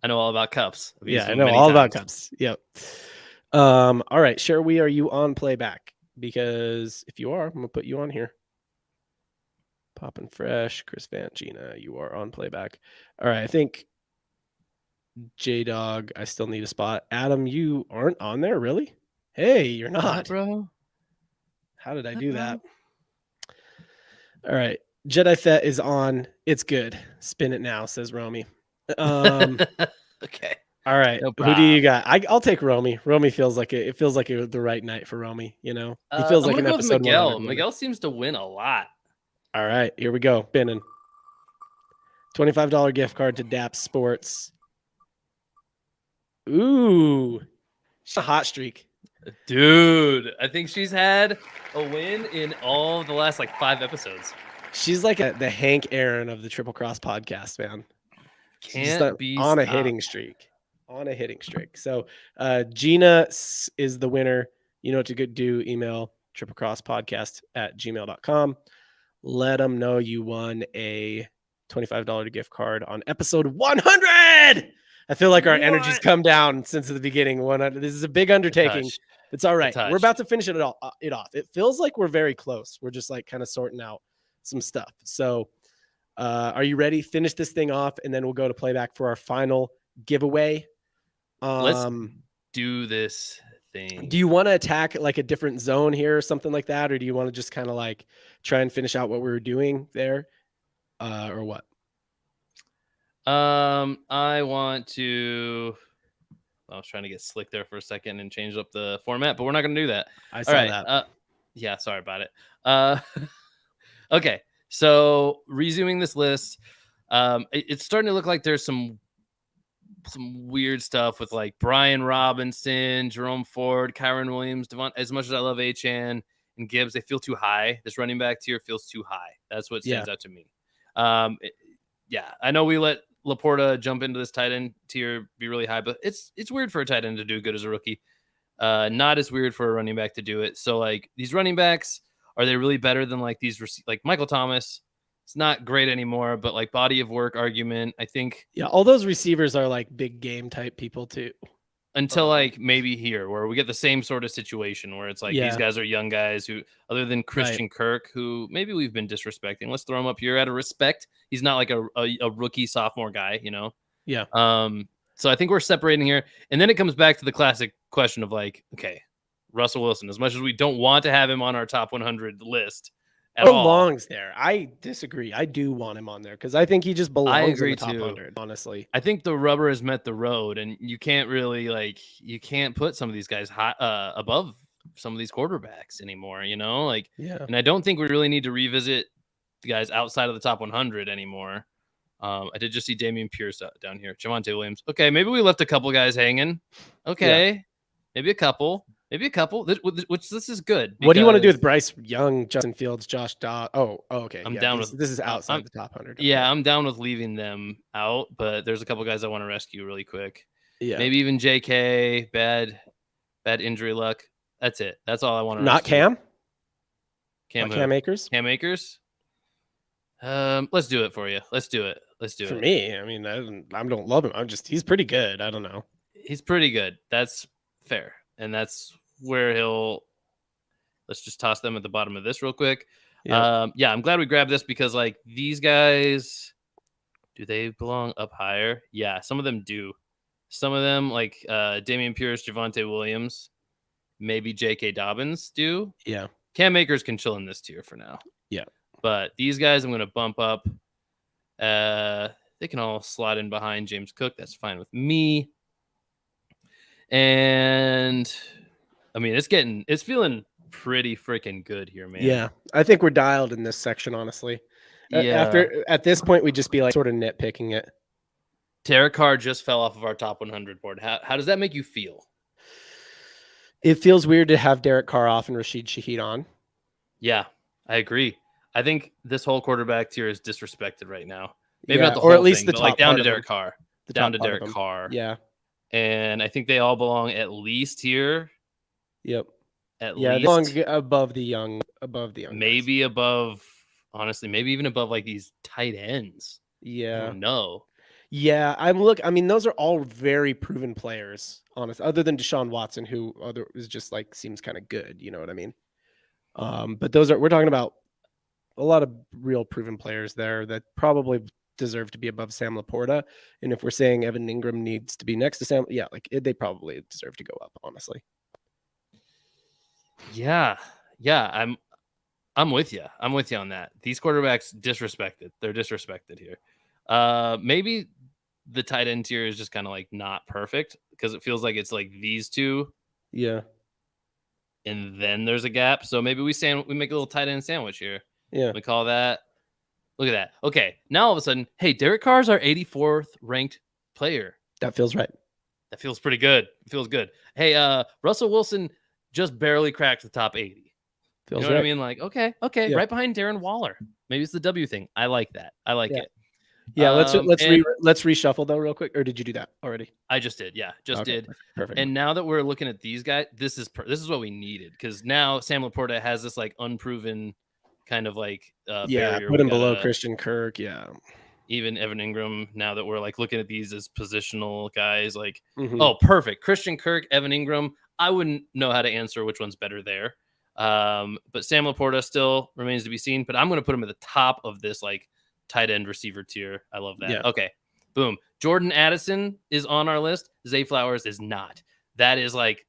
Speaker 2: I know all about cups.
Speaker 1: Yeah, I know all about cups. Yep. All right, Share we, are you on playback? Because if you are, I'm gonna put you on here. Poppin' Fresh, Chris Van Gina, you are on playback. All right, I think J Dog, I still need a spot. Adam, you aren't on there, really? Hey, you're not,
Speaker 2: bro.
Speaker 1: How did I do that? All right, Jedi Fett is on. It's good. Spin it now, says Romy.
Speaker 2: Okay.
Speaker 1: All right.
Speaker 2: No
Speaker 1: Who do you got? I'll take Romy. Romy feels like it feels like the right night for Romy, you know? He feels like an episode
Speaker 2: Miguel. Miguel seems to win a lot.
Speaker 1: All right, here we go. Binning. $25 gift card to DAP Sports. Ooh. She's a hot streak.
Speaker 2: Dude, I think she's had a win in all of the last like 5 episodes.
Speaker 1: She's like the Hank Aaron of the Triple Cross podcast, man.
Speaker 2: Can't be
Speaker 1: on a hitting streak. On a hitting streak. So Gina is the winner. You know what to do. Email triplecrosspodcast@gmail.com. Let them know you won a $25 gift card on episode 100. I feel like our energy's come down since the beginning. This is a big undertaking. It's all right. We're about to finish it off. It feels like we're very close. We're just like kind of sorting out some stuff. So are you ready? Finish this thing off, and then we'll go to playback for our final giveaway.
Speaker 2: Let's do this thing.
Speaker 1: Do you want to attack like a different zone here or something like that? Or do you want to just kind of like try and finish out what we were doing there? Or what?
Speaker 2: I want to. I was trying to get slick there for a second and change up the format, but we're not going to do that.
Speaker 1: I saw that.
Speaker 2: Yeah, sorry about it. Okay, so resuming this list, it's starting to look like there's some weird stuff with like Brian Robinson, Jerome Ford, Kyron Williams, Devon. As much as I love Achane and Gibbs, they feel too high. This running back tier feels too high. That's what stands out to me. Yeah, I know we let Laporta jump into this tight end tier, be really high, but it's weird for a tight end to do good as a rookie. Not as weird for a running back to do it. So like these running backs, are they really better than like these like Michael Thomas? It's not great anymore, but like body of work argument, I think.
Speaker 1: Yeah, all those receivers are like big game type people too.
Speaker 2: Until like maybe here where we get the same sort of situation where it's like these guys are young guys who, other than Christian Kirk, who maybe we've been disrespecting. Let's throw him up here out of respect. He's not like a rookie sophomore guy, you know?
Speaker 1: Yeah.
Speaker 2: So I think we're separating here. And then it comes back to the classic question of like, okay, Russell Wilson, as much as we don't want to have him on our top 100 list at all.
Speaker 1: Belongs there. I disagree. I do want him on there because I think he just belongs in the top 100, honestly.
Speaker 2: I think the rubber has met the road, and you can't really you can't put some of these guys high, above some of these quarterbacks anymore, you know? Like,
Speaker 1: Yeah.
Speaker 2: and I don't think we really need to revisit the guys outside of the top 100 anymore. I did just see Damian Pierce down here. Javonte Williams. Okay, maybe we left a couple guys hanging. Okay, maybe a couple. Which this is good.
Speaker 1: What do you want to do
Speaker 2: because
Speaker 1: with Bryce Young, Justin Fields, Josh Dobbs? Oh, okay.
Speaker 2: I'm
Speaker 1: Yeah,
Speaker 2: down with
Speaker 1: this is outside
Speaker 2: I'm
Speaker 1: the top 100. Okay.
Speaker 2: yeah, I'm down with leaving them out, but there's a couple guys I want to rescue really quick.
Speaker 1: Yeah.
Speaker 2: Maybe even JK. Bad injury luck. That's it. That's all I want to
Speaker 1: Not
Speaker 2: rescue.
Speaker 1: Cam?
Speaker 2: Cam
Speaker 1: Not
Speaker 2: who?
Speaker 1: Cam Akers?
Speaker 2: Cam Akers. Let's do it for you. Let's do it.
Speaker 1: For me, I mean, I don't love him. He's pretty good. I don't know.
Speaker 2: He's pretty good. That's fair. And that's where let's just toss them at the bottom of this real quick.
Speaker 1: Yeah.
Speaker 2: I'm glad we grabbed this because like these guys, do they belong up higher? Yeah, some of them do. Some of them like Damian Pierce, Javonte Williams, maybe J.K. Dobbins do.
Speaker 1: Yeah.
Speaker 2: Cam Akers can chill in this tier for now.
Speaker 1: Yeah.
Speaker 2: But these guys I'm going to bump up. They can all slide in behind James Cook. That's fine with me. And I mean, it's feeling pretty freaking good here, man.
Speaker 1: Yeah. I think we're dialed in this section, honestly.
Speaker 2: Yeah.
Speaker 1: At this point, we'd just be like sort of nitpicking it.
Speaker 2: Derek Carr just fell off of our top 100 board. How does that make you feel?
Speaker 1: It feels weird to have Derek Carr off and Rashid Shaheed on.
Speaker 2: Yeah, I agree. I think this whole quarterback tier is disrespected right now. Maybe
Speaker 1: Yeah,
Speaker 2: not the
Speaker 1: or
Speaker 2: whole
Speaker 1: at least
Speaker 2: thing,
Speaker 1: the
Speaker 2: but
Speaker 1: top
Speaker 2: like down
Speaker 1: part
Speaker 2: to
Speaker 1: of
Speaker 2: Derek
Speaker 1: him.
Speaker 2: Carr.
Speaker 1: The
Speaker 2: Down to
Speaker 1: top part of
Speaker 2: Derek
Speaker 1: him.
Speaker 2: Carr.
Speaker 1: Yeah.
Speaker 2: And I think they all belong at least here.
Speaker 1: Yep.
Speaker 2: At
Speaker 1: Yeah,
Speaker 2: least
Speaker 1: above the young
Speaker 2: maybe
Speaker 1: guys.
Speaker 2: above, honestly, maybe even above like these tight ends. I
Speaker 1: Yeah.
Speaker 2: don't know.
Speaker 1: Yeah, I mean, those are all very proven players, honestly, other than Deshaun Watson, who is just like seems kind of good, you know what I mean? But we're talking about a lot of real proven players there that probably deserve to be above Sam Laporta. And if we're saying Evan Ingram needs to be next to Sam, yeah, like they probably deserve to go up, honestly.
Speaker 2: Yeah, I'm with you. I'm with you on that. These quarterbacks disrespected. They're disrespected here. Maybe the tight end tier is just kind of like not perfect because it feels like it's like these two.
Speaker 1: Yeah.
Speaker 2: And then there's a gap. So maybe we make a little tight end sandwich here.
Speaker 1: Yeah.
Speaker 2: We call that. Look at that. Okay. Now all of a sudden, hey, Derek Carr's our 84th ranked player.
Speaker 1: That feels right.
Speaker 2: That feels pretty good. It feels good. Hey, Russell Wilson just barely cracked the top 80.
Speaker 1: Feels
Speaker 2: you know
Speaker 1: right.
Speaker 2: what I mean? Like, okay.
Speaker 1: Yeah.
Speaker 2: Right behind Darren Waller. Maybe it's the W thing. I like that. I like it.
Speaker 1: Yeah, let's reshuffle though real quick. Or did you do that already?
Speaker 2: I just did. Yeah, did.
Speaker 1: Perfect.
Speaker 2: And now that we're looking at these guys, this is what we needed because now Sam Laporta has this like unproven kind of like barrier.
Speaker 1: Put him below Christian Kirk. Yeah,
Speaker 2: even Evan Ingram. Now that we're like looking at these as positional guys, like
Speaker 1: Mhm.
Speaker 2: Perfect. Christian Kirk, Evan Ingram. I wouldn't know how to answer which one's better there. But Sam Laporta still remains to be seen. But I'm going to put him at the top of this like tight end receiver tier. I love that.
Speaker 1: Yeah.
Speaker 2: Okay. Boom. Jordan Addison is on our list. Zay Flowers is not. That is like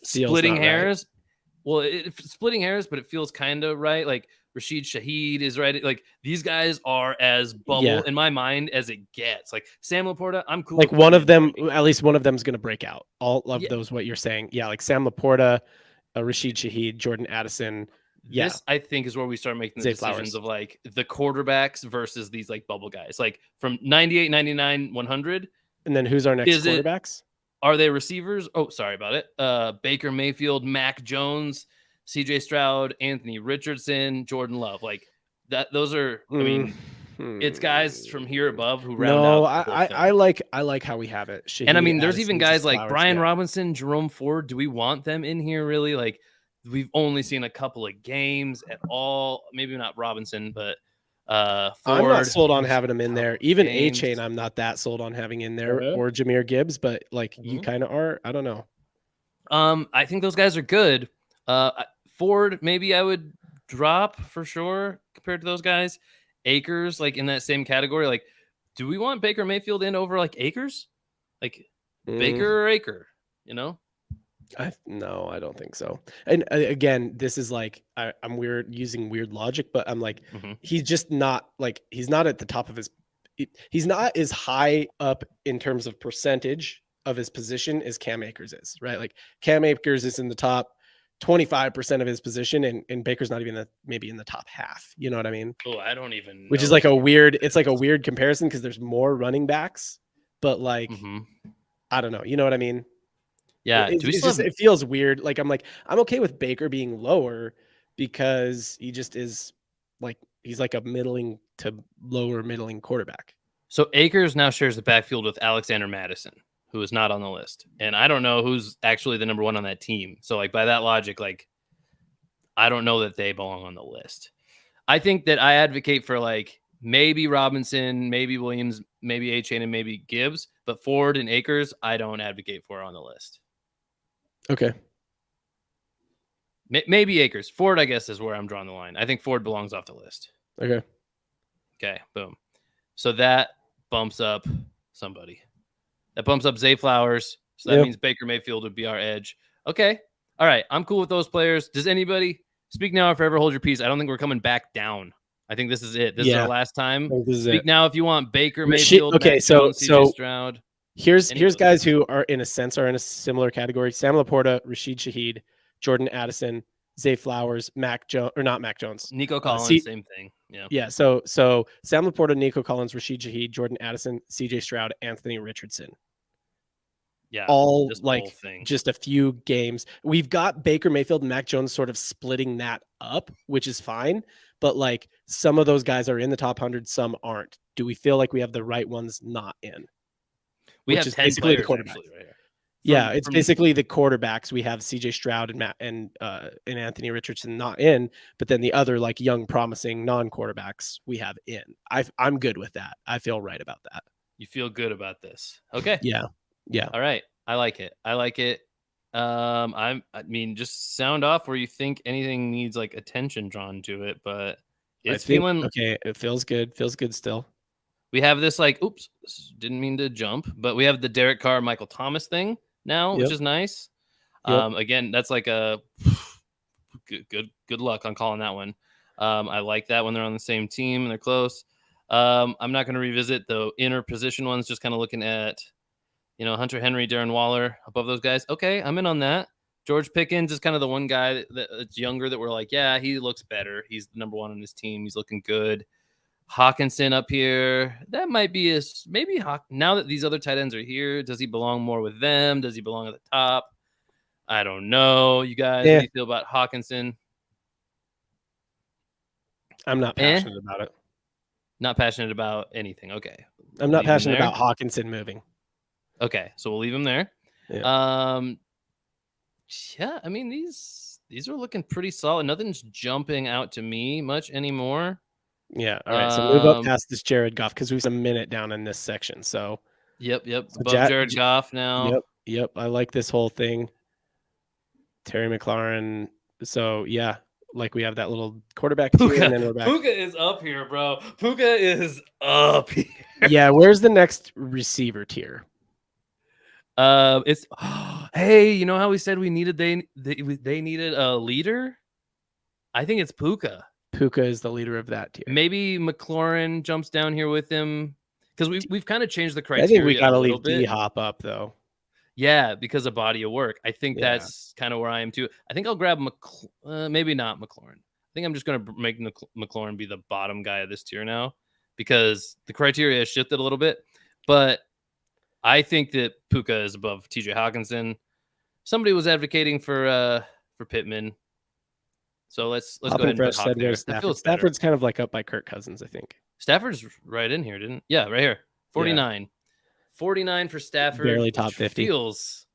Speaker 2: splitting hairs. Right. Well, splitting hairs, but it feels kind of right. Like Rashid Shaheed is right. Like these guys are as bubble in my mind as it gets. Like Sam Laporta, I'm cool.
Speaker 1: Like one of them, at least one of them is going to break out. All of those, what you're saying. Yeah. Like Sam Laporta, Rashid Shaheed, Jordan Addison. Yeah.
Speaker 2: This, I think, is where we start making the decisions of like the quarterbacks versus these like bubble guys, like from 98, 99, 100.
Speaker 1: And then who's our next quarterbacks?
Speaker 2: Are they receivers? Oh, sorry about it. Baker Mayfield, Mac Jones, CJ Stroud, Anthony Richardson, Jordan Love. Like that. Those are, I mean, it's guys from here above who round out.
Speaker 1: I like how we have it. Shaheed,
Speaker 2: and I mean, there's even guys like
Speaker 1: Flowers,
Speaker 2: Brian Robinson, Jerome Ford. Do we want them in here really? Like, we've only seen a couple of games at all. Maybe not Robinson, but Ford.
Speaker 1: I'm not sold on having him in there. Even A-Chain, I'm not that sold on having in there, or Jahmyr Gibbs, but like you kind of are. I don't know.
Speaker 2: I think those guys are good. Ford, maybe I would drop for sure compared to those guys. Akers, like in that same category. Like, do we want Baker Mayfield in over like Akers? Like Baker or Aker, you know?
Speaker 1: No, I don't think so. And again, this is like I'm using weird logic, but I'm like he's just not like he's not at the top of his. He's not as high up in terms of percentage of his position as Cam Akers is, right? Like Cam Akers is in the top 25% of his position, and Baker's not even maybe in the top half. You know what I mean?
Speaker 2: Oh, I don't even know.
Speaker 1: Which is like it's like a weird comparison because there's more running backs, but like, I don't know. You know what I mean?
Speaker 2: Yeah.
Speaker 1: It feels weird. Like, I'm okay with Baker being lower because he just is like, he's like a middling to lower middling quarterback.
Speaker 2: So Akers now shares the backfield with Alexander Madison, who is not on the list. And I don't know who's actually the number one on that team. So like by that logic, like I don't know that they belong on the list. I think that I advocate for like maybe Robinson, maybe Williams, maybe A-Chain, and maybe Gibbs, but Ford and Akers, I don't advocate for on the list.
Speaker 1: Okay.
Speaker 2: Maybe Akers. Ford, I guess, is where I'm drawing the line. I think Ford belongs off the list.
Speaker 1: Okay.
Speaker 2: Okay, boom. So that bumps up somebody. That bumps up Zay Flowers. So that means Baker Mayfield would be our edge. Okay. All right. I'm cool with those players. Does anybody speak now or forever hold your peace? I don't think we're coming back down. I think this is it. This is our last time. Speak now if you want Baker Mayfield.
Speaker 1: Okay,
Speaker 2: Mac Jones, CJ Stroud.
Speaker 1: Here's guys who are in a similar category: Sam Laporta, Rashid Shaheed, Jordan Addison, Zay Flowers, Mac Jones, or not Mac Jones,
Speaker 2: Nico Collins, same thing. Yeah.
Speaker 1: Yeah. So Sam Laporta, Nico Collins, Rashid Shaheed, Jordan Addison, CJ Stroud, Anthony Richardson.
Speaker 2: Yeah.
Speaker 1: All like just a few games. We've got Baker Mayfield and Mac Jones sort of splitting that up, which is fine. But like some of those guys are in the top 100, some aren't. Do we feel like we have the right ones not in?
Speaker 2: We have 10 players right here.
Speaker 1: It's basically the quarterbacks. We have CJ Stroud and Matt and Anthony Richardson not in, but then the other like young, promising non-quarterbacks we have in. I'm good with that. I feel right about that.
Speaker 2: You feel good about this? Okay.
Speaker 1: Yeah.
Speaker 2: All right. I like it. I mean, just sound off where you think anything needs like attention drawn to it, but it's feeling
Speaker 1: okay. It feels good. Feels good still.
Speaker 2: We have this like, oops, didn't mean to jump, but we have the Derek Carr, Michael Thomas thing now, which is nice. Again, that's like a good luck on calling that one. I like that when they're on the same team and they're close. I'm not going to revisit the inner position ones, just kind of looking at, Hunter Henry, Darren Waller above those guys. Okay, I'm in on that. George Pickens is kind of the one guy that's younger that we're like, yeah, he looks better. He's the number one on his team. He's looking good. Hawkinson up here. That might be now that these other tight ends are here, does he belong more with them? Does he belong at the top? I don't know. You guys, how do you feel about Hawkinson?
Speaker 1: I'm not passionate about it.
Speaker 2: Not passionate about anything. Okay.
Speaker 1: I'm not passionate about Hawkinson moving.
Speaker 2: Okay, so we'll leave him there. Yeah. I mean, these are looking pretty solid. Nothing's jumping out to me much anymore.
Speaker 1: Yeah. All right. So move up past this Jared Goff because we've a minute down in this section. So.
Speaker 2: Yep. So above Jared Goff now.
Speaker 1: Yep. I like this whole thing. Terry McLaurin. So yeah, like we have that little quarterback tier, and then we're back.
Speaker 2: Puka is up here, bro. Puka is up here.
Speaker 1: Yeah. Where's the next receiver tier?
Speaker 2: It's hey, you know how we said we needed they needed a leader? I think it's Puka.
Speaker 1: Puka is the leader of that tier.
Speaker 2: Maybe McLaurin jumps down here with him because we've kind of changed the criteria.
Speaker 1: I think we gotta leave D-Hop up though.
Speaker 2: Yeah, because of body of work. I think that's kind of where I am too. I think I'll grab maybe not McLaurin. I think I'm just gonna make McLaurin be the bottom guy of this tier now because the criteria has shifted a little bit, but I think that Puka is above TJ Hawkinson. Somebody was advocating for Pittman. So let's go ahead and put Hawk there.
Speaker 1: Stafford's kind of like up by Kirk Cousins, I think.
Speaker 2: Stafford's right in here, right here. 49. 49 for Stafford.
Speaker 1: Barely top 50.
Speaker 2: Feels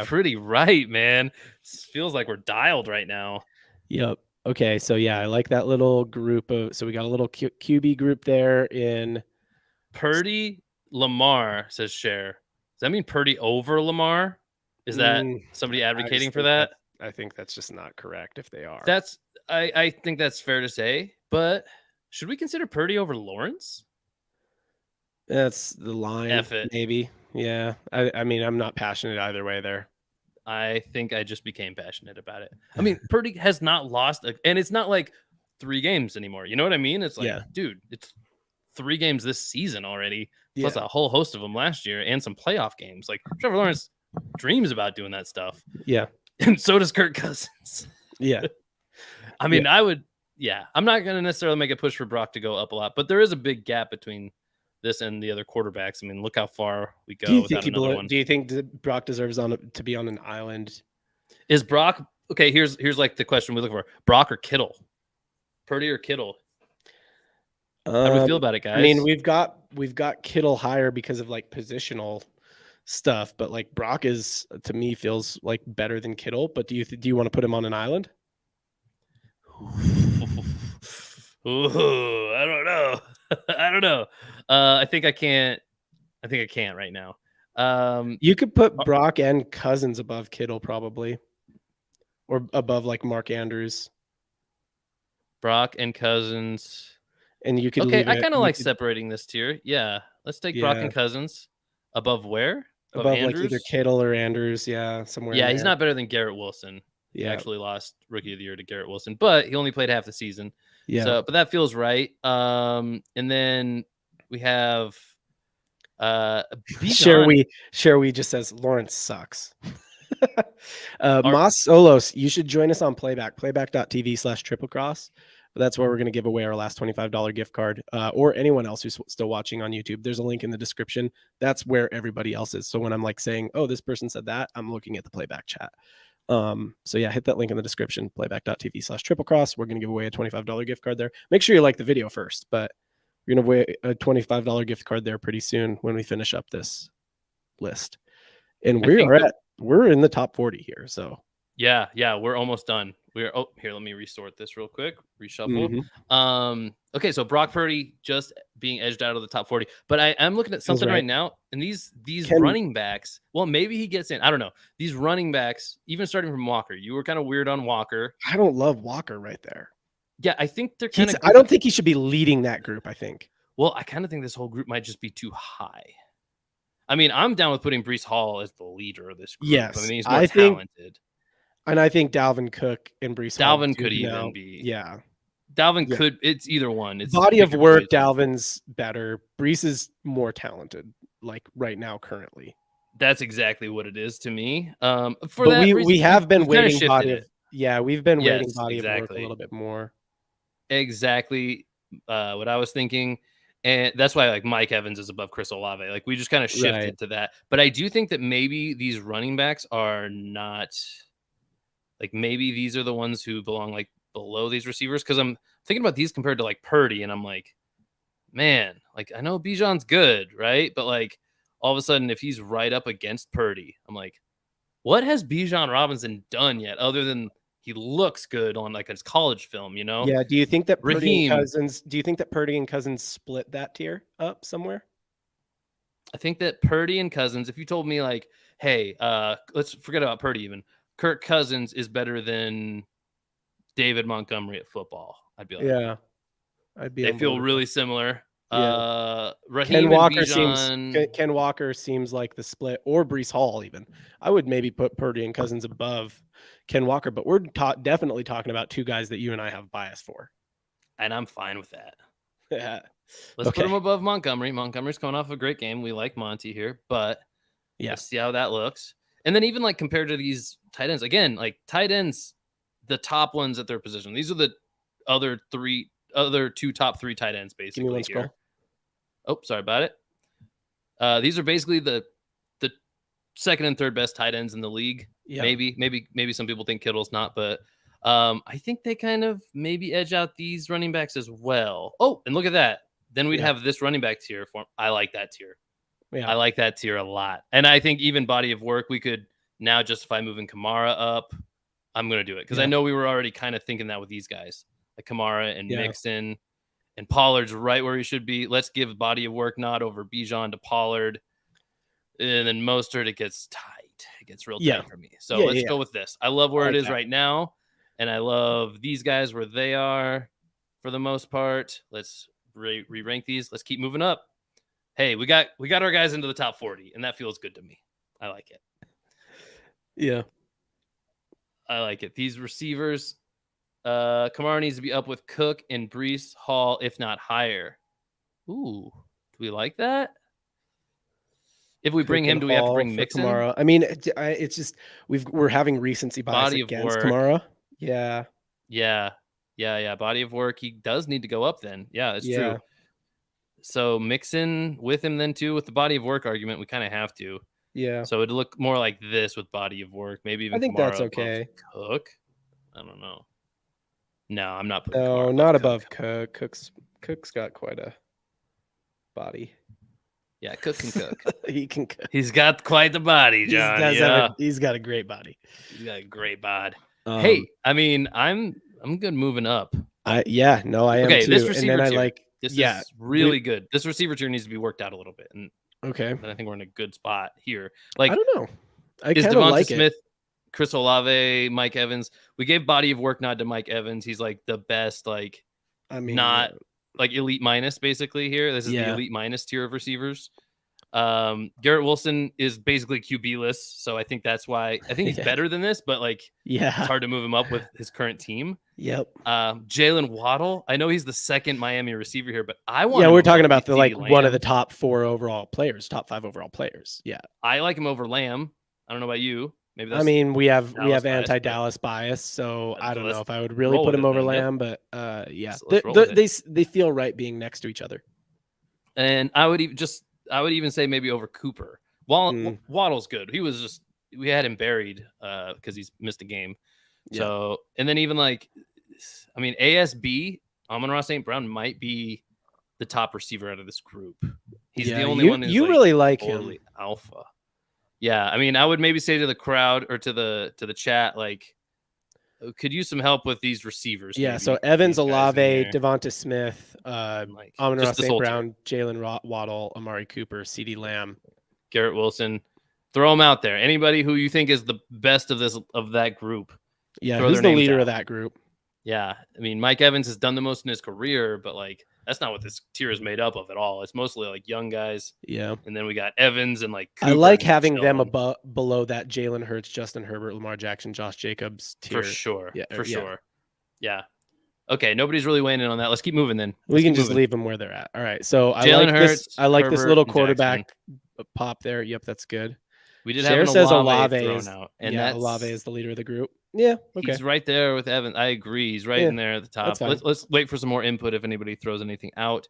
Speaker 2: pretty right, man. Feels like we're dialed right now.
Speaker 1: Yep. Okay, so I like that little group so we got a little QB group there in
Speaker 2: Purdy. Lamar, says Cher. Does that mean Purdy over Lamar? Is that somebody advocating for that?
Speaker 1: I think that's just not correct if they are.
Speaker 2: I think that's fair to say, but should we consider Purdy over Lawrence?
Speaker 1: That's the line, maybe. Yeah. I mean, I'm not passionate either way there.
Speaker 2: I think I just became passionate about it. I mean, Purdy has not lost, and it's not like 3 games anymore. You know what I mean? It's like, dude, it's 3 games this season already, plus a whole host of them last year and some playoff games. Like Trevor Lawrence dreams about doing that stuff.
Speaker 1: Yeah.
Speaker 2: And so does Kirk Cousins.
Speaker 1: Yeah.
Speaker 2: I mean, I would. Yeah, I'm not going to necessarily make a push for Brock to go up a lot, but there is a big gap between this and the other quarterbacks. I mean, look how far we go without another one.
Speaker 1: Do you think Brock deserves to be on an island?
Speaker 2: Is Brock okay? Here's like the question we look for: Brock or Kittle, Purdy or Kittle? How do we feel about it, guys?
Speaker 1: I mean, we've got Kittle higher because of like positional stuff, but like Brock is to me feels like better than Kittle. But do you want to put him on an island?
Speaker 2: Ooh, I don't know. I don't know. I think I can't right now.
Speaker 1: You could put Brock and Cousins above Kittle probably, or above like Mark Andrews.
Speaker 2: Brock and Cousins.
Speaker 1: And you could
Speaker 2: okay.
Speaker 1: leave
Speaker 2: I kind of like separating this tier. Yeah, let's take Brock and Cousins above where?
Speaker 1: Above like either Kittle or Andrews. Yeah, somewhere.
Speaker 2: Yeah, he's not better than Garrett Wilson. He actually lost Rookie of the Year to Garrett Wilson, but he only played half the season.
Speaker 1: Yeah.
Speaker 2: So, but that feels right. And then we have
Speaker 1: Sherry just says Lawrence sucks. Moss Solos, you should join us on Playback, playback.tv/triplecross. That's where we're going to give away our last $25 gift card, or anyone else who's still watching on YouTube. There's a link in the description. That's where everybody else is. So when I'm like saying, oh, this person said that, I'm looking at the Playback chat. So yeah, hit that link in the description, playback.tv/triplecross. We're going to give away a $25 gift card there. Make sure you like the video first, but we're going to away a $25 gift card there pretty soon when we finish up this list. And we're in the top 40 here. So
Speaker 2: yeah, we're almost done. Here, let me resort this real quick. Reshuffle. Okay, so Brock Purdy just being edged out of the top 40. But I am looking at something right now, and these running backs, well, maybe he gets in. I don't know. These running backs, even starting from Walker, you were kind of weird on Walker.
Speaker 1: I don't love Walker right there.
Speaker 2: Yeah, I think they're kind of.
Speaker 1: I don't think he should be leading that group, I think.
Speaker 2: Well, I kind of think this whole group might just be too high. I mean, I'm down with putting Breece Hall as the leader of this group.
Speaker 1: Yes,
Speaker 2: I mean, he's more talented.
Speaker 1: And I think Dalvin Cook and Breece Hall
Speaker 2: could even be.
Speaker 1: Yeah.
Speaker 2: Dalvin could. It's either one. It's
Speaker 1: body of work. Dalvin's better. Breece is more talented, like right now, currently.
Speaker 2: That's exactly what it is to me.
Speaker 1: We have been waiting body of. Yeah, we've been waiting body of work a little bit more.
Speaker 2: Exactly what I was thinking. And that's why like Mike Evans is above Chris Olave. Like we just kind of shifted to that. But I do think that maybe these running backs are not like maybe these are the ones who belong like below these receivers. Cause I'm thinking about these compared to like Purdy. And I'm like, man, like I know Bijan's good, right? But like all of a sudden, if he's right up against Purdy, I'm like, what has Bijan Robinson done yet other than he looks good on like his college film, you know?
Speaker 1: Yeah. Do you think that Purdy and Cousins split that tier up somewhere?
Speaker 2: I think that Purdy and Cousins, if you told me like, hey, let's forget about Purdy even. Kirk Cousins is better than David Montgomery at football. I'd be like, yeah, they feel really similar. Yeah.
Speaker 1: Ken Walker seems like the split, or Breece Hall even. I would maybe put Purdy and Cousins above Ken Walker, but we're definitely talking about two guys that you and I have bias for.
Speaker 2: And I'm fine with that.
Speaker 1: Yeah.
Speaker 2: Let's put him above Montgomery. Montgomery's coming off a great game. We like Monty here, but let's see how that looks. And then even like compared to these tight ends, again, like tight ends, the top ones at their position. These are the other two top three tight ends basically here. Oh, sorry about it. These are basically the second and third best tight ends in the league. Yeah. Maybe some people think Kittle's not, but I think they kind of maybe edge out these running backs as well. Oh, and look at that. Then we'd have this running back tier form. I like that tier. Yeah. I like that tier a lot. And I think even body of work, we could now justify moving Kamara up. I'm going to do it because I know we were already kind of thinking that with these guys, like Kamara and Mixon, and Pollard's right where he should be. Let's give body of work nod over Bijan to Pollard. And then Mostert, it gets tight. It gets real tight for me. So let's go with this. I love where it is right now. And I love these guys where they are for the most part. Let's re-rank these. Let's keep moving up. Hey, we got our guys into the top 40, and that feels good to me. I like it.
Speaker 1: Yeah.
Speaker 2: I like it. These receivers, Kamara needs to be up with Cook and Breece Hall, if not higher. Ooh, do we like that? If we bring
Speaker 1: Cook
Speaker 2: him,
Speaker 1: and
Speaker 2: do we have to
Speaker 1: Hall
Speaker 2: bring
Speaker 1: for
Speaker 2: Mixon?
Speaker 1: Kamara. I mean, it's just we're having recency bias
Speaker 2: Body of
Speaker 1: against
Speaker 2: work.
Speaker 1: Kamara. Yeah.
Speaker 2: Yeah. Body of work. He does need to go up then. Yeah, it's true.
Speaker 1: Yeah.
Speaker 2: So Mixon with him then too, with the body of work argument, we kind of have to.
Speaker 1: Yeah.
Speaker 2: So it'd look more like this with body of work. Maybe even
Speaker 1: I think
Speaker 2: Kamara
Speaker 1: that's
Speaker 2: above
Speaker 1: okay.
Speaker 2: Cook. I don't know. No, I'm not putting
Speaker 1: No,
Speaker 2: Kamara
Speaker 1: not
Speaker 2: above
Speaker 1: above Cook. Cook's got quite a body.
Speaker 2: Yeah, Cook can cook.
Speaker 1: He can cook.
Speaker 2: He's got quite the body, John.
Speaker 1: He's got a great body.
Speaker 2: He's got a great bod. Hey, I mean, I'm good moving up.
Speaker 1: I am
Speaker 2: Okay,
Speaker 1: too.
Speaker 2: this
Speaker 1: And
Speaker 2: receiver
Speaker 1: then
Speaker 2: tier. This
Speaker 1: yeah,
Speaker 2: is really good. This receiver tier needs to be worked out a little bit, and
Speaker 1: okay.
Speaker 2: then I think we're in a good spot here.
Speaker 1: I
Speaker 2: Like,
Speaker 1: don't know. I
Speaker 2: is
Speaker 1: kind of
Speaker 2: Devonta
Speaker 1: like
Speaker 2: Smith,
Speaker 1: it.
Speaker 2: Chris Olave, Mike Evans? We gave body of work nod to Mike Evans. He's like the best, like
Speaker 1: I mean,
Speaker 2: not like elite minus basically here. This is the elite minus tier of receivers. Garrett Wilson is basically QB-less, so I think that's why I think he's better than this, but like it's hard to move him up with his current team.
Speaker 1: Yep.
Speaker 2: Jalen Waddle, I know he's the second Miami receiver here, but I want
Speaker 1: we're talking about
Speaker 2: the
Speaker 1: like
Speaker 2: Lamb.
Speaker 1: one of the top 4 overall players, top 5 overall players. Yeah.
Speaker 2: I like him over Lamb. I don't know about you. Maybe that's
Speaker 1: I mean, we have
Speaker 2: bias,
Speaker 1: anti-Dallas bias, so I don't know if I would really
Speaker 2: roll
Speaker 1: put
Speaker 2: with
Speaker 1: him
Speaker 2: it
Speaker 1: over
Speaker 2: then, yep.
Speaker 1: Lamb, but yeah.
Speaker 2: So let's roll with it.
Speaker 1: They feel right being next to each other.
Speaker 2: And I would even say maybe over Cooper. Waddle's good. We had him buried because he's missed a game. So and then even like, I mean, ASB, Amon-Ra St. Brown might be the top receiver out of this group. He's the only one who's
Speaker 1: you really like him.
Speaker 2: Alpha. Yeah, I mean, I would maybe say to the crowd or to the chat, like, could use some help with these receivers.
Speaker 1: Yeah,
Speaker 2: maybe.
Speaker 1: so Evans, Olave, Devonta Smith,
Speaker 2: like,
Speaker 1: Amon-Ra St. Brown, Jalen Waddle, Amari Cooper, CeeDee Lamb,
Speaker 2: Garrett Wilson. Throw them out there. Anybody who you think is the best of that group.
Speaker 1: Yeah, who's the leader of that group?
Speaker 2: Yeah, I mean, Mike Evans has done the most in his career, but like that's not what this tier is made up of at all. It's mostly like young guys.
Speaker 1: Yeah,
Speaker 2: and then we got Evans and like Cooper
Speaker 1: I like having them below that Jalen Hurts, Justin Herbert, Lamar Jackson, Josh Jacobs tier.
Speaker 2: For sure.
Speaker 1: Yeah,
Speaker 2: sure. Yeah. Okay, nobody's really weighing in on that. Let's keep moving then.
Speaker 1: We can just leave them where they're at. All right. So I like this little quarterback pop there. Yep, that's good.
Speaker 2: We did have Olave thrown out, and
Speaker 1: Olave is the leader of the group. Yeah, okay.
Speaker 2: He's right there with Evan. I agree. He's right in there at the top. Let's wait for some more input if anybody throws anything out.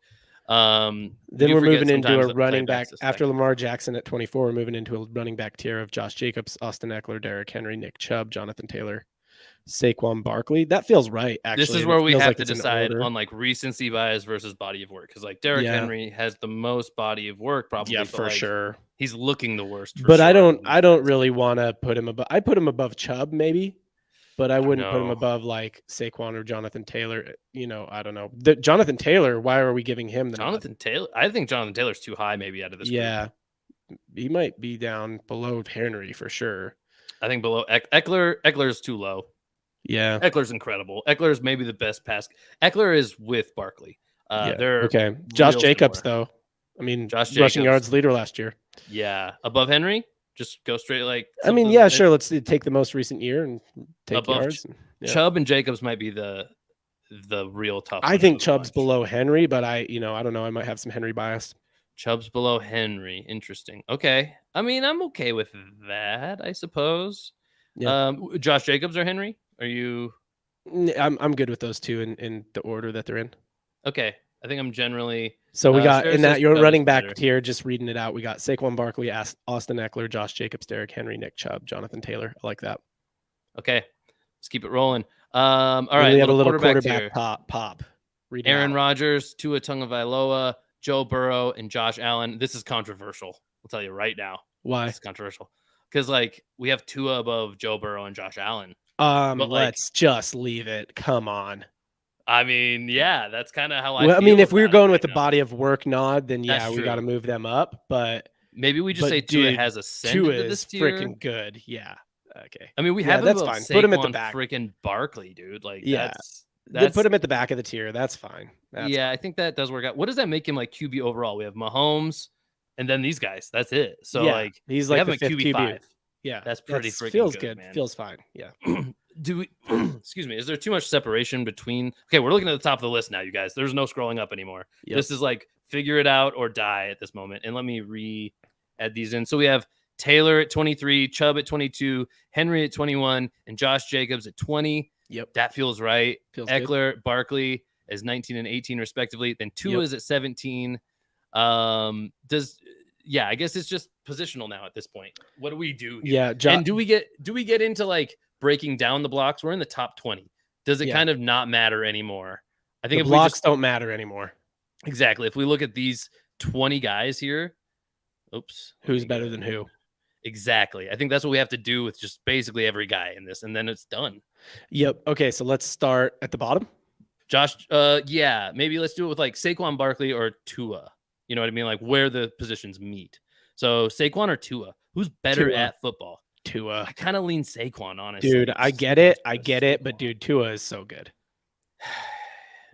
Speaker 1: Then we're moving into a running back after Lamar Jackson at 24. We're moving into a running back tier of Josh Jacobs, Austin Eckler, Derrick Henry, Nick Chubb, Jonathan Taylor, Saquon Barkley. That feels right. Actually,
Speaker 2: this is where we have to decide on like recency bias versus body of work, because like Derrick Henry has the most body of work, probably.
Speaker 1: Yeah, for sure.
Speaker 2: He's looking the worst.
Speaker 1: But I don't really want to put him above. I put him above Chubb maybe, but I wouldn't put him above like Saquon or Jonathan Taylor. I don't know. Jonathan Taylor. Why are we giving him the
Speaker 2: Jonathan Taylor? I think Jonathan Taylor's too high maybe out of this.
Speaker 1: Yeah, he might be down below Henry for sure.
Speaker 2: I think below Eckler. Eckler's too low.
Speaker 1: Yeah,
Speaker 2: Eckler's incredible. Eckler's maybe the best pass. Eckler is with Barkley. They're
Speaker 1: okay. Josh Jacobs though. I mean, rushing yards leader last year.
Speaker 2: Yeah, above Henry. Just go straight like.
Speaker 1: I mean, yeah, sure. Let's take the most recent year and take above yards.
Speaker 2: Chubb and Jacobs might be the real tough.
Speaker 1: I think Chubb's below Henry, but I don't know. I might have some Henry bias.
Speaker 2: Chubb's below Henry. Interesting. Okay. I mean, I'm okay with that, I suppose. Yeah. Josh Jacobs or Henry? Are you?
Speaker 1: I'm good with those two in the order that they're in.
Speaker 2: Okay. I think I'm generally.
Speaker 1: So we got in that your running back tier, just reading it out. We got Saquon Barkley, Austin Eckler, Josh Jacobs, Derrick Henry, Nick Chubb, Jonathan Taylor. I like that.
Speaker 2: Okay. Let's keep it rolling. All right.
Speaker 1: We have a little quarterback pop.
Speaker 2: Aaron Rodgers, Tua Tagovailoa, Joe Burrow, and Josh Allen. This is controversial. I'll tell you right now.
Speaker 1: Why?
Speaker 2: It's controversial. Because like we have Tua above Joe Burrow and Josh Allen.
Speaker 1: But let's just leave it. Come on.
Speaker 2: I mean, yeah, that's kind of how
Speaker 1: I mean, if we were going with the body of work nod, then yeah, we got to move them up. But
Speaker 2: maybe we just say Tua has ascended to this tier.
Speaker 1: Freaking good. Yeah. Okay.
Speaker 2: I mean, we have that's
Speaker 1: fine. Put him at the back.
Speaker 2: Freaking Barkley, dude. Like,
Speaker 1: that's put him at the back of the tier. That's fine.
Speaker 2: I think that does work out. What does that make him like QB overall? We have Mahomes, and then these guys. That's it. So like,
Speaker 1: he's like the fifth
Speaker 2: QB5.
Speaker 1: Yeah,
Speaker 2: that's pretty freaking
Speaker 1: feels good.
Speaker 2: Man.
Speaker 1: Feels fine. Yeah.
Speaker 2: Do we? Excuse me. Is there too much separation between? Okay, we're looking at the top of the list now, you guys. There's no scrolling up anymore. Yep. This is like figure it out or die at this moment. And let me add these in. So we have Taylor at 23, Chubb at 22, Henry at 21, and Josh Jacobs at 20.
Speaker 1: Yep.
Speaker 2: That feels right.
Speaker 1: Feels
Speaker 2: Eckler, good. Barkley as 19 and 18 respectively. Then Tua is at 17. I guess it's just positional now at this point. What do we do here?
Speaker 1: Yeah.
Speaker 2: And do we get into like breaking down the blocks? We're in the top 20. Does it kind of not matter anymore? I think
Speaker 1: the blocks don't matter anymore.
Speaker 2: Exactly. If we look at these 20 guys here,
Speaker 1: who's better than who?
Speaker 2: Exactly. I think that's what we have to do with just basically every guy in this, and then it's done.
Speaker 1: Yep. Okay, so let's start at the bottom.
Speaker 2: Josh, maybe let's do it with like Saquon Barkley or Tua. You know what I mean? Like where the positions meet. So Saquon or Tua? Who's better at football?
Speaker 1: Tua.
Speaker 2: I kind of lean Saquon, honestly.
Speaker 1: Dude, I get it. But dude, Tua is so good.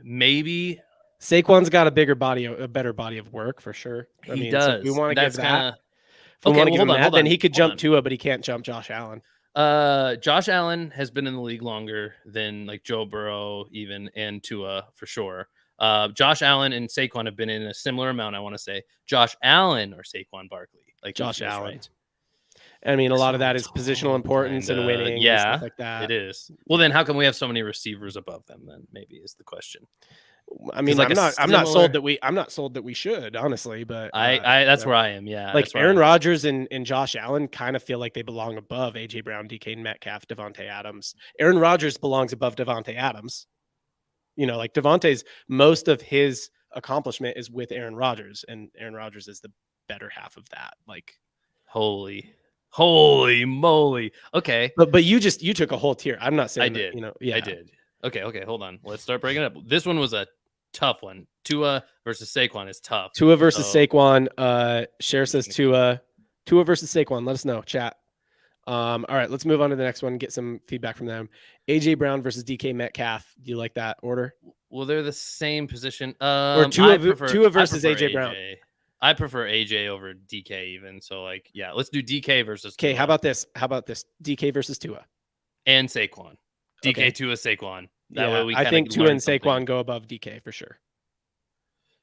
Speaker 2: Maybe
Speaker 1: Saquon's got a better body of work for sure.
Speaker 2: He does.
Speaker 1: So we want to give that.
Speaker 2: Hold on.
Speaker 1: Then he could jump Tua, but he can't jump Josh Allen.
Speaker 2: Josh Allen has been in the league longer than like Joe Burrow even and Tua for sure. Josh Allen and Saquon have been in a similar amount, I want to say. Josh Allen or Saquon Barkley? Like
Speaker 1: Josh Allen.
Speaker 2: Right.
Speaker 1: I mean, a lot of that is positional importance and winning and stuff like that.
Speaker 2: It is. Well, then how come we have so many receivers above them then? Maybe is the question.
Speaker 1: I mean, like I'm not sold that we should, honestly, but
Speaker 2: that's where I am. Yeah.
Speaker 1: Like Aaron Rodgers and Josh Allen kind of feel like they belong above AJ Brown, DK Metcalf, Devontae Adams. Aaron Rodgers belongs above Devontae Adams. You know, like Devontae's most of his accomplishment is with Aaron Rodgers, and Aaron Rodgers is the better half of that. Like,
Speaker 2: holy moly. Okay.
Speaker 1: But you took a whole tier. I'm not saying
Speaker 2: I did.
Speaker 1: I
Speaker 2: did. Okay, hold on. Let's start breaking it up. This one was a tough one. Tua versus Saquon is tough.
Speaker 1: Tua versus Saquon. Cher says Tua versus Saquon. Let us know. Chat. All right, let's move on to the next one and get some feedback from them. AJ Brown versus DK Metcalf. Do you like that order?
Speaker 2: Well, they're the same position.
Speaker 1: Or Tua versus AJ Brown.
Speaker 2: I prefer AJ over DK even. So like, yeah, let's do DK versus
Speaker 1: Tua. How about this? DK versus Tua.
Speaker 2: And Saquon. DK, Tua, Saquon. That way we
Speaker 1: I think Tua and Saquon go above DK for sure.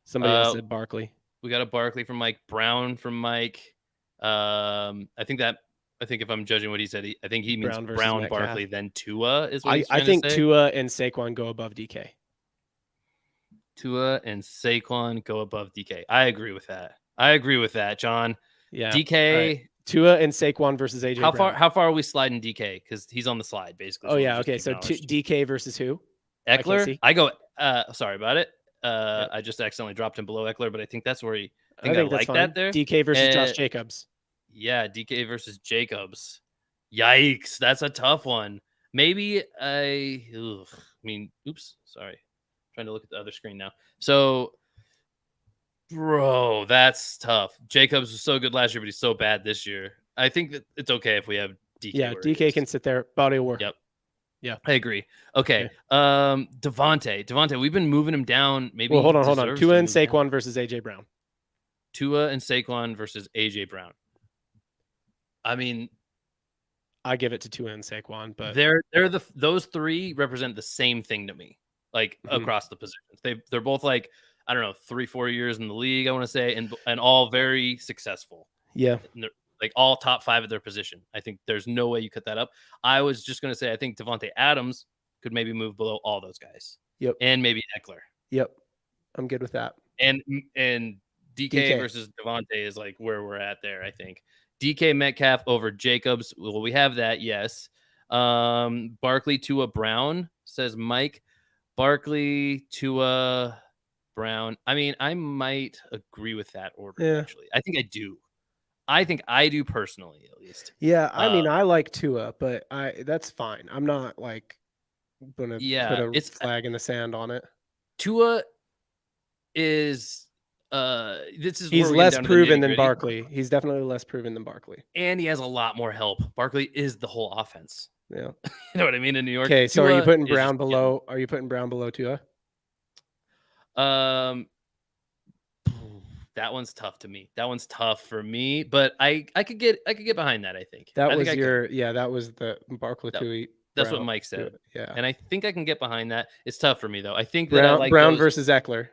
Speaker 1: Somebody else said Barkley.
Speaker 2: We got a Barkley from Mike, Brown from Mike. I think if I'm judging what he said, I think he means Brown Barkley, then Tua is what he's trying to say.
Speaker 1: I think Tua and Saquon go above DK.
Speaker 2: Tua and Saquon go above DK. I agree with that, John.
Speaker 1: Yeah.
Speaker 2: DK.
Speaker 1: Right. Tua and Saquon versus AJ Brown.
Speaker 2: How far are we sliding DK? Because he's on the slide, basically.
Speaker 1: Oh, yeah. Okay. So DK versus who?
Speaker 2: Eckler? I go, sorry about it. I just accidentally dropped him below Eckler, but I think that's where I think like that there.
Speaker 1: DK versus Josh Jacobs.
Speaker 2: Yeah, DK versus Jacobs. Yikes. That's a tough one. Maybe sorry. Trying to look at the other screen now. So, bro, that's tough. Jacobs was so good last year, but he's so bad this year. I think that it's okay if we have DK.
Speaker 1: Yeah, DK can sit there. Body of work.
Speaker 2: Yep.
Speaker 1: Yeah,
Speaker 2: I agree. Okay. Devontae, we've been moving him down. Maybe.
Speaker 1: Well, hold on. Tua and Saquon versus AJ Brown.
Speaker 2: Tua and Saquon versus AJ Brown. I mean,
Speaker 1: I give it to Tua and Saquon, but
Speaker 2: those three represent the same thing to me. Like across the positions, they're both like, I don't know, 3-4 years in the league, I want to say, and all very successful.
Speaker 1: Yeah,
Speaker 2: like all top 5 at their position. I think there's no way you cut that up. I was just going to say I think Devontae Adams could maybe move below all those guys.
Speaker 1: Yep,
Speaker 2: and maybe Eckler.
Speaker 1: Yep, I'm good with that.
Speaker 2: And DK versus Devontae is like where we're at there. I think DK Metcalf over Jacobs. Well, we have that. Yes. Barkley, Tua, Brown, says Mike. Barkley, Tua, Brown. I mean, I might agree with that order, actually. I think I do personally, at least.
Speaker 1: Yeah, I mean, I like Tua, but that's fine. I'm not like gonna put a flag in the sand on it.
Speaker 2: Tua is
Speaker 1: he's less proven than Barkley. He's definitely less proven than Barkley.
Speaker 2: And he has a lot more help. Barkley is the whole offense.
Speaker 1: Yeah.
Speaker 2: You know what I mean? In New York.
Speaker 1: Okay, so are you putting Brown below? Are you putting Brown below Tua?
Speaker 2: That one's tough to me. That one's tough for me, but I could get behind that, I think.
Speaker 1: That was that was the Barkley Tua.
Speaker 2: That's what Mike said.
Speaker 1: Yeah.
Speaker 2: And I think I can get behind that. It's tough for me though. I think
Speaker 1: Brown versus Eckler.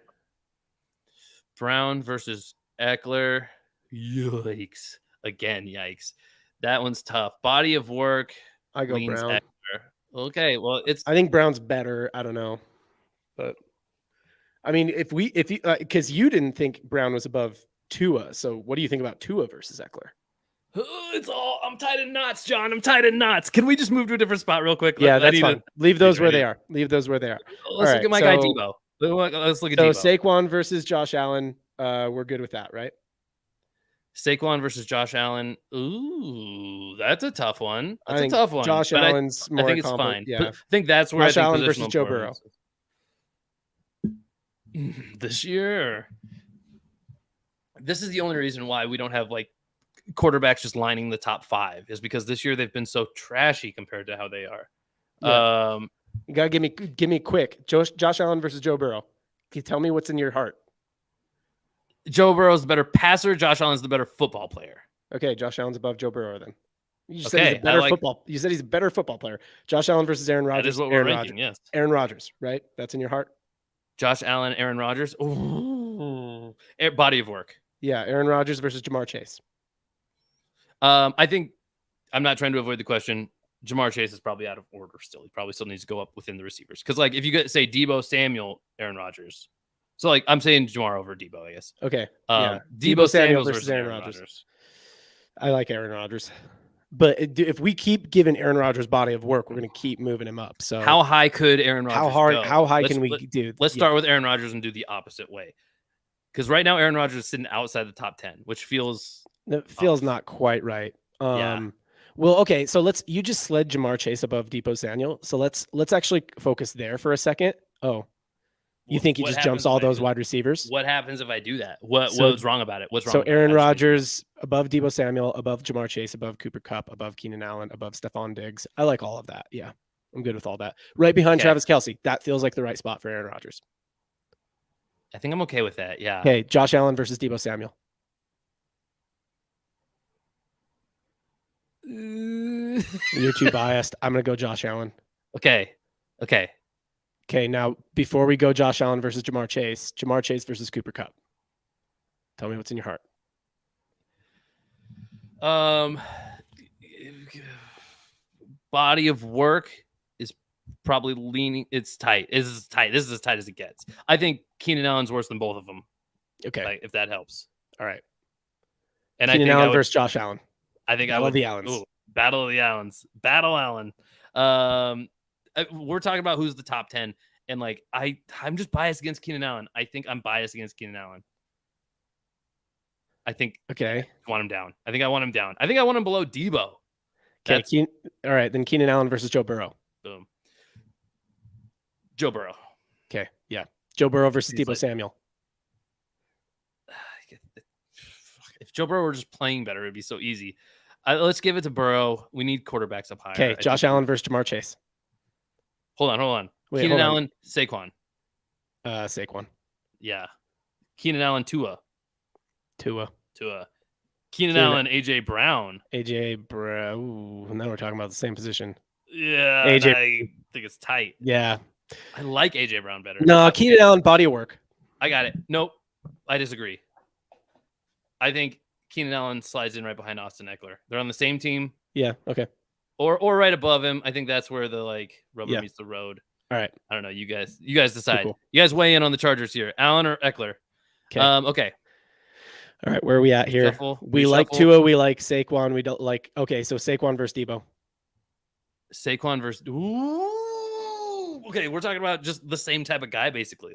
Speaker 2: Brown versus Eckler. Yikes. Again, yikes. That one's tough. Body of work.
Speaker 1: I go
Speaker 2: leans
Speaker 1: Brown.
Speaker 2: Eckler. Okay, well, it's
Speaker 1: I think Brown's better. I don't know, but I mean, if you because you didn't think Brown was above Tua, so what do you think about Tua versus Eckler?
Speaker 2: it's all. I'm tied in knots, John. I'm tied in knots. Can we just move to a different spot real quick?
Speaker 1: Yeah, that's fine. Leave those where they are. Leave those where they are.
Speaker 2: Let's look at my guy Debo. Let's look at Debo.
Speaker 1: So Saquon versus Josh Allen. We're good with that, right?
Speaker 2: Saquon versus Josh Allen. Ooh, that's a tough one.
Speaker 1: That's a
Speaker 2: tough one.
Speaker 1: Josh Allen's more.
Speaker 2: I think it's fine.
Speaker 1: Yeah,
Speaker 2: I think that's where
Speaker 1: Josh Allen versus Joe Burrow.
Speaker 2: This year, this is the only reason why we don't have like quarterbacks just lining the top 5 is because this year they've been so trashy compared to how they are.
Speaker 1: Yeah. You gotta give me quick. Josh Allen versus Joe Burrow. Can you tell me what's in your heart?
Speaker 2: Joe Burrow's the better passer. Josh Allen's the better football player.
Speaker 1: Okay, Josh Allen's above Joe Burrow then. You said he's a better football. You said he's a better football player. Josh Allen versus Aaron Rodgers.
Speaker 2: That is what we're ranking. Yes,
Speaker 1: Aaron Rodgers, right? That's in your heart.
Speaker 2: Josh Allen, Aaron Rodgers. Ooh, body of work.
Speaker 1: Yeah, Aaron Rodgers versus Jamar Chase.
Speaker 2: I think I'm not trying to avoid the question. Jamar Chase is probably out of order still. He probably still needs to go up within the receivers. Because, like, if you get, say, Debo, Samuel, Aaron Rodgers. So, like, I'm saying Jamar over Debo, I guess.
Speaker 1: Okay.
Speaker 2: Yeah. Debo Samuel versus Aaron Rodgers.
Speaker 1: I like Aaron Rodgers. But if we keep giving Aaron Rodgers body of work, we're going to keep moving him up. So
Speaker 2: how high could Aaron Rodgers go?
Speaker 1: How high can we do?
Speaker 2: Let's start with Aaron Rodgers and do the opposite way. Because right now, Aaron Rodgers is sitting outside the top 10, which feels
Speaker 1: not quite right. Well, okay, so you just slid Jamar Chase above Debo Samuel. So let's actually focus there for a second. Oh, you think he just jumps all those wide receivers?
Speaker 2: What happens if I do that? What's wrong about it? What's wrong?
Speaker 1: So Aaron Rodgers above Debo Samuel, above Jamar Chase, above Cooper Kupp, above Keenan Allen, above Stephon Diggs. I like all of that. Yeah, I'm good with all that. Right behind Travis Kelce. That feels like the right spot for Aaron Rodgers.
Speaker 2: I think I'm okay with that. Yeah.
Speaker 1: Okay, Josh Allen versus Debo Samuel. You're too biased. I'm gonna go Josh Allen.
Speaker 2: Okay.
Speaker 1: Now before we go Josh Allen versus Jamar Chase versus Cooper Kupp. Tell me what's in your heart.
Speaker 2: Body of work is probably leaning. It's tight. This is as tight as it gets. I think Keenan Allen's worse than both of them.
Speaker 1: Okay,
Speaker 2: if that helps.
Speaker 1: All right.
Speaker 2: And
Speaker 1: Keenan Allen versus Josh Allen.
Speaker 2: I think
Speaker 1: Battle of the Allens.
Speaker 2: Battle of the Allens. Battle Allen. We're talking about who's the top 10, and like I'm just biased against Keenan Allen. I think I'm biased against Keenan Allen. I think I want him down. I think I want him down. I think I want him below Debo.
Speaker 1: Okay. All right, then Keenan Allen versus Joe Burrow.
Speaker 2: Boom. Joe Burrow.
Speaker 1: Okay. Yeah. Joe Burrow versus Debo Samuel.
Speaker 2: If Joe Burrow were just playing better, it'd be so easy. Let's give it to Burrow. We need quarterbacks up higher.
Speaker 1: Okay, Josh Allen versus Jamar Chase.
Speaker 2: Hold on. Keenan Allen, Saquon.
Speaker 1: Saquon.
Speaker 2: Yeah. Keenan Allen, Tua. Keenan Allen, AJ Brown.
Speaker 1: Ooh, now we're talking about the same position.
Speaker 2: Yeah, I think it's tight.
Speaker 1: Yeah.
Speaker 2: I like AJ Brown better.
Speaker 1: No, Keenan Allen body of work.
Speaker 2: I got it. Nope. I disagree. I think Keenan Allen slides in right behind Austin Eckler. They're on the same team.
Speaker 1: Yeah. Okay.
Speaker 2: Or right above him. I think that's where the rubber meets the road.
Speaker 1: All right.
Speaker 2: I don't know. You guys decide.
Speaker 1: Cool.
Speaker 2: You guys weigh in on the Chargers here. Allen or Eckler?
Speaker 1: Okay.
Speaker 2: Okay.
Speaker 1: All right. Where are we at here? We like Tua. We like Saquon. We don't like. Okay. So Saquon versus Debo.
Speaker 2: Saquon versus. Ooh. Okay. We're talking about just the same type of guy, basically.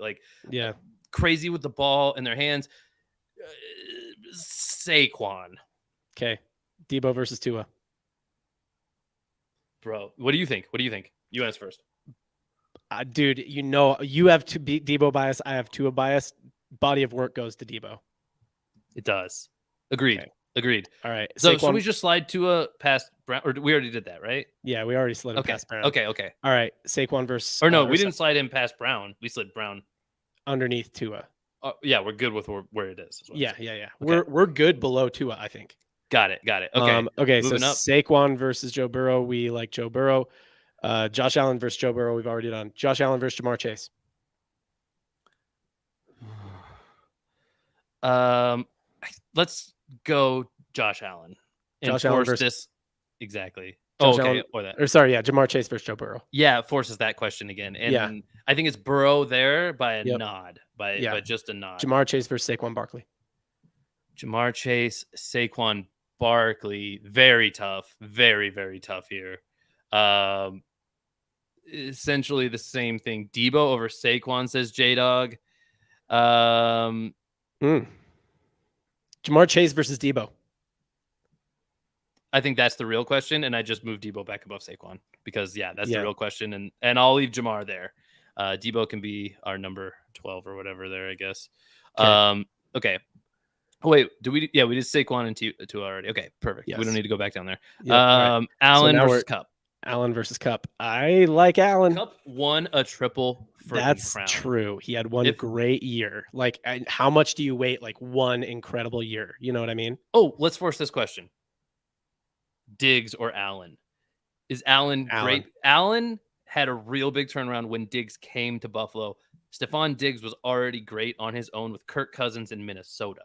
Speaker 2: Crazy with the ball in their hands. Saquon.
Speaker 1: Okay. Debo versus Tua.
Speaker 2: Bro, what do you think? You answer first.
Speaker 1: Dude, you have to be Debo bias. I have Tua bias. Body of work goes to Debo.
Speaker 2: It does. Agreed.
Speaker 1: Okay.
Speaker 2: Agreed.
Speaker 1: All right.
Speaker 2: So should we just slide Tua past Brown? Or we already did that, right?
Speaker 1: Yeah, we already slid him past Brown.
Speaker 2: Okay.
Speaker 1: All right. Saquon versus.
Speaker 2: Or no, we didn't slide him past Brown. We slid Brown
Speaker 1: underneath Tua.
Speaker 2: Yeah, we're good with where it is.
Speaker 1: Yeah. Okay. We're good below Tua, I think.
Speaker 2: Got it. Okay.
Speaker 1: Okay. So
Speaker 2: Moving up.
Speaker 1: Saquon versus Joe Burrow. We like Joe Burrow. Josh Allen versus Joe Burrow. We've already done. Josh Allen versus Jamar Chase.
Speaker 2: Let's go Josh Allen and
Speaker 1: Josh Allen
Speaker 2: force
Speaker 1: versus
Speaker 2: this exactly.
Speaker 1: Josh
Speaker 2: Okay,
Speaker 1: Allen,
Speaker 2: or that.
Speaker 1: or sorry, yeah, Jamar Chase versus Joe Burrow.
Speaker 2: Yeah, it forces that question again,
Speaker 1: Yeah.
Speaker 2: and I think it's Burrow there by a
Speaker 1: Yep.
Speaker 2: nod, by
Speaker 1: Yeah.
Speaker 2: just a nod.
Speaker 1: Jamar Chase versus Saquon Barkley.
Speaker 2: Jamar Chase, Saquon Barkley, very tough, very very tough here. Essentially the same thing. Debo over Saquon, says J Dog.
Speaker 1: Jamar Chase versus Debo.
Speaker 2: I think that's the real question, and I just moved Debo back above Saquon because that's the
Speaker 1: Yeah.
Speaker 2: real question, and I'll leave Jamar there. Debo can be our number 12 or whatever there, I guess. Okay. Oh, wait, we did Saquon and two already. Okay, perfect.
Speaker 1: Yes.
Speaker 2: We don't need to go back down there.
Speaker 1: Yep. Right.
Speaker 2: Allen versus Cup.
Speaker 1: Allen versus Cup. I like Allen.
Speaker 2: Cup won a triple
Speaker 1: That's
Speaker 2: crown.
Speaker 1: true. He had one great year. Like, how much do you wait? Like one incredible year. You know what I mean?
Speaker 2: Oh, let's force this question. Diggs or Allen? Is Allen great? Allen had a real big turnaround when Diggs came to Buffalo. Stephon Diggs was already great on his own with Kirk Cousins in Minnesota.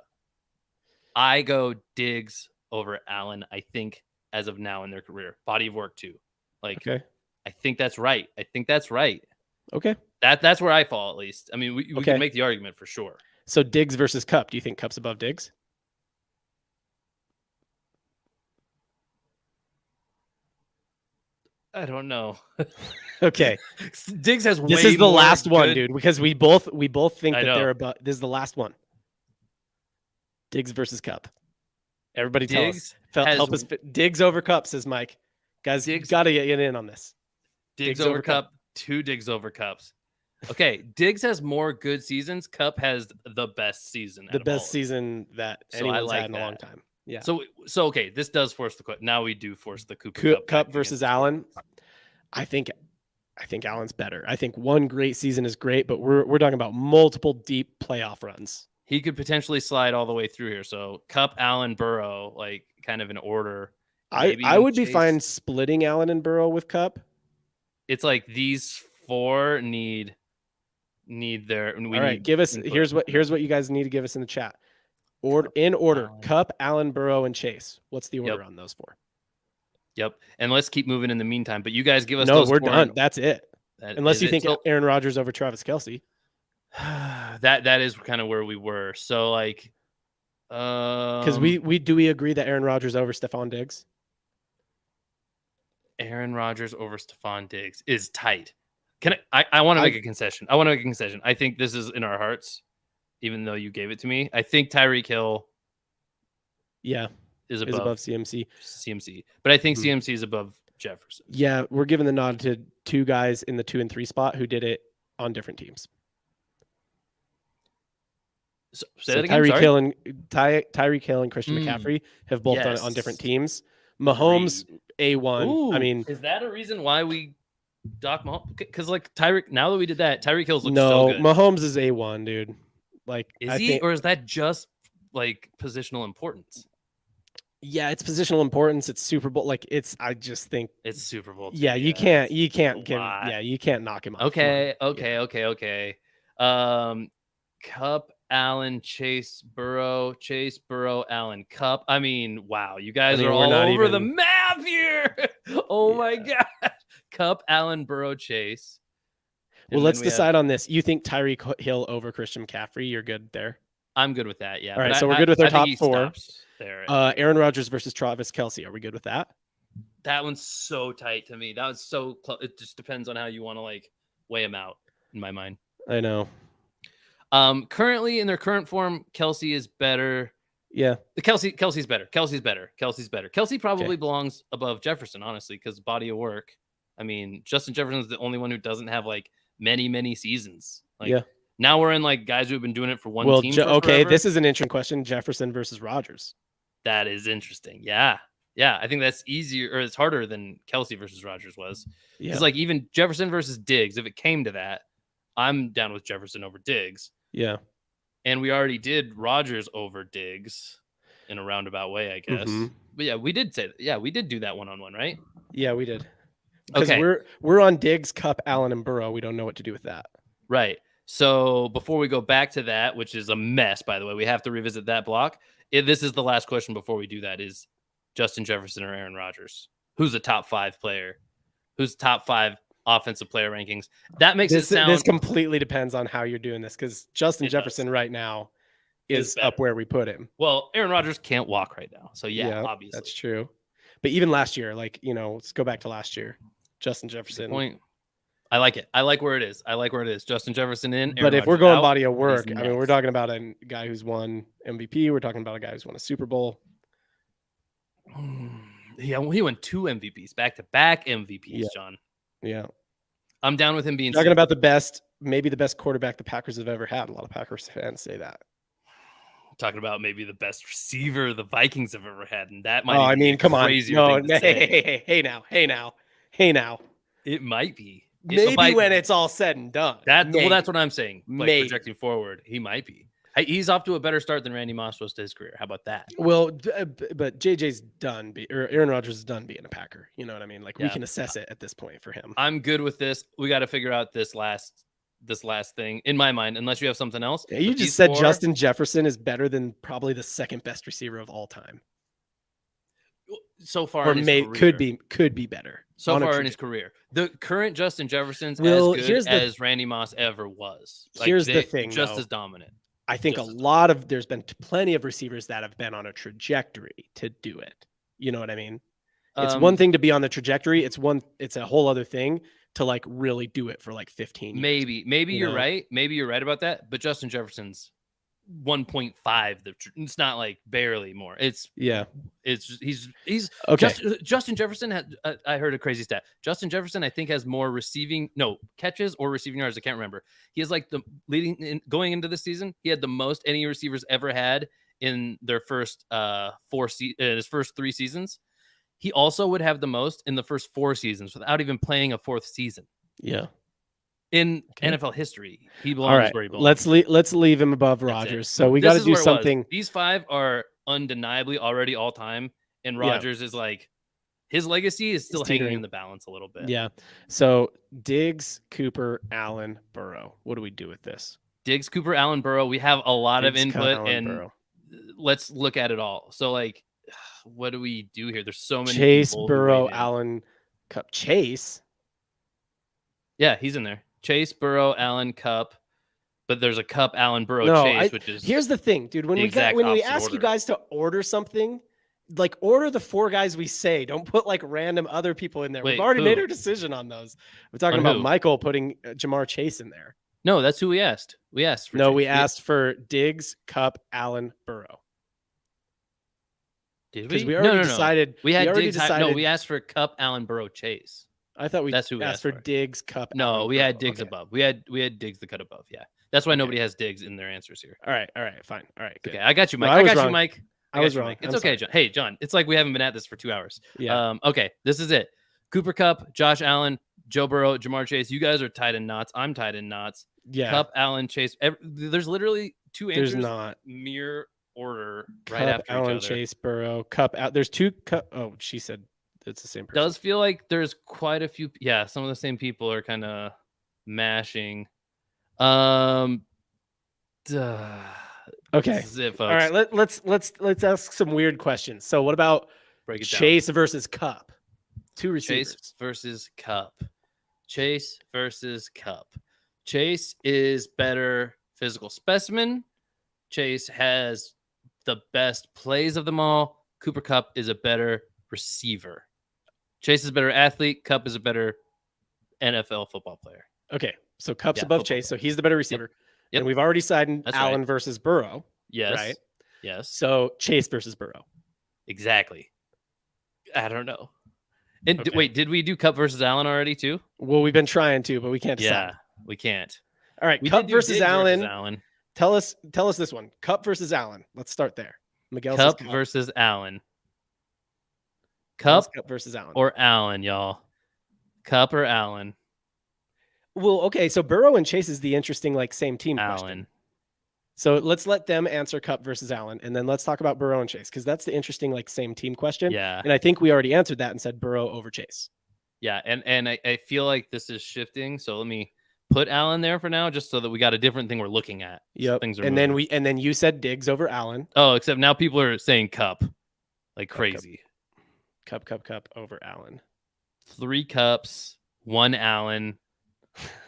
Speaker 2: I go Diggs over Allen, I think, as of now in their career. Body of work, too. Okay. I think that's right.
Speaker 1: Okay.
Speaker 2: That's where I fall, at least. I mean, we can make the argument for sure.
Speaker 1: So Diggs versus Cup. Do you think Cup's above Diggs?
Speaker 2: I don't know.
Speaker 1: Okay.
Speaker 2: Diggs has
Speaker 1: this is the last one, dude, because we both think that they're above. This is the last one. Diggs versus Cup. Everybody tell us. Help us. Diggs over Cup, says Mike. Guys, got to get in on this.
Speaker 2: Diggs over Cup. 2 Diggs over Cups. Okay, Diggs has more good seasons. Cup has the best season.
Speaker 1: The best season that anyone's had in a long time. Yeah.
Speaker 2: So okay, this does force the question. Now we do force the Cooper
Speaker 1: Cup versus Allen. I think Allen's better. I think one great season is great, but we're talking about multiple deep playoff runs.
Speaker 2: He could potentially slide all the way through here. So Cup, Allen, Burrow, like kind of in order.
Speaker 1: I would be fine splitting Allen and Burrow with Cup.
Speaker 2: It's like these 4 need their.
Speaker 1: All right, give us here's what you guys need to give us in the chat. In order: Cup, Allen, Burrow, and Chase. What's the order on those 4?
Speaker 2: Yep, and let's keep moving in the meantime. But you guys give us.
Speaker 1: No, we're done. That's it. Unless you think Aaron Rodgers over Travis Kelce.
Speaker 2: that is kind of where we were. So like,
Speaker 1: because we agree that Aaron Rodgers over Stephon Diggs.
Speaker 2: Aaron Rodgers over Stephon Diggs is tight. I want to make a concession. I think this is in our hearts, even though you gave it to me. I think Tyreek Hill is above CMC. But I think CMC is above Jefferson.
Speaker 1: Yeah, we're giving the nod to 2 guys in the 2 and 3 spot who did it on different teams.
Speaker 2: So Tyreek
Speaker 1: Hill and Christian McCaffrey have both done it on different teams. Mahomes A1.
Speaker 2: Ooh,
Speaker 1: I mean,
Speaker 2: is that a reason why we Doc Mahomes? Because like Tyreek, now that we did that, Tyreek Hill's looks so good.
Speaker 1: Mahomes is A1, dude. Like,
Speaker 2: is he, or is that just like positional importance?
Speaker 1: Yeah, it's positional importance. It's Super Bowl. Like, I just think
Speaker 2: it's Super Bowl.
Speaker 1: Yeah, you can't knock him off.
Speaker 2: Okay. Cup, Allen, Chase, Burrow, Allen, Cup. I mean, wow, you guys are all over the map here. My God. Cup, Allen, Burrow, Chase.
Speaker 1: Well, let's decide on this. You think Tyreek Hill over Christian McCaffrey? You're good there.
Speaker 2: I'm good with that. Yeah.
Speaker 1: All right, so we're good with our top 4. There. Aaron Rodgers versus Travis Kelce. Are we good with that?
Speaker 2: That one's so tight to me. That was so close. It just depends on how you want to like weigh them out in my mind.
Speaker 1: I know.
Speaker 2: Currently in their current form, Kelce is better.
Speaker 1: Yeah.
Speaker 2: Kelce's better. Kelce probably belongs above Jefferson, honestly, because body of work. I mean, Justin Jefferson's the only one who doesn't have like many seasons. Like, now we're in like guys who have been doing it for one team.
Speaker 1: Okay, this is an interesting question. Jefferson versus Rodgers.
Speaker 2: That is interesting. Yeah. I think that's easier, or it's harder than Kelce versus Rodgers was. Because like even Jefferson versus Diggs, if it came to that, I'm down with Jefferson over Diggs.
Speaker 1: Yeah.
Speaker 2: And we already did Rodgers over Diggs in a roundabout way, I guess. But yeah, we did do that one-on-one, right?
Speaker 1: Yeah, we did. Because we're on Diggs, Cup, Allen, and Burrow. We don't know what to do with that.
Speaker 2: Right. So before we go back to that, which is a mess, by the way, we have to revisit that block. This is the last question before we do that: is Justin Jefferson or Aaron Rodgers? Who's the top 5 player? Who's top 5 offensive player rankings? That makes it sound.
Speaker 1: This completely depends on how you're doing this, because Justin Jefferson right now is up where we put him.
Speaker 2: Well, Aaron Rodgers can't walk right now, so yeah, obviously
Speaker 1: that's true. But even last year, like, let's go back to last year. Justin Jefferson.
Speaker 2: Point. I like it. I like where it is. Justin Jefferson in.
Speaker 1: But if we're going body of work, I mean, we're talking about a guy who's won MVP. We're talking about a guy who's won a Super Bowl.
Speaker 2: Yeah, well, he won 2 MVPs, back-to-back MVPs, John.
Speaker 1: Yeah.
Speaker 2: I'm down with him being
Speaker 1: talking about maybe the best quarterback the Packers have ever had. A lot of Packers fans say that.
Speaker 2: Talking about maybe the best receiver the Vikings have ever had, and that might be
Speaker 1: come on.
Speaker 2: No,
Speaker 1: hey now.
Speaker 2: It might be.
Speaker 1: Maybe when it's all said and done.
Speaker 2: Well, that's what I'm saying. Like, projecting forward, he might be. He's off to a better start than Randy Moss was to his career. How about that?
Speaker 1: Well, but JJ's done, or Aaron Rodgers is done being a Packer. You know what I mean? Like, we can assess it at this point for him.
Speaker 2: I'm good with this. We got to figure out this last thing in my mind, unless you have something else.
Speaker 1: Yeah, you just said Justin Jefferson is better than probably the second best receiver of all time.
Speaker 2: So far,
Speaker 1: could be better.
Speaker 2: So far in his career, the current Justin Jefferson's as good as Randy Moss ever was. Like,
Speaker 1: here's the thing,
Speaker 2: just as dominant.
Speaker 1: I think there's been plenty of receivers that have been on a trajectory to do it. You know what I mean? It's one thing to be on the trajectory. It's a whole other thing to like really do it for like 15 years.
Speaker 2: Maybe you're right. Maybe you're right about that. But Justin Jefferson's 1.5. It's not like barely more. He's okay. Justin Jefferson had. I heard a crazy stat. Justin Jefferson, I think, has more catches or receiving yards. I can't remember. He has like the going into the season. He had the most any receivers ever had in their first his first 3 seasons. He also would have the most in the first 4 seasons without even playing a 4th season.
Speaker 1: Yeah.
Speaker 2: In NFL history, he belongs where he belongs.
Speaker 1: Let's leave him above Rodgers. So we got to do something.
Speaker 2: These 5 are undeniably already all time, and Rodgers is like his legacy is still hanging in the balance a little bit.
Speaker 1: Yeah. So Diggs, Cooper, Allen, Burrow. What do we do with this?
Speaker 2: Diggs, Cooper, Allen, Burrow. We have a lot of input, and let's look at it all. So, like, what do we do here? There's so many.
Speaker 1: Chase, Burrow, Allen, Cup. Chase.
Speaker 2: Yeah, he's in there. Chase, Burrow, Allen, Cup, but there's a Cup, Allen, Burrow, Chase, which is
Speaker 1: here's the thing, dude. When we ask you guys to order something, like order the 4 guys we say. Don't put like random other people in there. We've already made our decision on those. We're talking about Michael putting Jamar Chase in there.
Speaker 2: No, that's who we asked. We asked for
Speaker 1: we asked for Diggs, Cup, Allen, Burrow.
Speaker 2: Did we?
Speaker 1: We already decided.
Speaker 2: We had Diggs. No, we asked for Cup, Allen, Burrow, Chase.
Speaker 1: I thought that's who we asked for. Diggs, Cup.
Speaker 2: No,
Speaker 1: Allen,
Speaker 2: we had Diggs above. We had Diggs the cut above. Yeah, that's why nobody has Diggs in their answers here.
Speaker 1: All right, fine. All right, good.
Speaker 2: Okay, I got you, Mike. I got you, Mike.
Speaker 1: I was wrong.
Speaker 2: It's okay, John. Hey, John. It's like we haven't been at this for 2 hours.
Speaker 1: Yeah.
Speaker 2: Okay, this is it. Cooper Kupp, Josh Allen, Joe Burrow, Jamar Chase. You guys are tied in knots. I'm tied in knots.
Speaker 1: Yeah.
Speaker 2: Kupp, Allen, Chase. There's literally 2 answers.
Speaker 1: There's not
Speaker 2: mere order
Speaker 1: Kupp,
Speaker 2: right after
Speaker 1: Allen,
Speaker 2: each other.
Speaker 1: Chase, Burrow, Kupp. There's 2 Kupp. Oh, she said. It's the same person.
Speaker 2: Does feel like there's quite a few. Yeah, some of the same people are kind of mashing.
Speaker 1: Okay.
Speaker 2: This is it, folks.
Speaker 1: All right. Let's ask some weird questions. So, what about Chase versus Kupp? 2 receivers.
Speaker 2: Chase versus Kupp. Chase versus Kupp. Chase is better physical specimen. Chase has the best plays of them all. Cooper Kupp is a better receiver. Chase is a better athlete. Kupp is a better NFL football player.
Speaker 1: Okay, so Kupp's above Chase, so he's the better receiver. Yep. And we've already decided Allen versus Burrow.
Speaker 2: Yes.
Speaker 1: Right?
Speaker 2: Yes.
Speaker 1: So Chase versus Burrow.
Speaker 2: Exactly. I don't know. And wait, did we do Kupp versus Allen already too?
Speaker 1: Well, we've been trying to, but we can't decide.
Speaker 2: Yeah, we can't.
Speaker 1: All right, Kupp versus Allen. Tell us this one. Kupp versus Allen. Let's start there. Miguel
Speaker 2: Kupp versus Allen. Kupp
Speaker 1: versus Allen.
Speaker 2: Or Allen, y'all. Kupp or Allen?
Speaker 1: Well, okay, so Burrow and Chase is the interesting, like, same team
Speaker 2: Allen.
Speaker 1: Question. So let's let them answer Kupp versus Allen, and then let's talk about Burrow and Chase, because that's the interesting, like, same team question.
Speaker 2: Yeah.
Speaker 1: And I think we already answered that and said Burrow over Chase.
Speaker 2: Yeah, and I feel like this is shifting, so let me put Allen there for now, just so that we got a different thing we're looking at.
Speaker 1: Yep.
Speaker 2: Things are
Speaker 1: And
Speaker 2: moving.
Speaker 1: then you said Diggs over Allen.
Speaker 2: Oh, except now people are saying Cup like crazy.
Speaker 1: Cup over Allen.
Speaker 2: 3 Cups, 1 Allen.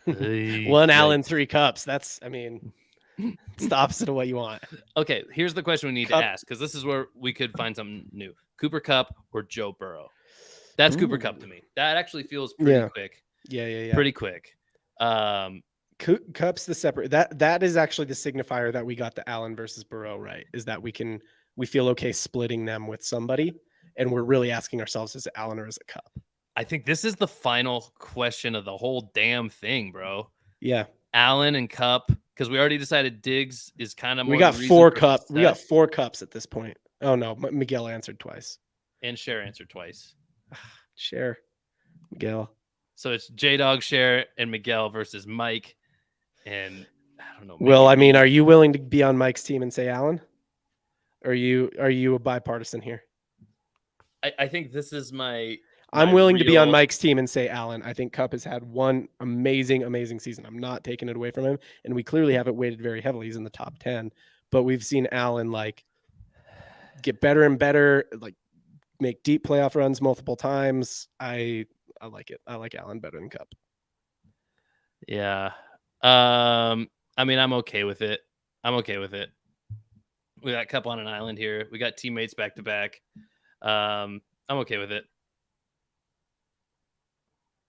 Speaker 1: 1 Allen, 3 Cups. That's, I mean, it's the opposite of what you want.
Speaker 2: Okay, here's the question we need
Speaker 1: Cup.
Speaker 2: to ask, because this is where we could find something new. Cooper Cup or Joe Burrow? That's Cooper Cup to me. That actually feels pretty quick.
Speaker 1: Yeah.
Speaker 2: Pretty quick.
Speaker 1: Cup's the separate. That is actually the signifier that we got the Allen versus Burrow right. Is that we feel okay splitting them with somebody, and we're really asking ourselves, is it Allen or is it Cup?
Speaker 2: I think this is the final question of the whole damn thing, bro.
Speaker 1: Yeah.
Speaker 2: Allen and Cup, because we already decided Diggs is kind of more.
Speaker 1: We got 4 Cups. We got 4 Cups at this point. Oh no, Miguel answered twice.
Speaker 2: And Cher answered twice.
Speaker 1: Cher, Miguel.
Speaker 2: So it's J-Dog, Cher, and Miguel versus Mike. And I don't know.
Speaker 1: Well, I mean, are you willing to be on Mike's team and say Allen? Or are you a bipartisan here?
Speaker 2: I think this is my
Speaker 1: I'm willing to be on Mike's team and say Allen. I think Cup has had one amazing season. I'm not taking it away from him. And we clearly haven't weighted very heavily. He's in the top 10. But we've seen Allen like get better and better, like make deep playoff runs multiple times. I like it. I like Allen better than Cup.
Speaker 2: Yeah. I mean, I'm okay with it. We got Cup on an island here. We got teammates back to back. I'm okay with it.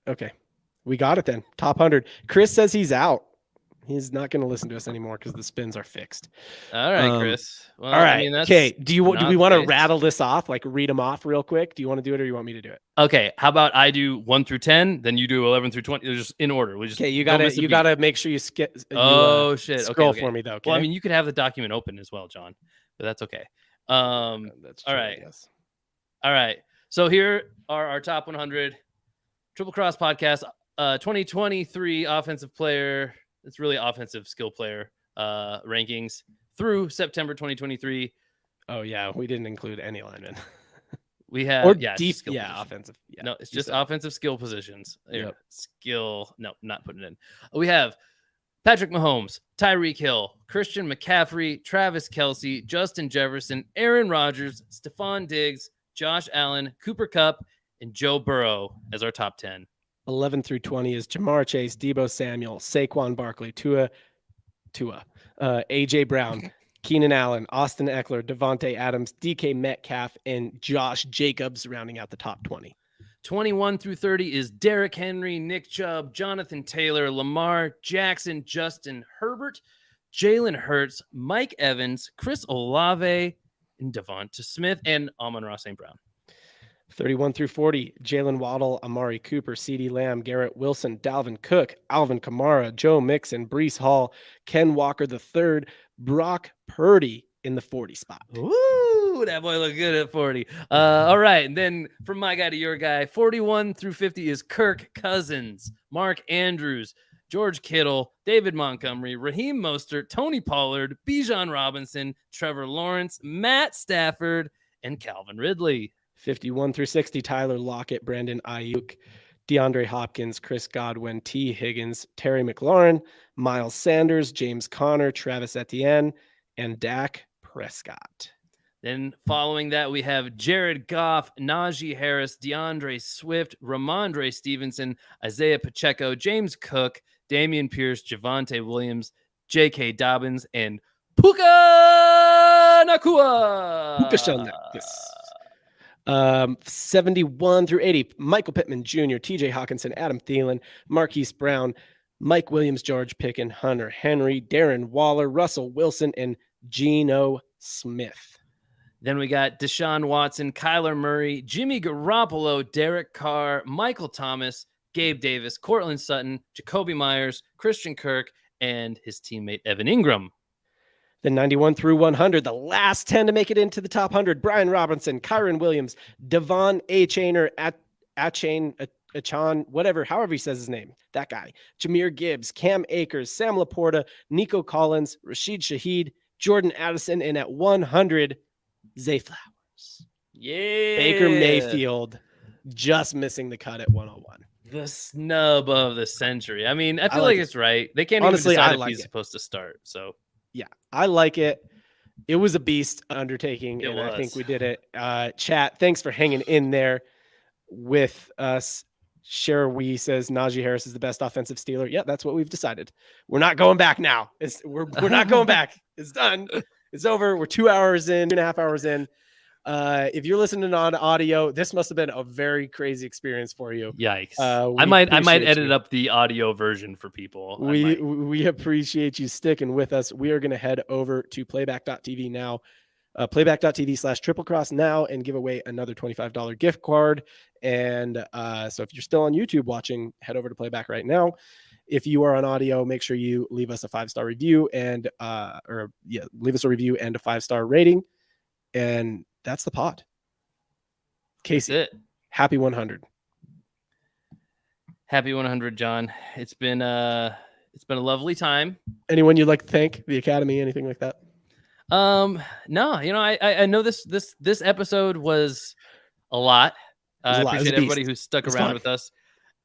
Speaker 1: Okay. We got it then. Top 100. Chris says he's out. He's not going to listen to us anymore because the spins are fixed.
Speaker 2: All right, Chris.
Speaker 1: Well, all right. I mean, okay. Do we want to rattle this off? Like read them off real quick? Do you want to do it or you want me to do it?
Speaker 2: Okay. How about I do 1 through 10, then you do 11 through 20. They're just in order.
Speaker 1: Okay. You gotta make sure you skip.
Speaker 2: Shit.
Speaker 1: Scroll
Speaker 2: okay.
Speaker 1: for me though. Okay?
Speaker 2: Well, I mean, you could have the document open as well, John, but that's okay.
Speaker 1: That's true,
Speaker 2: all right. Yes. All right. So here are our top 100 Triple Cross podcast, 2023 offensive player. It's really offensive skill player rankings through September 2023.
Speaker 1: Oh yeah, we didn't include any linemen.
Speaker 2: We have
Speaker 1: deep, offensive. Yeah,
Speaker 2: no, it's just offensive skill positions. Yep. Skill. No, not putting it in. We have Patrick Mahomes, Tyreek Hill, Christian McCaffrey, Travis Kelce, Justin Jefferson, Aaron Rodgers, Stephon Diggs, Josh Allen, Cooper Kupp, and Joe Burrow as our top 10.
Speaker 1: 11 through 20 is Jamar Chase, Deebo Samuel, Saquon Barkley, Tua, AJ Brown, Keenan Allen, Austin Eckler, Devontae Adams, DK Metcalf, and Josh Jacobs rounding out the top 20.
Speaker 2: 21 through 30 is Derrick Henry, Nick Chubb, Jonathan Taylor, Lamar Jackson, Justin Herbert, Jalen Hurts, Mike Evans, Chris Olave, and Devonta Smith, and Amon-Ra St. Brown.
Speaker 1: 31 through 40, Jalen Waddle, Amari Cooper, CeeDee Lamb, Garrett Wilson, Dalvin Cook, Alvin Kamara, Joe Mixon, Breece Hall, Ken Walker III, Brock Purdy in the 40 spot.
Speaker 2: Ooh, that boy looked good at 40. All right, and then from my guy to your guy, 41 through 50 is Kirk Cousins, Mark Andrews, George Kittle, David Montgomery, Raheem Mostert, Tony Pollard, Bijan Robinson, Trevor Lawrence, Matt Stafford, and Calvin Ridley.
Speaker 1: 51 through 60, Tyler Lockett, Brandon Ayuk, DeAndre Hopkins, Chris Godwin, T. Higgins, Terry McLaurin, Miles Sanders, James Conner, Travis Etienne, and Dak Prescott.
Speaker 2: Then following that, we have Jared Goff, Najee Harris, DeAndre Swift, Ramondre Stevenson, Isaiah Pacheco, James Cook, Damian Pierce, Javonte Williams, J.K. Dobbins, and Puka Nacua.
Speaker 1: 71 through 80, Michael Pittman Jr., TJ Hawkinson, Adam Thielen, Marquise Brown, Mike Williams, George Pickens, Hunter Henry, Darren Waller, Russell Wilson, and Geno Smith.
Speaker 2: Then we got Deshaun Watson, Kyler Murray, Jimmy Garoppolo, Derek Carr, Michael Thomas, Gabe Davis, Cortland Sutton, Jacoby Myers, Christian Kirk, and his teammate Evan Ingram.
Speaker 1: Then 91 through 100, the last 10 to make it into the top 100, Brian Robinson, Kyron Williams, Devon Achainer, Achan, whatever, however he says his name, that guy, Jahmyr Gibbs, Cam Akers, Sam Laporta, Nico Collins, Rashid Shaheed, Jordan Addison, and at 100, Zay Flowers.
Speaker 2: Yeah.
Speaker 1: Baker Mayfield just missing the cut at 101.
Speaker 2: The snub of the century. I mean, I feel
Speaker 1: like
Speaker 2: like
Speaker 1: it.
Speaker 2: it's right. They can't
Speaker 1: Honestly,
Speaker 2: even
Speaker 1: I
Speaker 2: decide if
Speaker 1: like
Speaker 2: he's
Speaker 1: it.
Speaker 2: supposed to start. So
Speaker 1: Yeah, I like it. It was a beast undertaking,
Speaker 2: it
Speaker 1: and I think
Speaker 2: was.
Speaker 1: we did it. Chat, thanks for hanging in there with us. Cher Wee says Najee Harris is the best offensive Steeler. Yeah, that's what we've decided. We're not going back now. We're not going back. It's done. It's over. We're 2 hours in, 2.5 hours in. If you're listening on audio, this must have been a very crazy experience for you.
Speaker 2: Yikes.
Speaker 1: We
Speaker 2: I might
Speaker 1: appreciate
Speaker 2: edit
Speaker 1: you.
Speaker 2: up the audio version for people.
Speaker 1: We appreciate you sticking with us. We are going to head over to playback.tv now. Playback.tv/triplecross now and give away another $25 gift card. And so if you're still on YouTube watching, head over to Playback right now. If you are on audio, make sure you leave us a 5-star review and leave us a review and a 5-star rating. And that's the pod. Casey,
Speaker 2: That's it.
Speaker 1: Happy 100.
Speaker 2: Happy 100, John. It's been a lovely time.
Speaker 1: Anyone you'd like to thank? The Academy, anything like that?
Speaker 2: No, I know this episode was a lot. I appreciate everybody who stuck around with us.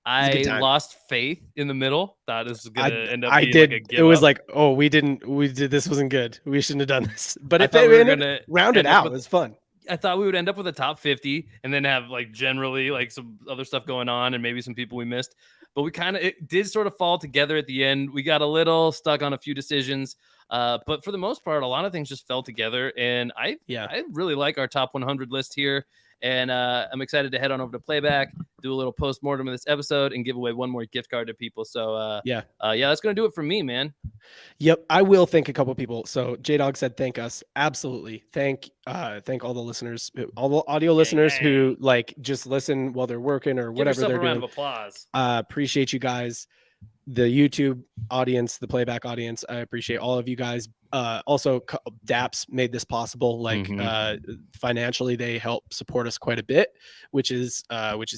Speaker 2: I lost faith in the middle. Thought this was gonna end up being like a give
Speaker 1: It was
Speaker 2: up.
Speaker 1: like, oh, this wasn't good. We shouldn't have done this. But if
Speaker 2: we were gonna
Speaker 1: it rounded out, it was fun.
Speaker 2: I thought we would end up with a top 50 and then have like generally like some other stuff going on and maybe some people we missed. But it did sort of fall together at the end. We got a little stuck on a few decisions. But for the most part, a lot of things just fell together. And I really like our top 100 list here. And I'm excited to head on over to Playback, do a little post-mortem of this episode, and give away one more gift card to people. So, that's going to do it for me, man.
Speaker 1: Yep, I will thank a couple people. So J-Dog said thank us. Absolutely. Thank all the listeners, all the audio listeners who like just listen while they're working or whatever they're doing.
Speaker 2: Give yourself a round of applause.
Speaker 1: Appreciate you guys. The YouTube audience, the Playback audience, I appreciate all of you guys. Also, DAPS made this possible. Like financially, they help support us quite a bit, which is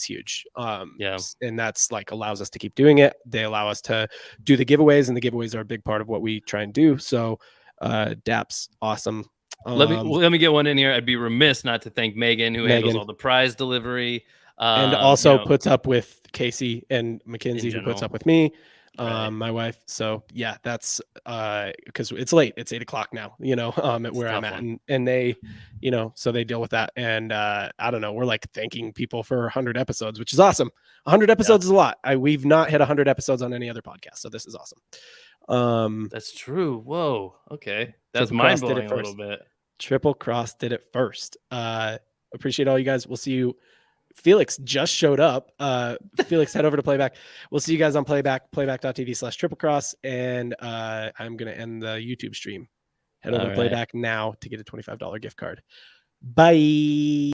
Speaker 1: huge. And that's like allows us to keep doing it. They allow us to do the giveaways, and the giveaways are a big part of what we try and do. So, DAPS, awesome.
Speaker 2: Let me get one in here. I'd be remiss not to thank Megan, who handles all the prize delivery,
Speaker 1: and also puts up with Casey and Mackenzie, who puts up with me. My wife. So yeah, that's because it's late. It's 8 o'clock now, at where I'm at. And they, so they deal with that. And I don't know, we're like thanking people for 100 episodes, which is awesome. 100 episodes is a lot. We've not hit 100 episodes on any other podcast. So this is awesome.
Speaker 2: That's true. Whoa. Okay. That's mind blowing a little bit.
Speaker 1: Triple Cross did it first. Appreciate all you guys. We'll see you. Felix just showed up. Felix, head over to Playback. We'll see you guys on Playback, playback.tv/triplecross. And I'm going to end the YouTube stream. Head over to Playback now to get a $25 gift card. Bye.